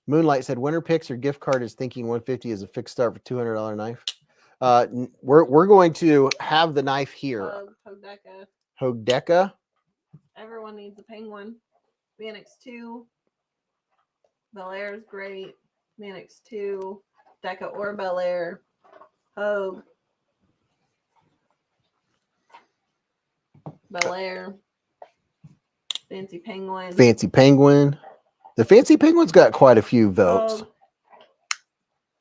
Moonlight said, winner picks or gift card is thinking 150 is a fixed start for $200 knife. We're going to have the knife here. Hogue Deca. Hogue Deca. Everyone needs a penguin. Mannix 2. Bel Air is great. Mannix 2. Deca or Bel Air. Hogue. Bel Air. Fancy Penguin. Fancy Penguin. The Fancy Penguin's got quite a few votes. Hogue.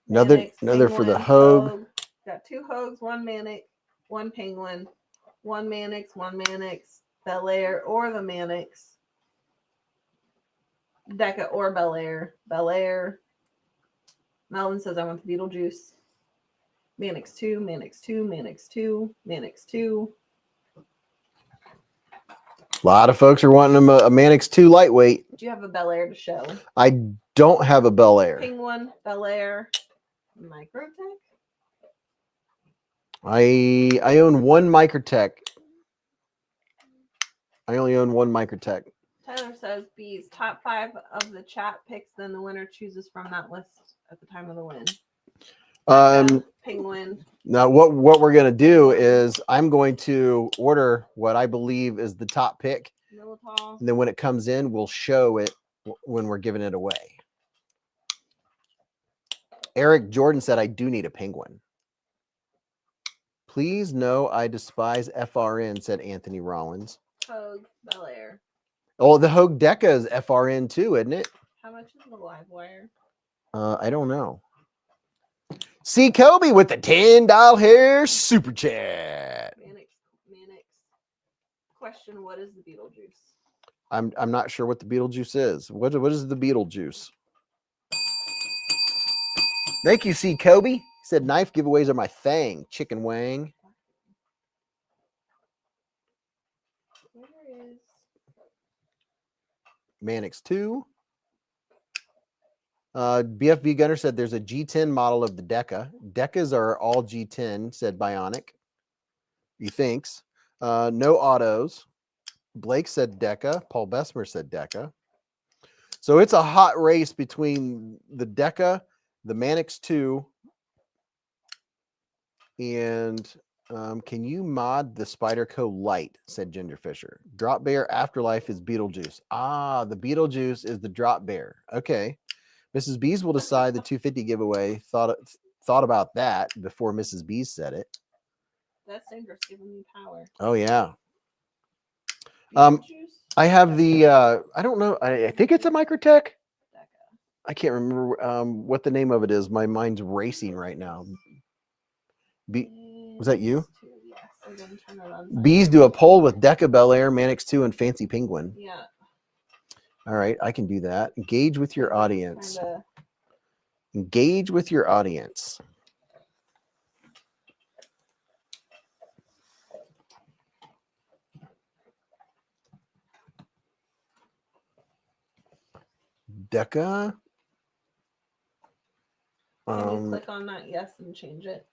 Another Mannix, for the Penguin, Hogue. Got 2 Hogues, 1 Mannix, 1 Penguin, 1 Mannix, 1 Mannix, Bel Air or the Mannix. Deca or Bel Air. Bel Air. Melvin says I want the Beetlejuice. Mannix 2, Mannix 2, Mannix 2, Mannix 2. A lot of folks are wanting a Mannix 2 lightweight. Do you have a Bel Air to show? I don't have a Bel Air. Penguin, Bel Air, Microtech. I own one Microtech. I only own one Microtech. Tyler says Beez, top 5 of the chat picks, then the winner chooses from that list at the time of the win. Penguin. Now what we're gonna do is I'm going to order what I believe is the top pick. Militol. And then when it comes in, we'll show it when we're giving it away. Eric Jordan said, I do need a Penguin. Please know I despise FRN, said Anthony Rollins. Hogue, Bel Air. Oh, the Hogue Deca is FRN too, isn't it? How much is the live wire? I don't know. See Kobe with the $10 hair super chat. Mannix. Question, what is the Beetlejuice? I'm not sure what the Beetlejuice is. What is the Beetlejuice? Thank you, C. Kobe. He said knife giveaways are my thing. Chicken wang. Where is Mannix 2. BFV Gunner said there's a G10 model of the Deca. Decas are all G10, said Bionic. He thinks. No autos. Blake said Deca. Paul Bessemer said Deca. So it's a hot race between the Deca, the Mannix 2, and can you mod the Spyderco Light, said Ginger Fisher. Drop Bear Afterlife is Beetlejuice. Ah, the Beetlejuice is the Drop Bear. Okay. Mrs. Beez will decide the 250 giveaway. Thought about that before Mrs. Beez said it. That's dangerous, giving me power. Oh, yeah. Beetlejuice? I have the, I don't know. I think it's a Microtech. I can't remember what the name of it is. My mind's racing right now. Was that you? Yes, I'm gonna turn it on. Bees do a poll with Deca, Bel Air, Mannix 2, and Fancy Penguin. Yeah. All right, I can do that. Engage with your audience. Engage with your audience. Deca. Can you click on that yes and change it?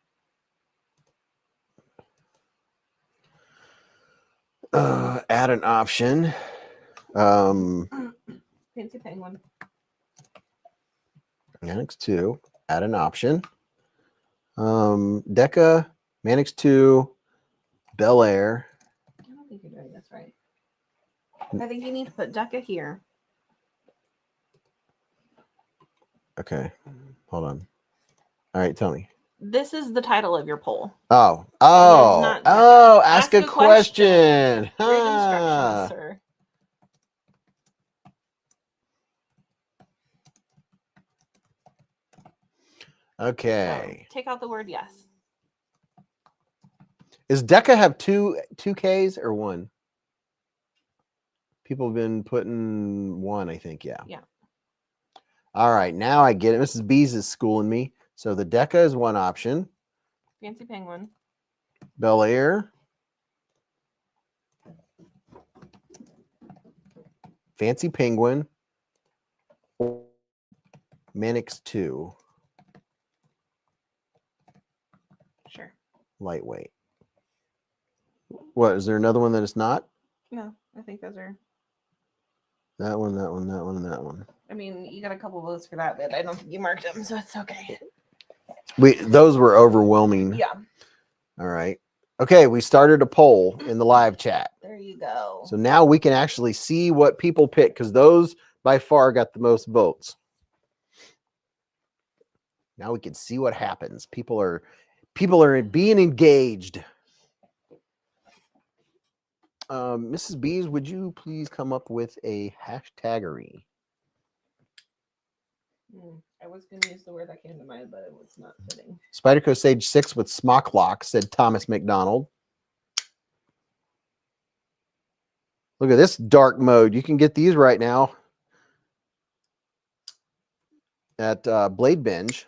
Add an option. Fancy Penguin. Mannix 2. Add an option. Deca, Mannix 2, Bel Air. I don't think you're doing this right. I think you need to put Deca here. Okay, hold on. All right, tell me. This is the title of your poll. Oh, ask a question. Read instructions, sir. Okay. So, take out the word yes. Is Deca have two Ks or one? People have been putting one, I think. Yeah. Yeah. All right, now I get it. Mrs. Beez is schooling me. So the Deca is one option. Fancy Penguin. Bel Air. Fancy Penguin. Mannix 2. Sure. Lightweight. What, is there another one that it's not? No, I think those are. That one, that one, that one, and that one. I mean, you got a couple votes for that, but I don't think you marked them, so it's okay. Those were overwhelming. Yeah. All right. Okay, we started a poll in the live chat. There you go. So now we can actually see what people pick because those by far got the most votes. Now we can see what happens. People are being engaged. Mrs. Beez, would you please come up with a hashtaggery? I was going to use the word that came to mind, but it was not fitting. Spyderco Sage 6 with smock lock, said Thomas McDonald. Look at this dark mode. You can get these right now at Blade Binge.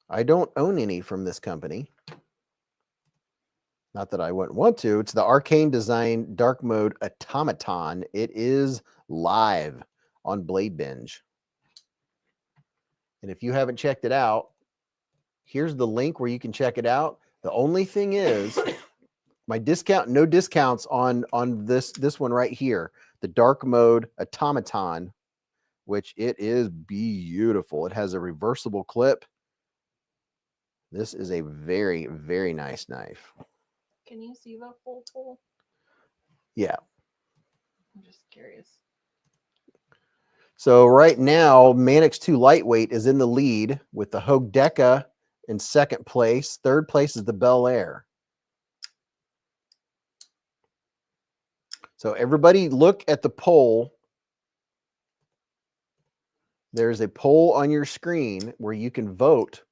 I don't own any from this company. Not that I wouldn't want to. It's the Arcane Design Dark Mode Automaton. It is live on Blade Binge. And if you haven't checked it out, here's the link where you can check it out. The only thing is my discount, no discounts on this one right here, the Dark Mode Automaton, which it is beautiful. It has a reversible clip. This is a very, very nice knife. Can you see the full pull? Yeah. I'm just curious. So right now, Manix 2 Lightweight is in the lead with the Hogue Deca in second place. Third place is the Bel Air. So everybody look at the poll. There's a poll on your screen where you can vote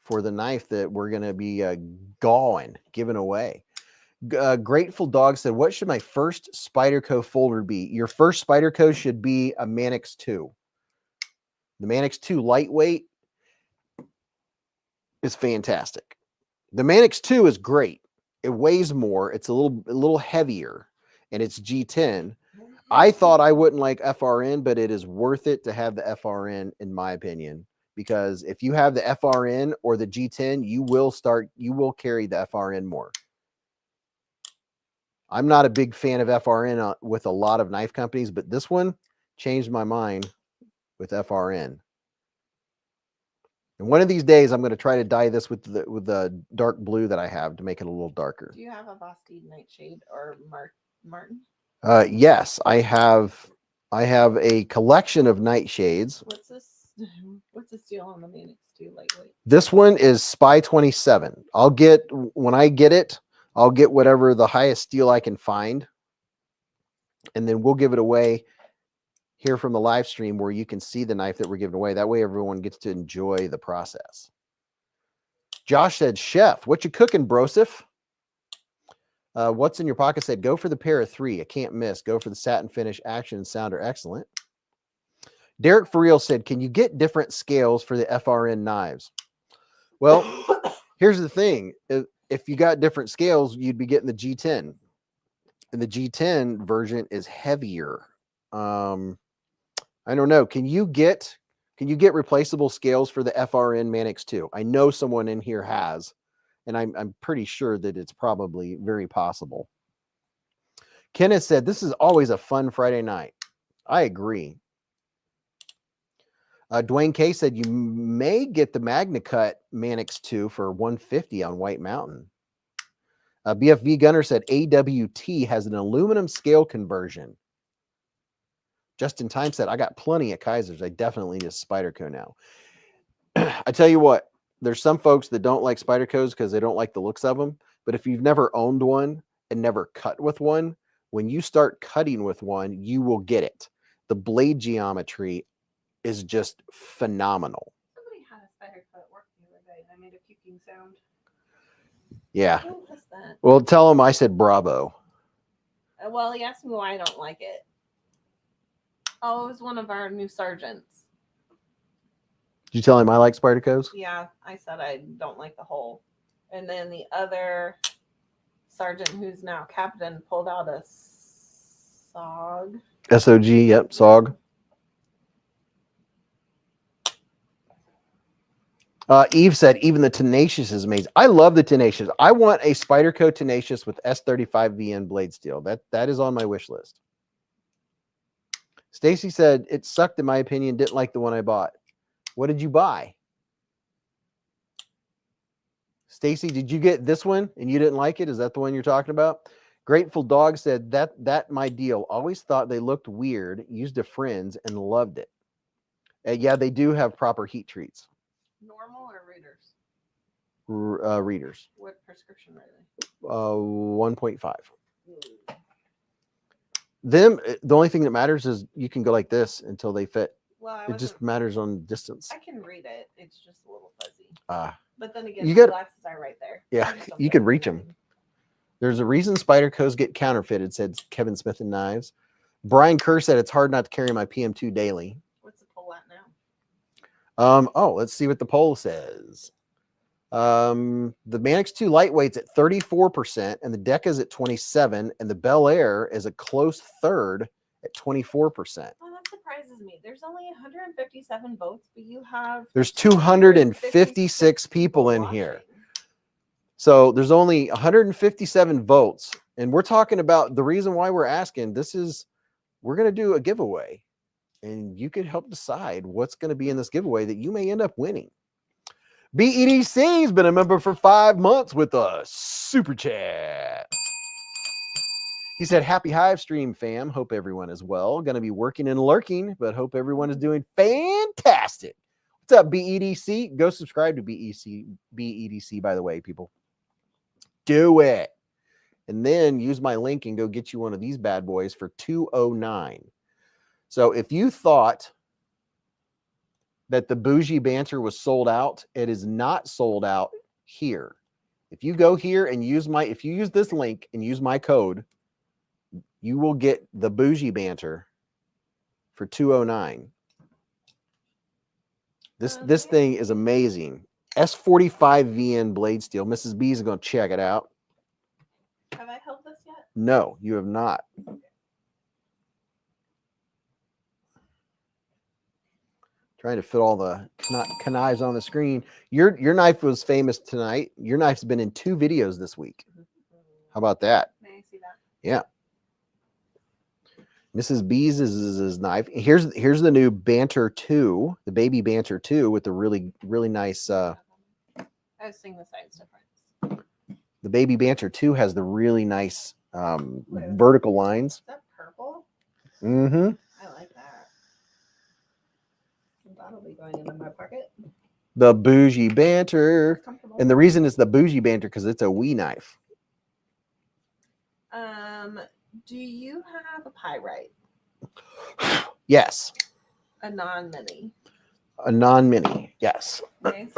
for the knife that we're going to be giving away. Grateful Dog said, what should my first Spyderco folder be? Your first Spyderco should be a Manix 2. The Manix 2 Lightweight is fantastic. The Manix 2 is great. It weighs more. It's a little heavier, and it's G10. I thought I wouldn't like FRN, but it is worth it to have the FRN, in my opinion, because if you have the FRN or the G10, you will carry the FRN more. I'm not a big fan of FRN with a lot of knife companies, but this one changed my mind with FRN. And one of these days, I'm going to try to dye this with the dark blue that I have to make it a little darker. Do you have a Bastide Nightshade or Martin? Yes, I have a collection of nightshades. What's this? What's this deal on the Manix 2 Lightweight? This one is Spy 27. When I get it, I'll get whatever the highest steel I can find, and then we'll give it away here from the live stream where you can see the knife that we're giving away. That way everyone gets to enjoy the process. Josh said, Chef, what you cooking, Broseph? What's in your pocket said, go for the pair of 3. I can't miss. Go for the satin finish. Action and sound are excellent. Derek for real said, can you get different scales for the FRN knives? Well, here's the thing. If you got different scales, you'd be getting the G10. And the G10 version is heavier. I don't know. Can you get replaceable scales for the FRN Manix 2? I know someone in here has, and I'm pretty sure that it's probably very possible. Kenneth said, this is always a fun Friday night. I agree. Dwayne K said, you may get the Magna Cut Manix 2 for $150 on White Mountain. BFV Gunner said, AWT has an aluminum scale conversion. Just in Time said, I got plenty of Kaisers. I definitely need a Spyderco now. I tell you what, there's some folks that don't like Spydercos because they don't like the looks of them. But if you've never owned one and never cut with one, when you start cutting with one, you will get it. The blade geometry is just phenomenal. Somebody had a Spyderco at work the other day, and I made a puking sound. Yeah. Who was that? Well, tell him I said bravo. Well, he asked me why I don't like it. Oh, it was one of our new sergeants. Did you tell him I like Spydercos? Yeah, I said I don't like the hole. And then the other sergeant, who's now captain, pulled out a SOG. SOG, yep, SOG. Eve said, even the Tenacious is amazing. I love the Tenacious. I want a Spyderco Tenacious with S35VN blade steel. That is on my wish list. Stacy said, it sucked in my opinion. Didn't like the one I bought. What did you buy? Stacy, did you get this one and you didn't like it? Is that the one you're talking about? Grateful Dog said, that my deal. Always thought they looked weird. Used a Friends and loved it. Yeah, they do have proper heat treats. Normal or Reuters? readers. What prescription are they? 1.5. The only thing that matters is you can go like this until they fit. Well, It just matters on distance. I can read it. It's just a little fuzzy. But then again, You the got- glasses are right there. Yeah, you could reach them. There's a reason Spyderco's get counterfeited, said Kevin Smith and Knives. Brian Kerr said it's hard not to carry my PM2 daily. What's the poll at now? Oh, let's see what the poll says. The Manix 2 lightweight's at 34%, and the Deca's at 27%, and the Bel Air is a close third at 24%. Oh, that surprises me. There's only 157 votes, but you have There's 256 people in here. So there's only 157 votes, and we're talking about the reason why we're asking. We're going to do a giveaway, and you could help decide what's going to be in this giveaway that you may end up winning. BEDC has been a member for 5 months with us. Super chat. He said, happy Hive stream, fam. Hope everyone is well. Going to be working and lurking, but hope everyone is doing fantastic. What's up, BEDC? Go subscribe to BEDC, by the way, people. Do it. And then use my link and go get you one of these bad boys for $209. So if you thought that the Bougie Banter was sold out, it is not sold out here. If you go here and if you use this link and use my code, you will get the Bougie Banter for $209. This thing is amazing. S45VN blade steel. Mrs. Beez is going to check it out. Have I held this yet? No, you have not. Trying to fit all the knives on the screen. Your knife was famous tonight. Your knife's been in 2 videos this week. How about that? May I see that? Yeah. Mrs. Beez is his knife. Here's the new Banter 2, the baby Banter 2 with the really nice. I was seeing the size difference. The baby Banter 2 has the really nice vertical lines. Is that purple? Mm-hmm. I like that. That'll be going into my pocket. The Bougie Banter. And the reason it's the Bougie Banter because it's a wee knife. Do you have a pyrite? Yes. A non-mini? A non-mini, yes. Nice.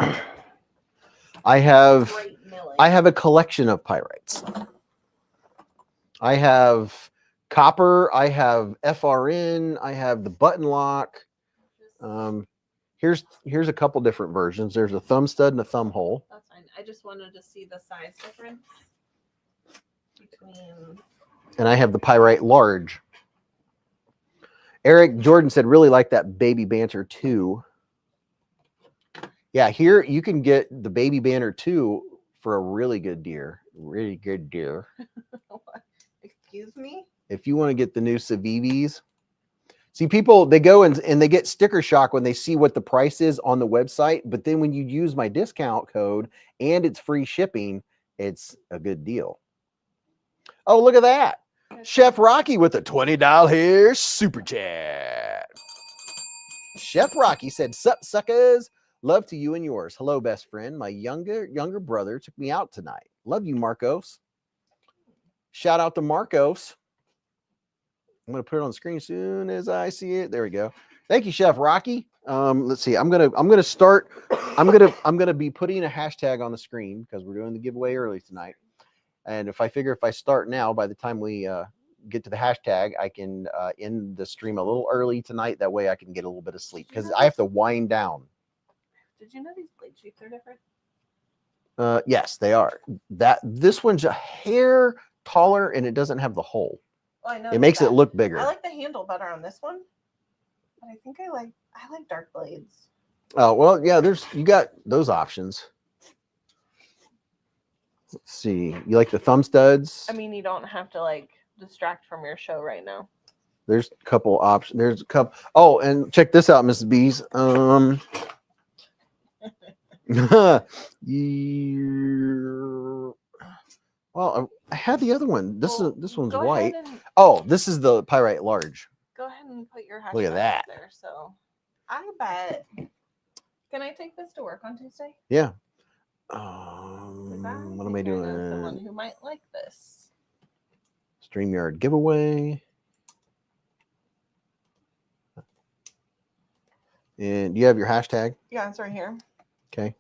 I have Great milling. I have a collection of pyrites. I have copper, I have FRN, I have the button lock. Here's a couple different versions. There's a thumb stud and a thumb hole. That's fine. I just wanted to see the size difference between. And I have the pyrite large. Eric Jordan said, really like that baby Banter 2. Yeah, here you can get the baby Banter 2 for a really good deal. Really good deal. Excuse me? If you want to get the new Civivis. See, people, they go and they get sticker shock when they see what the price is on the website. But then when you use my discount code and it's free shipping, it's a good deal. Oh, look at that. Chef Rocky with a $20 super chat. Chef Rocky said, sup, suckers? Love to you and yours. Hello, best friend. My younger brother took me out tonight. Love you, Marcos. Shout out to Marcos. I'm going to put it on the screen as soon as I see it. There we go. Thank you, Chef Rocky. Let's see. I'm going to start. I'm going to be putting a hashtag on the screen because we're doing the giveaway early tonight. And if I start now, by the time we get to the hashtag, I can end the stream a little early tonight. That way I can get a little bit of sleep because I have to wind down. Did you know these blade shapes are different? Yes, they are. This one's a hair taller and it doesn't have the hole. Oh, I know. It makes it look bigger. I like the handle better on this one, but I think I like dark blades. Oh, well, yeah, you got those options. Let's see. You like the thumb studs? I mean, you don't have to like distract from your show right now. There's a couple options. There's a couple. Oh, and check this out, Mrs. Beez. Well, I had the other one. This one's white. Oh, this is the pyrite large. Go ahead and put your hashtag Look at that. there. So I bet. Can I take this to work on Tuesday? Yeah. What am I doing? I know someone who might like this. StreamYard giveaway. And do you have your hashtag? Yeah, it's right here. Okay.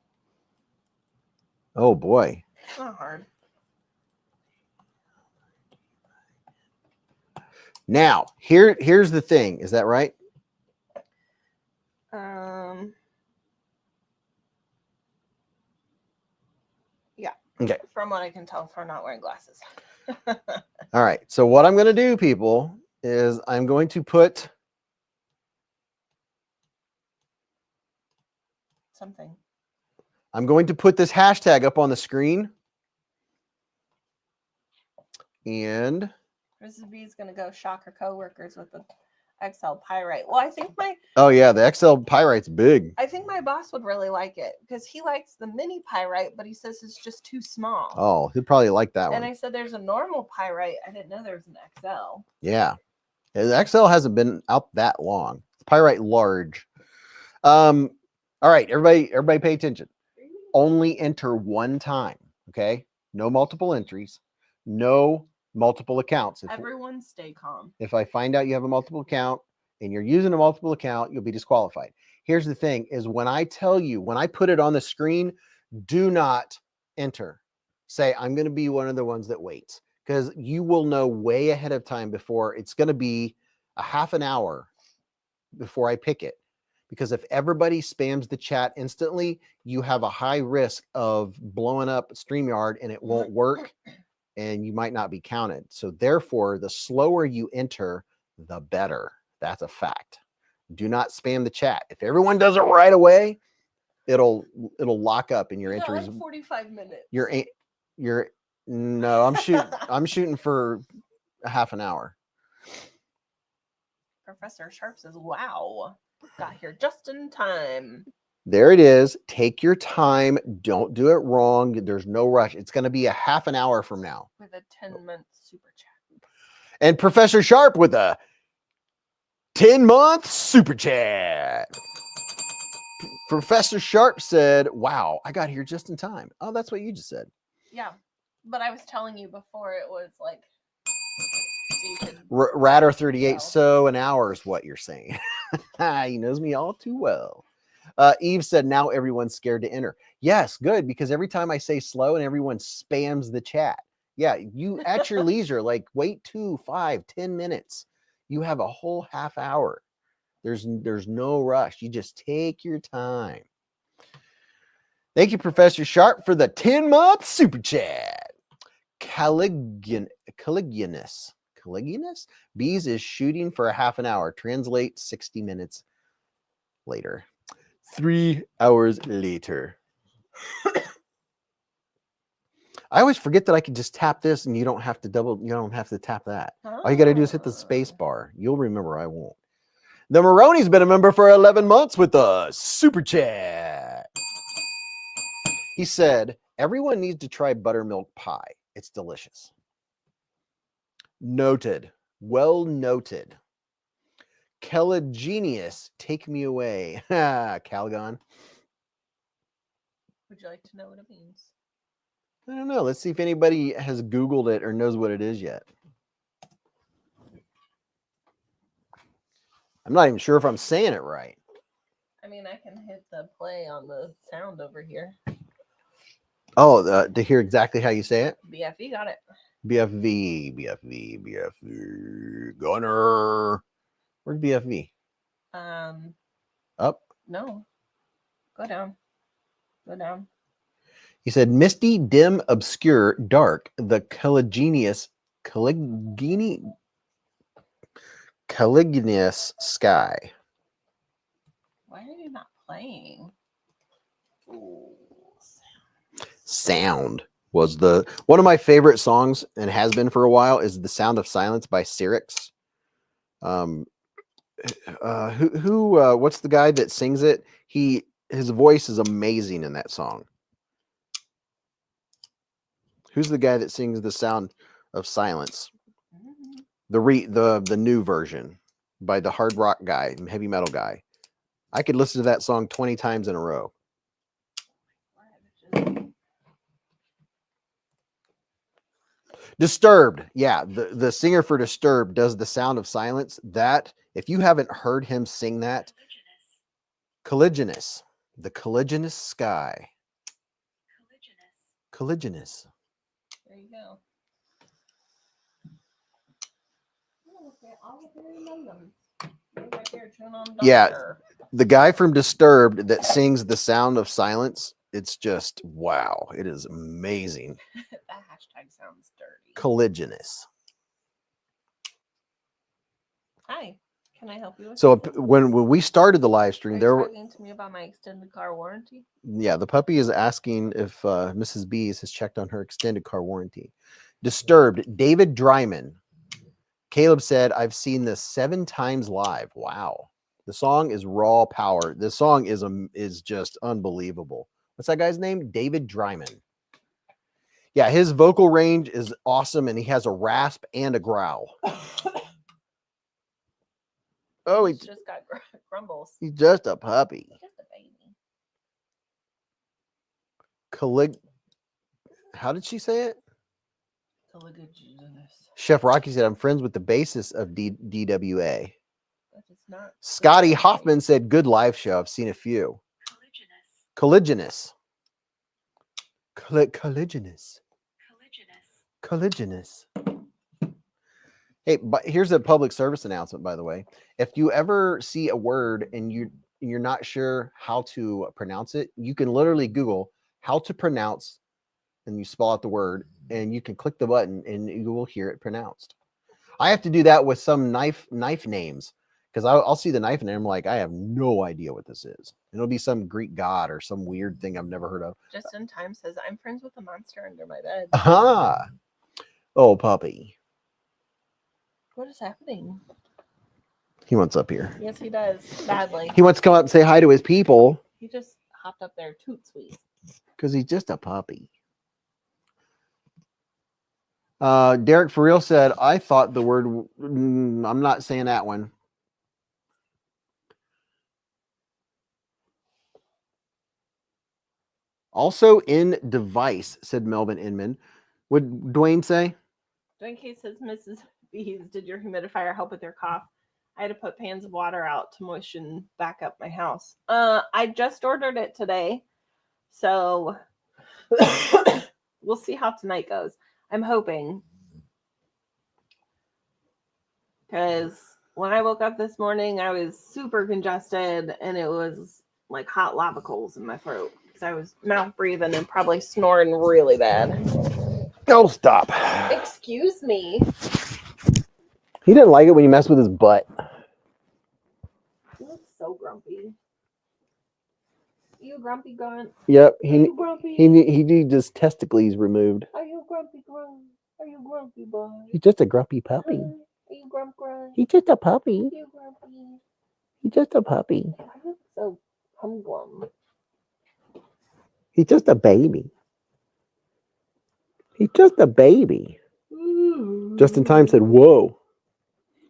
Oh boy. It's not hard. Now, here's the thing. Is that right? Yeah. Okay. From what I can tell from not wearing glasses. All right. So what I'm going to do, people, is I'm going to put Something. I'm going to put this hashtag up on the screen. And Mrs. B is going to go shock her coworkers with the XL Pyrite. Well, I think oh yeah, the XL Pyrite's big. I think my boss would really like it because he likes the mini Pyrite, but he says it's just too small. Oh, he'd probably like that And one. I said there's a normal Pyrite. I didn't know there was an XL. Yeah. The XL hasn't been out that long. Pyrite large. All right, everybody pay attention. Only enter one time, okay? No multiple entries. No multiple accounts. Everyone stay calm. If I find out you have a multiple account and you're using a multiple account, you'll be disqualified. Here's the thing is when I tell you, when I put it on the screen, do not enter. Say, I'm going to be one of the ones that waits, because you will know way ahead of time before. It's going to be a half an hour before I pick it. Because if everybody spams the chat instantly, you have a high risk of blowing up StreamYard and it won't work and you might not be counted. So therefore, the slower you enter, the better. That's a fact. Do not spam the chat. If everyone does it right away, it'll lock up in your entries. Like 45 minutes. No, I'm shooting for a half an hour. Professor Sharp says, wow, got here just in time. There it is. Take your time. Don't do it wrong. There's no rush. It's going to be a half an hour from now. With a 10-month super chat. And Professor Sharp with a 10-month super chat. Professor Sharp said, wow, I got here just in time. Oh, that's what you just said. Yeah, but I was telling you before it was like... Radar 38, so an hour is what you're saying. He knows me all too well. Eve said, now everyone's scared to enter. Yes, good, because every time I say slow and everyone spams the chat. Yeah, you at your leisure, like wait 2, 5, 10 minutes. You have a whole half hour. There's no rush. You just take your time. Thank you, Professor Sharp, for the 10-month super chat. Caligulus. Beez is shooting for a half an hour. Translate 60 minutes later. 3 hours later. I always forget that I can just tap this and you don't have to tap that. All you got to do is hit the space bar. You'll remember, I won't. The Maroney's been a member for 11 months with a super chat. He said, everyone needs to try buttermilk pie. It's delicious. Noted. Well noted. Keligenius, take me away. Calgon. Would you like to know what it means? I don't know. Let's see if anybody has Googled it or knows what it is yet. I'm not even sure if I'm saying it right. I mean, I can hit the play on the sound over here. Oh, to hear exactly how you say it? BFV got it. BFV. Gunner. Where's BFV? Up? No. Go down. Go down. He said, misty, dim, obscure, dark, the Caligenius sky. Why are you not playing? Ooh, Sound was one of my favorite songs and has been for a while is The Sound of Silence by Syrinx. What's the guy that sings it? His voice is amazing in that song. Who's the guy that sings The Sound of Silence? The new version by the hard rock guy, heavy metal guy. I could listen to that song 20 times in a row. Disturbed. Yeah, the singer for Disturbed does the sound of silence. That, if you haven't heard him sing that, Colliginous. The colliginous sky. Colliginous. There you go. Yeah, the guy from Disturbed that sings the sound of silence, it's just wow. It is amazing. That hashtag sounds dirty. Colliginous. Hi, can I help you with So something? when we started the live stream, Are there you were talking to me about my extended car warranty? yeah, the puppy is asking if Mrs. Beez has checked on her extended car warranty. Disturbed. David Dryman. Caleb said, I've seen this 7 times live. Wow. The song is raw power. This song is just unbelievable. What's that guy's name? David Dryman. Yeah, his vocal range is awesome, and he has a rasp and a growl. Oh, He's just got grumbles. He's just a puppy. Just a baby. How did she say it? Colliginous. Chef Rocky said, I'm friends with the bassist of DWA. That is not Scotty Hoffman said, good live show. I've seen a few. Colliginous. Colliginous. Colliginous. Hey, but here's a public service announcement, by the way. If you ever see a word and you're not sure how to pronounce it, you can literally Google how to pronounce, and you spell out the word, and you can click the button and you will hear it pronounced. I have to do that with some knife names, because I'll see the knife and I'm like, I have no idea what this is. It'll be some Greek god or some weird thing I've never heard of. Just in time says, I'm friends with a monster under my bed. Aha. Oh, puppy. What is happening? He wants up here. Yes, he does. Badly. He wants to come up and say hi to his people. He just hopped up there toot sweet. Because he's just a puppy. Derek for real said, I thought the word, I'm not saying that one. Also in device, said Melvin Inman. What did Dwayne say? Dwayne K says, Mrs. Beez, did your humidifier help with your cough? I had to put pans of water out to moisten back up my house. I just ordered it today. So we'll see how tonight goes. I'm hoping. Because when I woke up this morning, I was super congested and it was like hot lava coals in my throat. Because I was mouth breathing and probably snoring really bad. Oh, stop. Excuse me. He didn't like it when you mess with his butt. He looks so grumpy. You grumpy grunt? Yep. He grumpy? He needs his testicles removed. Are you grumpy grunt? Are you grumpy boy? He's just a grumpy puppy. Are you grump grunt? He's just a puppy. You grumpy? He's just a puppy. I look so humglum. He's just a baby. He's just a baby. Just in time said, whoa.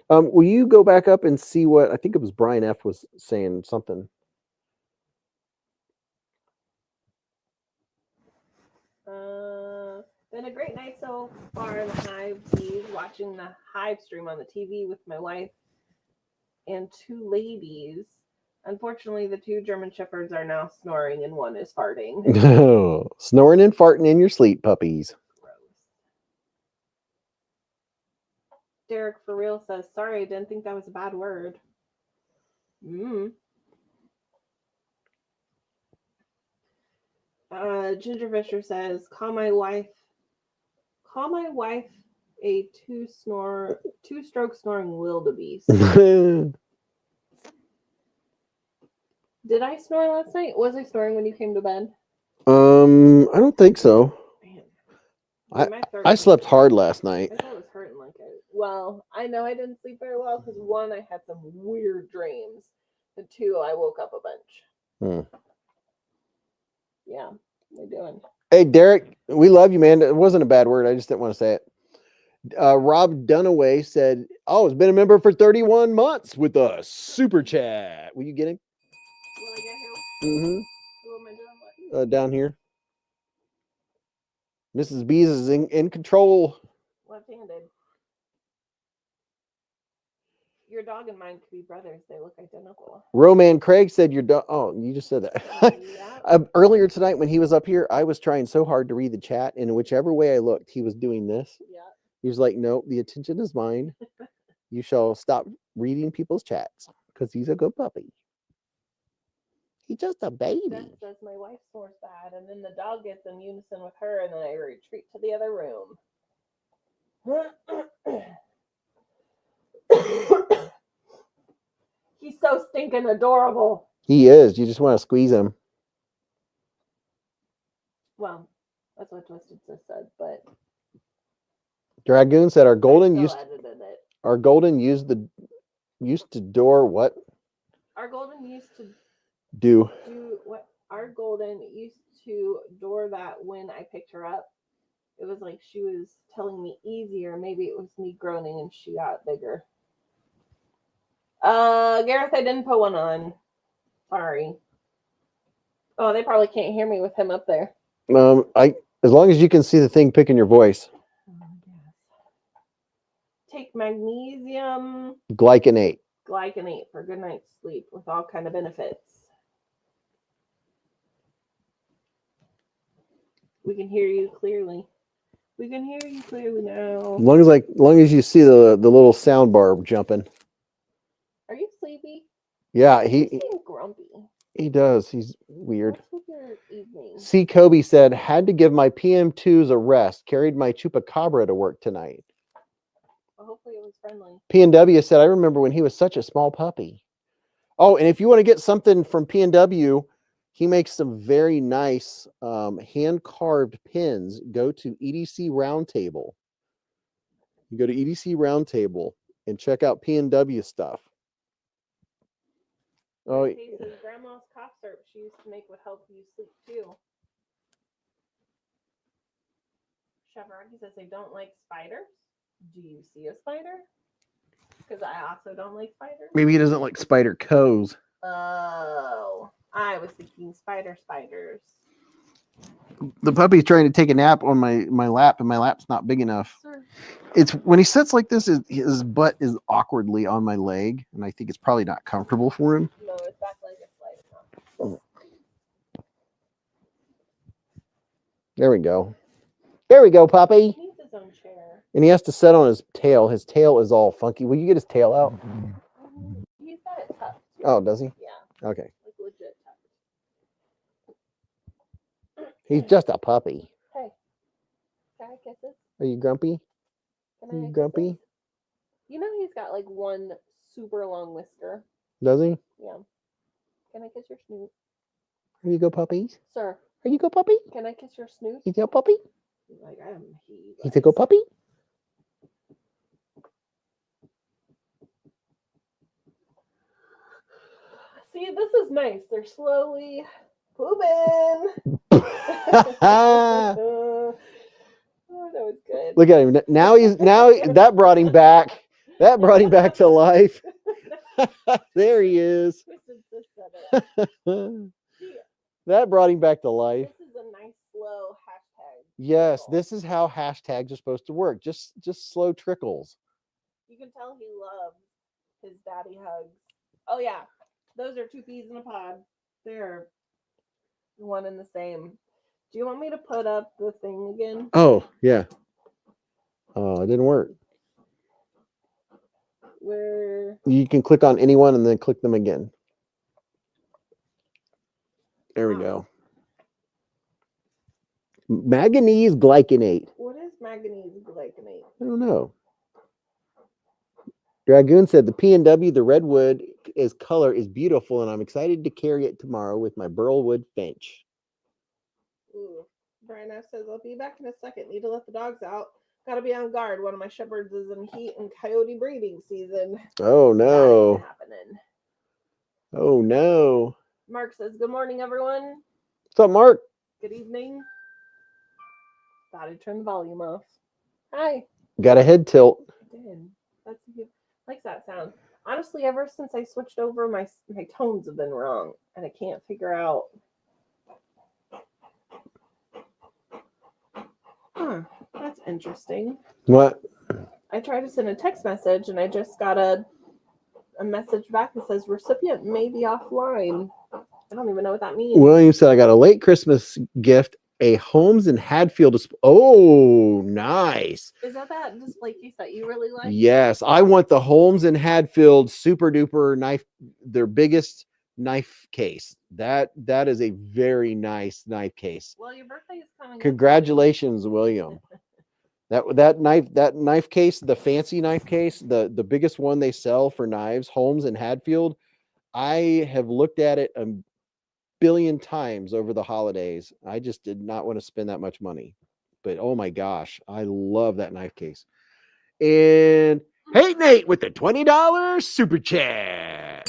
Will you go back up and see what, I think it was Brian F. was saying something. Been a great night so far in the Hive. Beez, watching the Hive stream on the TV with my wife and 2 ladies. Unfortunately, the 2 German shepherds are now snoring and one is farting. Snoring and farting in your sleep, puppies. Gross. Derek for real says, sorry, I didn't think that was a bad word. Ginger Fisher says, call my wife a two-stroke snoring wildebeest. Did I snore last night? Was I snoring when you came to bed? I don't think so. Man. I slept hard last night. I thought it was hurting well, I know I didn't sleep very well because 1, I had some weird dreams. And 2, I woke up a bunch. Yeah, what are you doing? Hey, Derek, we love you, man. It wasn't a bad word. I just didn't want to say it. Rob Dunaway said, oh, he's been a member for 31 months with us. Super chat. Will you get him? Will I get him? Mm-hmm. What am I doing? Down here. Mrs. Beez is in control. Left-handed. Your dog and mine could be brothers. They look identical. Roman Craig said your dog. Oh, you just said that. Yeah. Earlier tonight when he was up here, I was trying so hard to read the chat, and whichever way I looked, he was doing this. Yeah. He was like, "No, the attention is mine. You shall stop reading people's chats because he's a good puppy. He's just a baby." Beth says my wife snores bad, and then the dog gets in unison with her, and then I retreat to the other room. He's so stinking adorable. He is. You just want to squeeze him. Well, that's what Twisted Sis said, but Dragoon said our I golden still used edited it. our golden used to door what? Our golden used to Do what? Our golden used to door that when I picked her up. It was like she was telling me easier. Maybe it was me groaning and she got bigger. Gareth, I didn't put one on. Sorry. Oh, they probably can't hear me with him up there. as long as you can see the thing picking your voice. Take magnesium Glycinate for good night's sleep with all kind of benefits. We can hear you clearly. We can hear you clearly now. As long as you see the little sound bar jumping. Are you sleepy? Yeah, You seem grumpy. he does. He's weird. What's with your evening? C. Kobe said, had to give my PM2s a rest. Carried my chupacabra to work tonight. Well, hopefully it was friendly. PNW said, I remember when he was such a small puppy. Oh, and if you want to get something from PNW, he makes some very nice hand-carved pins. Go to EDC Roundtable. You go to EDC Roundtable and check out PNW stuff. Oh, He says grandma's cough syrup she used to make would help you sleep too. Chevraki says they don't like spiders. Do you see a spider? Because I also don't like spiders. maybe he doesn't like spider coes. Oh, I was thinking spiders. The puppy's trying to take a nap on my lap, and my lap's not big enough. Sir. It's when he sits like this, his butt is awkwardly on my leg, and I think it's probably not comfortable for him. No, his back leg is light enough. There we go. There we go, puppy. He needs his own chair. And he has to sit on his tail. His tail is all funky. Will you get his tail out? He's got it tucked. Oh, does he? Yeah. Okay. Like legit tucked. He's just a puppy. Hey, can I kiss it? Are you grumpy? Can Are you kiss grumpy? it? You know he's got like one super long whisker. Does he? Yeah. Can I kiss your snoot? Here you go, puppy. Sir, Here you go, puppy. can I kiss your snoot? He's a puppy. Like He's a go puppy. See, this is nice. They're slowly pooping. Oh, that was good. Look at him. Now that brought him back. That brought him back to life. There he is. That brought him back to life. This is a nice slow hashtag. Yes, this is how hashtags are supposed to work. Just slow trickles. You can tell he loves his daddy hugs. Oh yeah, those are two peas in a pod. They're one and the same. Do you want me to put up the thing again? Oh yeah. Oh, it didn't work. Where You can click on anyone and then click them again. There we go. Manganese glycinate. What is manganese glycinate? I don't know. Dragoon said the PNW, the redwood color is beautiful, and I'm excited to carry it tomorrow with my burlwood finch. Ooh. Brian F says, I'll be back in a second. Need to let the dogs out. Gotta be on guard. One of my shepherds is in heat and coyote breeding season. Oh no. That ain't happening. Oh no. Mark says, good morning, everyone. What's up, Mark? Good evening. Thought I'd turn the volume off. Hi. Got a head tilt. I did. That's likes that sound. Honestly, ever since I switched over, my tones have been wrong, and I can't figure out. That's interesting. What? I tried to send a text message and I just got a message back that says recipient may be offline. I don't even know what that means. William said, I got a late Christmas gift, a Holmes and Hadfield display. Oh, nice. Is that display case that you really like? Yes, I want the Holmes and Hadfield super duper knife, their biggest knife case. That is a very nice knife case. Well, your birthday is coming. Congratulations, William. That knife case, the fancy knife case, the biggest one they sell for knives, Holmes and Hadfield. I have looked at it a billion times over the holidays. I just did not want to spend that much money. But oh my gosh, I love that knife case. And hey, Nate with the $20 super chat.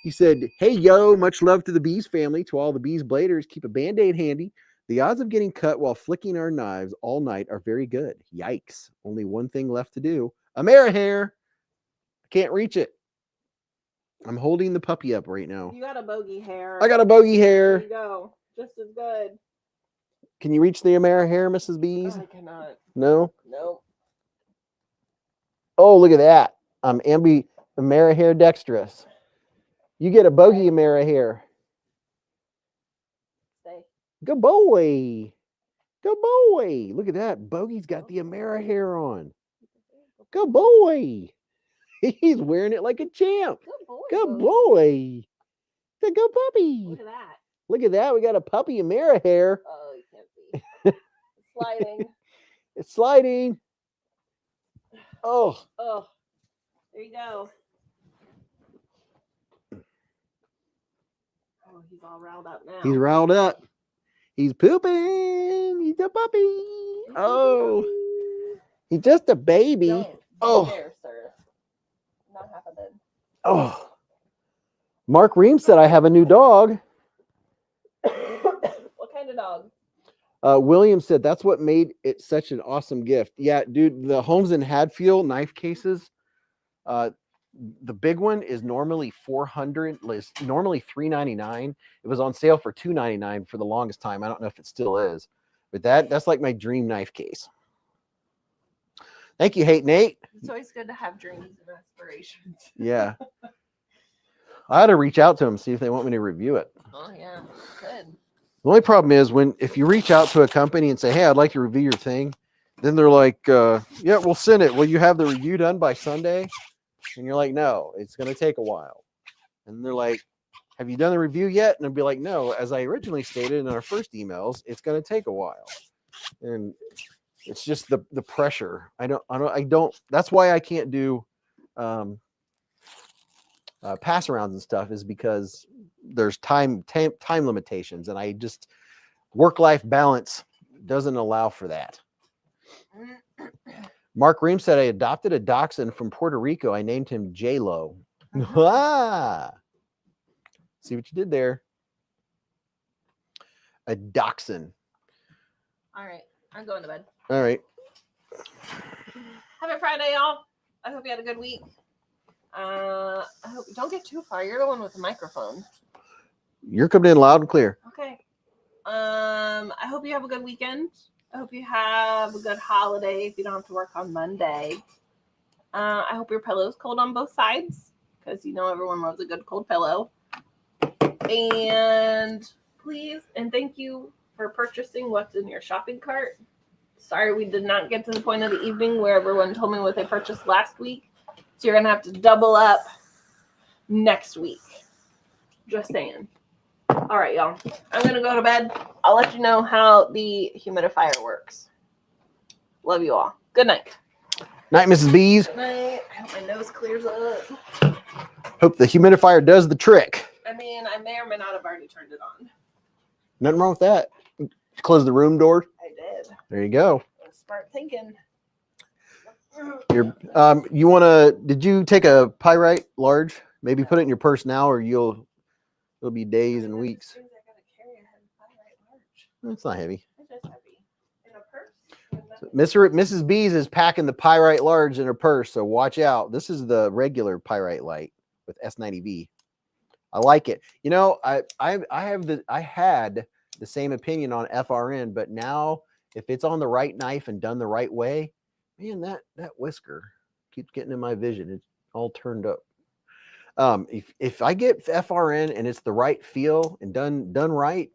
He said, hey, yo, much love to the Beez family. To all the Beez bladers, keep a Band-Aid handy. The odds of getting cut while flicking our knives all night are very good. Yikes. Only one thing left to do. Amerihair. I can't reach it. I'm holding the puppy up right now. You got a bogey hair. I got a bogey hair. There you go. Just as good. Can you reach the Amerihair, Mrs. Beez? I cannot. No? Nope. Oh, look at that. I'm Amerihair dexterous. You get a bogey Amerihair. Stay. Good boy. Good boy. Look at that. Bogey's got the Amerihair on. Good boy. He's wearing it like a champ. Good boy. Good boy. It's a good puppy. Look at that. Look at that. We got a puppy Amerihair. Oh, you can't see. It's sliding. It's sliding. Oh. Oh. There you go. Oh, he's all riled up now. He's riled up. He's pooping. He's a puppy. Oh. He's just a baby. Don't. Oh. There, sir. Not happening. Oh. Mark Ream said, I have a new dog. What kind of dog? William said, that's what made it such an awesome gift. Yeah, dude, the Holmes and Hadfield knife cases, the big one is normally $400, normally $399. It was on sale for $299 for the longest time. I don't know if it still is, but that's like my dream knife case. Thank you, Hate Nate. It's always good to have dreams and aspirations. Yeah. I ought to reach out to them, see if they want me to review it. Oh, yeah. Good. The only problem is if you reach out to a company and say, hey, I'd like to review your thing, then they're like, yeah, we'll send it. Will you have the review done by Sunday? And you're like, no, it's going to take a while. And they're like, have you done the review yet? And I'd be like, no, as I originally stated in our first emails, it's going to take a while. And it's just the pressure. I don't, that's why I can't do pass arounds and stuff, is because there's time limitations, and I just work-life balance doesn't allow for that. Mark Ream said, I adopted a dachshund from Puerto Rico. I named him J-Lo. Ah, see what you did there. A dachshund. All right. I'm going to bed. All right. Happy Friday, y'all. I hope you had a good week. I hope don't get too far. You're the one with the microphone. You're coming in loud and clear. Okay. I hope you have a good weekend. I hope you have a good holiday if you don't have to work on Monday. I hope your pillow's cold on both sides, because you know everyone loves a good cold pillow. And please and thank you for purchasing what's in your shopping cart. Sorry we did not get to the point of the evening where everyone told me what they purchased last week. So you're going to have to double up next week. Just saying. All right, y'all. I'm going to go to bed. I'll let you know how the humidifier works. Love you all. Good night. Night, Mrs. Beez. Good night. I hope my nose clears up. Hope the humidifier does the trick. I mean, I may or may not have already turned it on. Nothing wrong with that. Close the room door. I did. There you go. Start thinking. You want to, did you take a pyrite large? Maybe put it in your purse now, or it'll be days and weeks. It's not heavy. It's just heavy. In a purse? Mrs. Beez is packing the pyrite large in her purse, so watch out. This is the regular pyrite light with S90V. I like it. You know, I had the same opinion on FRN, but now if it's on the right knife and done the right way, man, that whisker keeps getting in my vision. It's all turned up. If I get FRN and it's the right feel and done right,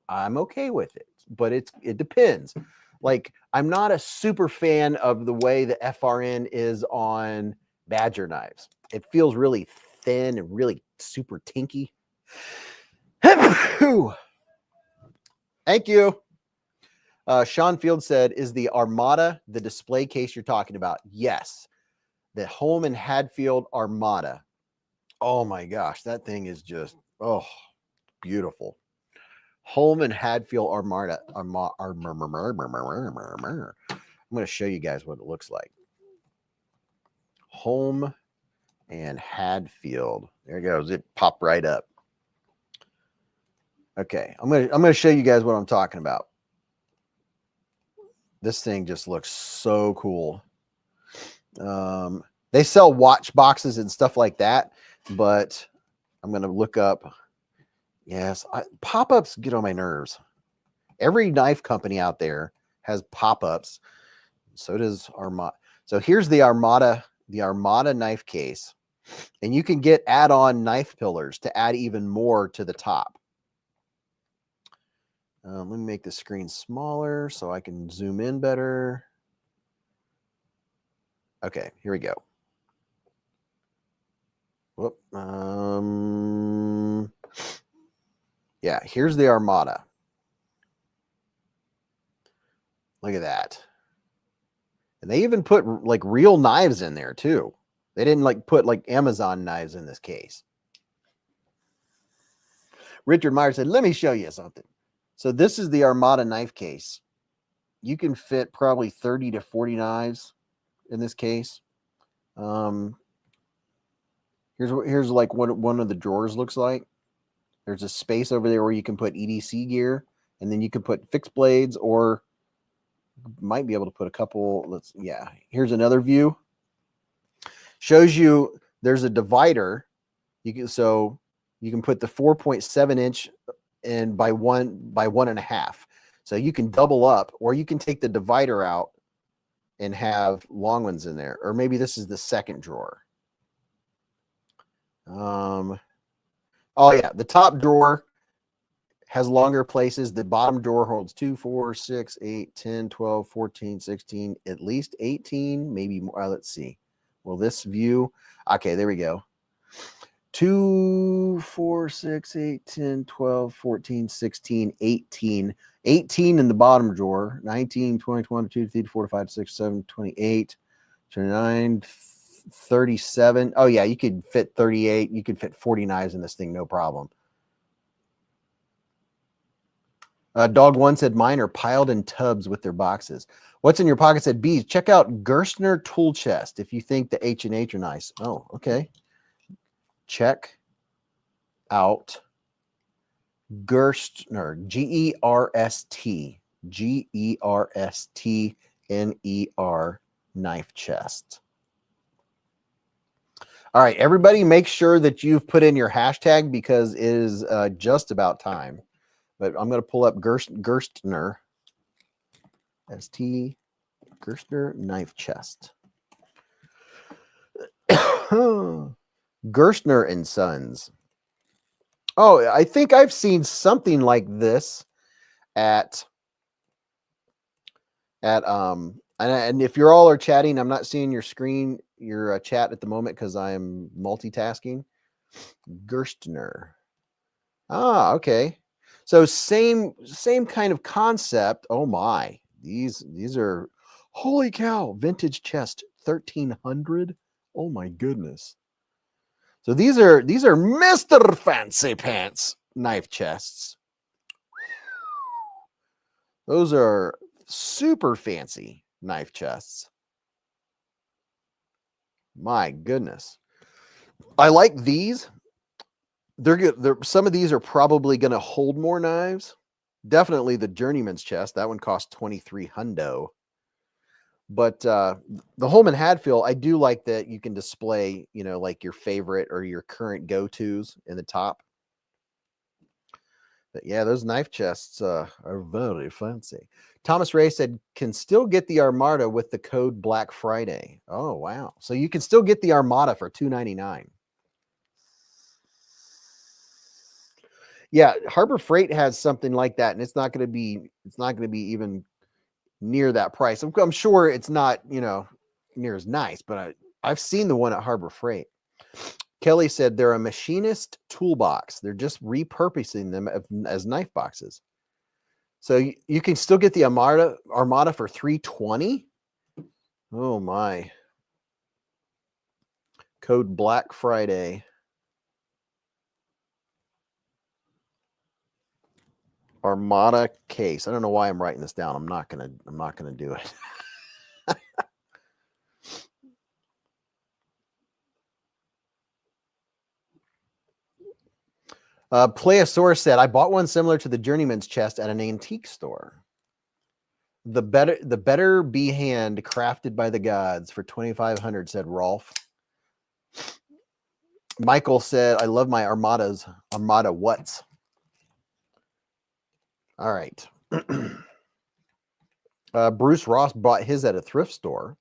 I'm okay with it. But it depends. Like, I'm not a super fan of the way the FRN is on Badger knives. It feels really thin and really super tinky. Thank you. Sean Field said, is the Armada the display case you're talking about? Yes. The Holman Hadfield Armada. Oh my gosh, that thing is just, oh, beautiful. Holman Hadfield Armada. I'm going to show you guys what it looks like. Holm and Hadfield. There it goes. It popped right up. Okay, I'm going to show you guys what I'm talking about. This thing just looks so cool. They sell watch boxes and stuff like that, but I'm going to look up. Yes, pop-ups get on my nerves. Every knife company out there has pop-ups. So does Armada. So here's the Armada knife case. And you can get add-on knife pillars to add even more to the top. Let me make the screen smaller so I can zoom in better. Okay, here we go. Whoop. Yeah, here's the Armada. Look at that. And they even put like real knives in there too. They didn't like put like Amazon knives in this case. Richard Meyer said, let me show you something. So this is the Armada knife case. You can fit probably 30 to 40 knives in this case. Here's like what one of the drawers looks like. There's a space over there where you can put EDC gear, and then you can put fixed blades, or might be able to put a couple. Here's another view. Shows you there's a divider. You can put the 4.7 inch and by 1.5. So you can double up, or you can take the divider out and have long ones in there. Or maybe this is the second drawer. Oh yeah, the top drawer has longer places. The bottom drawer holds 2, 4, 6, 8, 10, 12, 14, 16, at least 18, maybe more. Let's see. Well, this view, okay, there we go. 2, 4, 6, 8, 10, 12, 14, 16, 18. 18 in the bottom drawer. 19, 20, 22, 23, 24, 25, 6, 7, 28, 29, 37. Oh yeah, you could fit 38. You could fit 40 knives in this thing, no problem. Dog One said mine are piled in tubs with their boxes. What's in your pocket? Said Beez. Check out Gerstner Tool Chest if you think the H&H are nice. Oh, okay. Check out Gerstner, Gerst, Gerstner knife chest. All right, everybody, make sure that you've put in your hashtag because it is just about time. But I'm going to pull up Gerstner, ST, Gerstner knife chest. Gerstner and Sons. Oh, I think I've seen something like this at and if you're all are chatting, I'm not seeing your screen, your chat at the moment because I'm multitasking. Gerstner. Ah, okay. So same kind of concept. Oh my, these are, holy cow, vintage chest, 1300. Oh my goodness. So these are Mr. Fancy Pants knife chests. Those are super fancy knife chests. My goodness. I like these. They're good. Some of these are probably going to hold more knives. Definitely the Journeyman's chest. That one cost 23 hundo. But the Holman Hadfield, I do like that you can display, you know, like your favorite or your current go-tos in the top. But yeah, those knife chests are very fancy. Thomas Ray said, can still get the Armada with the code Black Friday. Oh, wow. So you can still get the Armada for $2.99. Yeah, Harbor Freight has something like that, and it's not going to be even near that price. I'm sure it's not, near as nice, but I've seen the one at Harbor Freight. Kelly said they're a machinist toolbox. They're just repurposing them as knife boxes. So you can still get the Armada for $320. Oh my. Code Black Friday. Armada case. I don't know why I'm writing this down. I'm not gonna do it. Playosaurus said, I bought one similar to the Journeyman's chest at an antique store. The better be hand crafted by the gods for $2,500, said Rolf. Michael said, I love my Armada what's. All right. Bruce Ross bought his at a thrift store.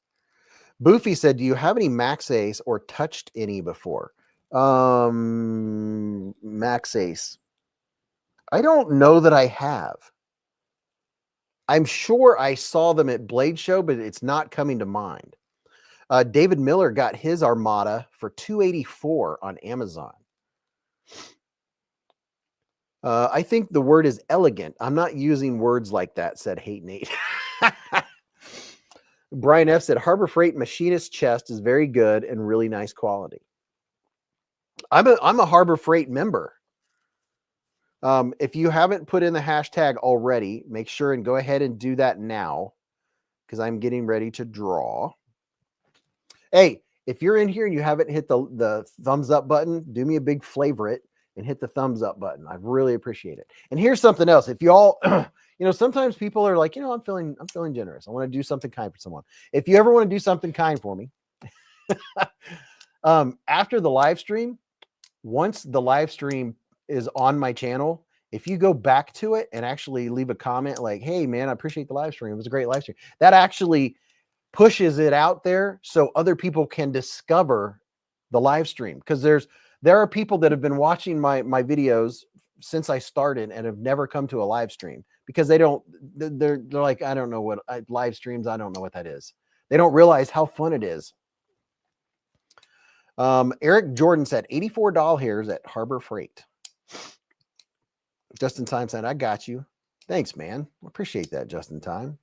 Boofy said, do you have any Max Ace or touched any before? Max Ace. I don't know that I have. I'm sure I saw them at Blade Show, but it's not coming to mind. David Miller got his Armada for $284 on Amazon. I think the word is elegant. I'm not using words like that, said Hate Nate. Brian F. said, Harbor Freight machinist chest is very good and really nice quality. I'm a Harbor Freight member. If you haven't put in the hashtag already, make sure and go ahead and do that now, because I'm getting ready to draw. Hey, if you're in here and you haven't hit the thumbs up button, do me a big favorite and hit the thumbs up button. I really appreciate it. And here's something else. If y'all, sometimes people are like, I'm feeling generous. I want to do something kind for someone. If you ever want to do something kind for me, after the live stream, once the live stream is on my channel, if you go back to it and actually leave a comment like, hey man, I appreciate the live stream. It was a great live stream. That actually pushes it out there so other people can discover the live stream. Because there are people that have been watching my videos since I started and have never come to a live stream because they're like, I don't know what live streams. I don't know what that is. They don't realize how fun it is. Eric Jordan said $84 hairs at Harbor Freight. Just in Time said, I got you. Thanks, man. Appreciate that, Just in Time.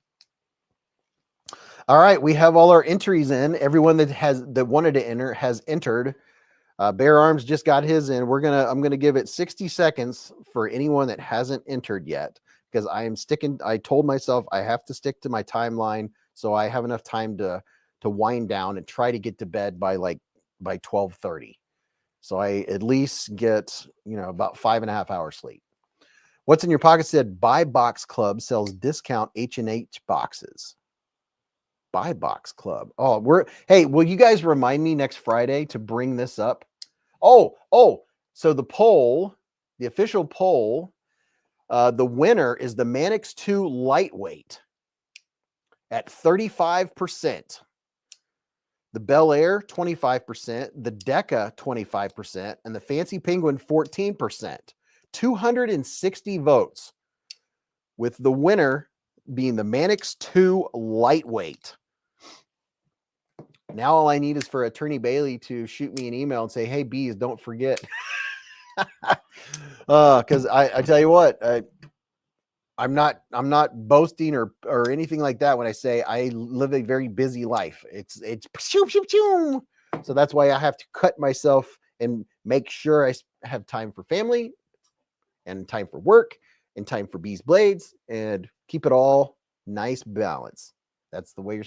All right, we have all our entries in. Everyone that wanted to enter has entered. Bear Arms just got his in. I'm gonna give it 60 seconds for anyone that hasn't entered yet, because I told myself I have to stick to my timeline so I have enough time to wind down and try to get to bed by 12:30. So I at least get, about 5.5 hours sleep. What's in Your Pocket said, Buy Box Club sells discount H&H boxes. Buy Box Club. Oh, hey, will you guys remind me next Friday to bring this up? Oh, so the official poll, the winner is the Mannix 2 Lightweight at 35%. The Bel Air, 25%, the Deca, 25%, and the Fancy Penguin, 14%. 260 votes, with the winner being the Mannix 2 Lightweight. Now all I need is for Attorney Bailey to shoot me an email and say, hey, Beez, don't forget. Because I tell you what, I'm not boasting or anything like that when I say I live a very busy life. It's so that's why I have to cut myself and make sure I have time for family and time for work and time for beezblades and keep it all nice balance. That's the way you're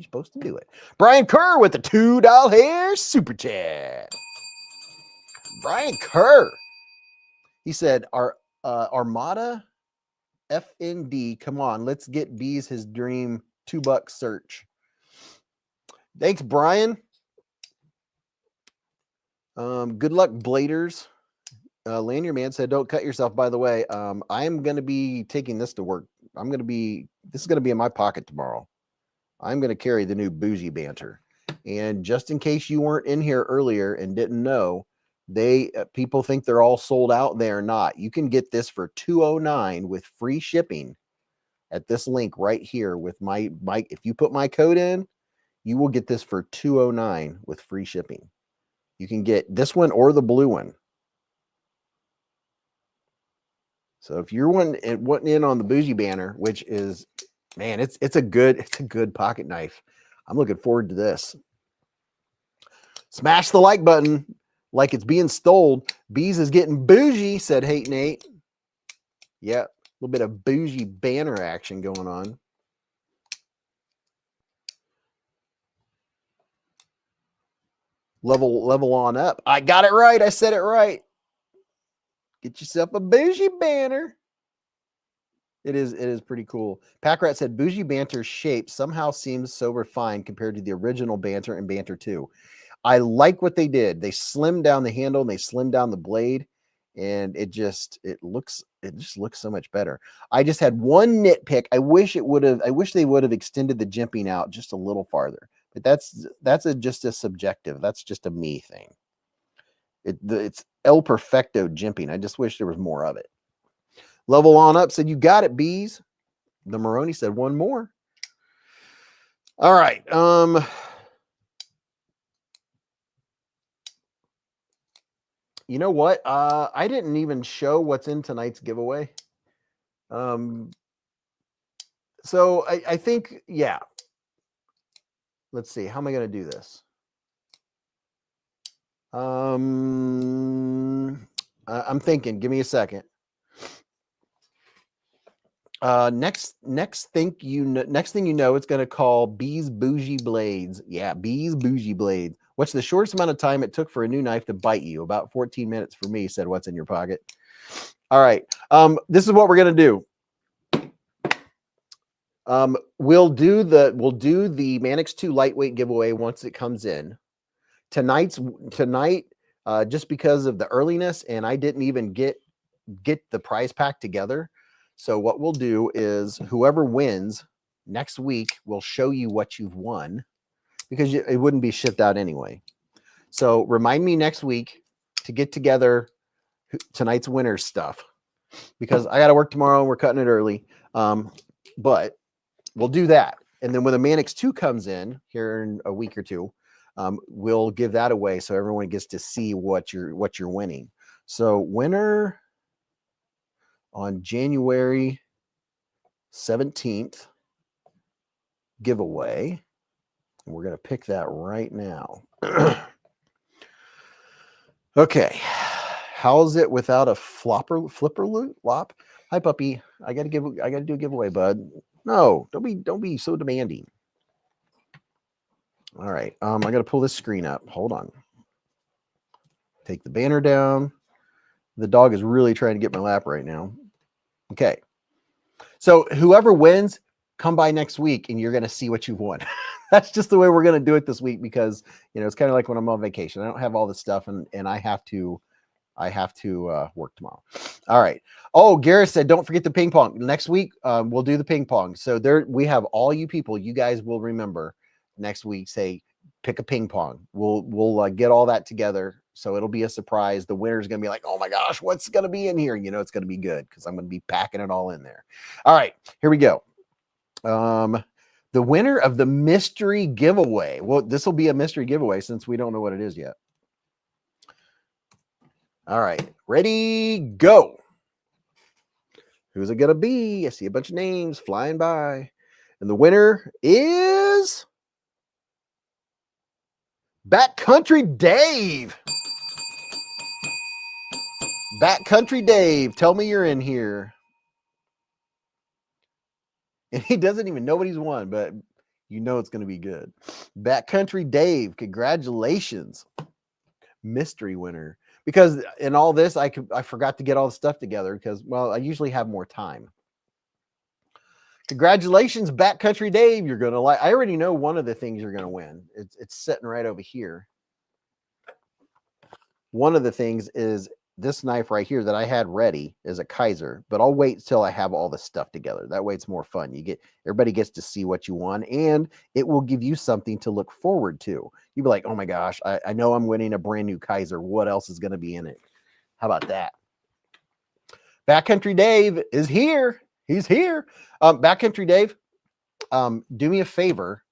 supposed to do it. Brian Kerr with the $2 hair super chat. Brian Kerr. He said, Armada FND, come on, let's get Beez his dream $2 search. Thanks, Brian. Good luck, Bladers. Lanyard Man said, don't cut yourself, by the way. I'm going to be taking this to work. This is going to be in my pocket tomorrow. I'm going to carry the new bougie Banter. And just in case you weren't in here earlier and didn't know, people think they're all sold out. They are not. You can get this for $209 with free shipping at this link right here with my if you put my code in, you will get this for $209 with free shipping. You can get this one or the blue one. So if you're wanting in on the bougie banner, which is, man, it's a good pocket knife. I'm looking forward to this. Smash the like button like it's being stole. Beez is getting bougie, said Hate Nate. Yeah, a little bit of bougie banner action going on. Level on up. I got it right. I said it right. Get yourself a bougie banner. It is pretty cool. Packrat said bougie Banter's shape somehow seems so refined compared to the original Banter and Banter 2. I like what they did. They slimmed down the handle and they slimmed down the blade, and it just looks so much better. I just had one nitpick. I wish they would have extended the jimping out just a little farther. But that's just a subjective. That's just a me thing. It's El Perfecto jimping. I just wish there was more of it. Level on up said, you got it, Beez. The Moroni said one more. All right. You know what? I didn't even show what's in tonight's giveaway. So I think, yeah. Let's see. How am I going to do this? I'm thinking. Give me a second. Next thing you know, it's going to call Beez Bougie Blades. Yeah, Beez Bougie Blades. What's the shortest amount of time it took for a new knife to bite you? About 14 minutes for me, said What's in Your Pocket. All right. This is what we're going to do. We'll do the Manix 2 lightweight giveaway once it comes in. Tonight, just because of the earliness, and I didn't even get the prize pack together. So what we'll do is whoever wins next week, we'll show you what you've won, because it wouldn't be shipped out anyway. So remind me next week to get together tonight's winner's stuff, because I got to work tomorrow and we're cutting it early. But we'll do that. And then when the Manix 2 comes in here in a week or two, we'll give that away so everyone gets to see what you're winning. So winner on January 17th giveaway. And we're going to pick that right now. Okay. How's it without a flipper loop? Lop? Hi, puppy. I got to do a giveaway, bud. No, don't be so demanding. All right. I got to pull this screen up. Hold on. Take the banner down. The dog is really trying to get my lap right now. Okay. So whoever wins, come by next week and you're going to see what you've won. That's just the way we're going to do it this week, because, it's kind of like when I'm on vacation. I don't have all this stuff and I have to work tomorrow. All right. Oh, Gareth said, don't forget the ping pong. Next week, we'll do the ping pong. So we have all you people. You guys will remember next week, say, pick a ping pong. We'll get all that together. So it'll be a surprise. The winner's going to be like, oh my gosh, what's going to be in here? It's going to be good because I'm going to be packing it all in there. All right, here we go. The winner of the mystery giveaway. Well, this will be a mystery giveaway since we don't know what it is yet. All right, ready, go. Who's it going to be? I see a bunch of names flying by. And the winner is Backcountry Dave. Backcountry Dave, tell me you're in here. And he doesn't even know what he's won, but it's going to be good. Backcountry Dave, congratulations. Mystery winner. Because in all this, I forgot to get all the stuff together because, well, I usually have more time. Congratulations, Backcountry Dave. You're going to like, I already know one of the things you're going to win. It's sitting right over here. One of the things is this knife right here that I had ready is a Kaiser, but I'll wait till I have all the stuff together. That way it's more fun. Everybody gets to see what you want, and it will give you something to look forward to. You'll be like, oh my gosh, I know I'm winning a brand new Kaiser. What else is going to be in it? How about that? Backcountry Dave is here. He's here. Backcountry Dave, do me a favor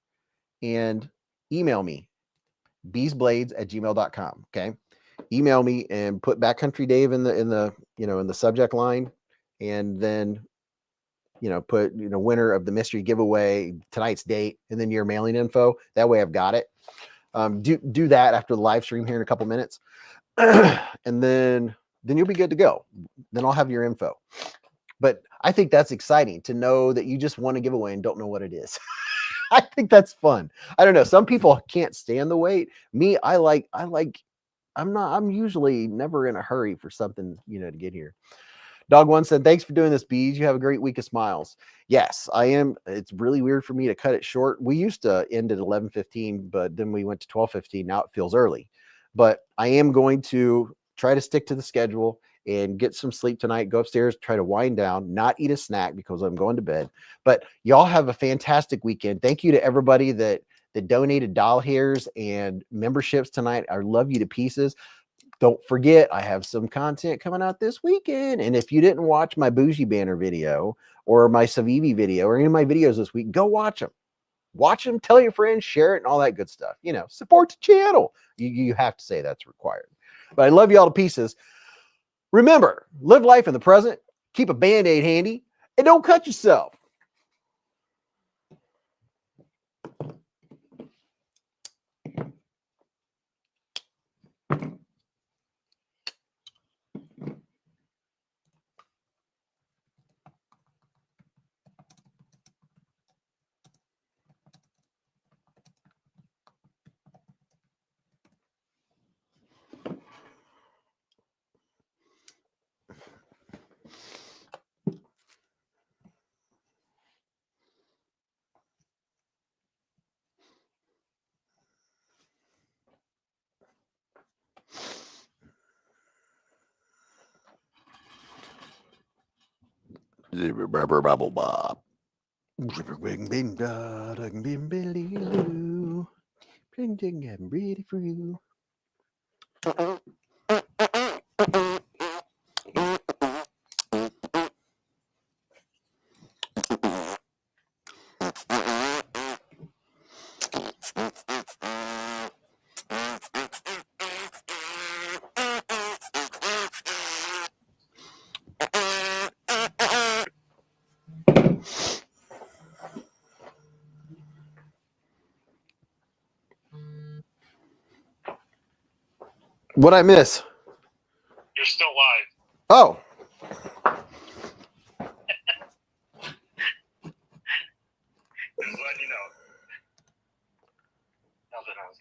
and email me, beezblades@gmail.com. Okay. Email me and put Backcountry Dave in the subject line, and then put winner of the mystery giveaway, tonight's date, and then your mailing info. That way I've got it. Do that after the live stream here in a couple minutes, and then you'll be good to go. Then I'll have your info. But I think that's exciting to know that you just won a giveaway and don't know what it is. I think that's fun. I don't know. Some people can't stand the wait. Me, I'm usually never in a hurry for something, to get here. Dog One said, thanks for doing this, Beez. You have a great week of smiles. Yes, I am. It's really weird for me to cut it short. We used to end at 11:15, but then we went to 12:15. Now it feels early. But I am going to try to stick to the schedule and get some sleep tonight, go upstairs, try to wind down, not eat a snack because I'm going to bed. But y'all have a fantastic weekend. Thank you to everybody that donated doll hairs and memberships tonight. I love you to pieces. Don't forget, I have some content coming out this weekend. And if you didn't watch my Bougie Banner video or my Civivi video or any of my videos this week, go watch them. Watch them, tell your friends, share it, and all that good stuff. Support the channel. You have to say that's required. But I love you all to pieces. Remember, live life in the present, keep a Band-Aid handy, and don't cut yourself. Bubble Bob. Ready for you. What'd I miss? You're still live. Oh. Just letting you know. Now that I was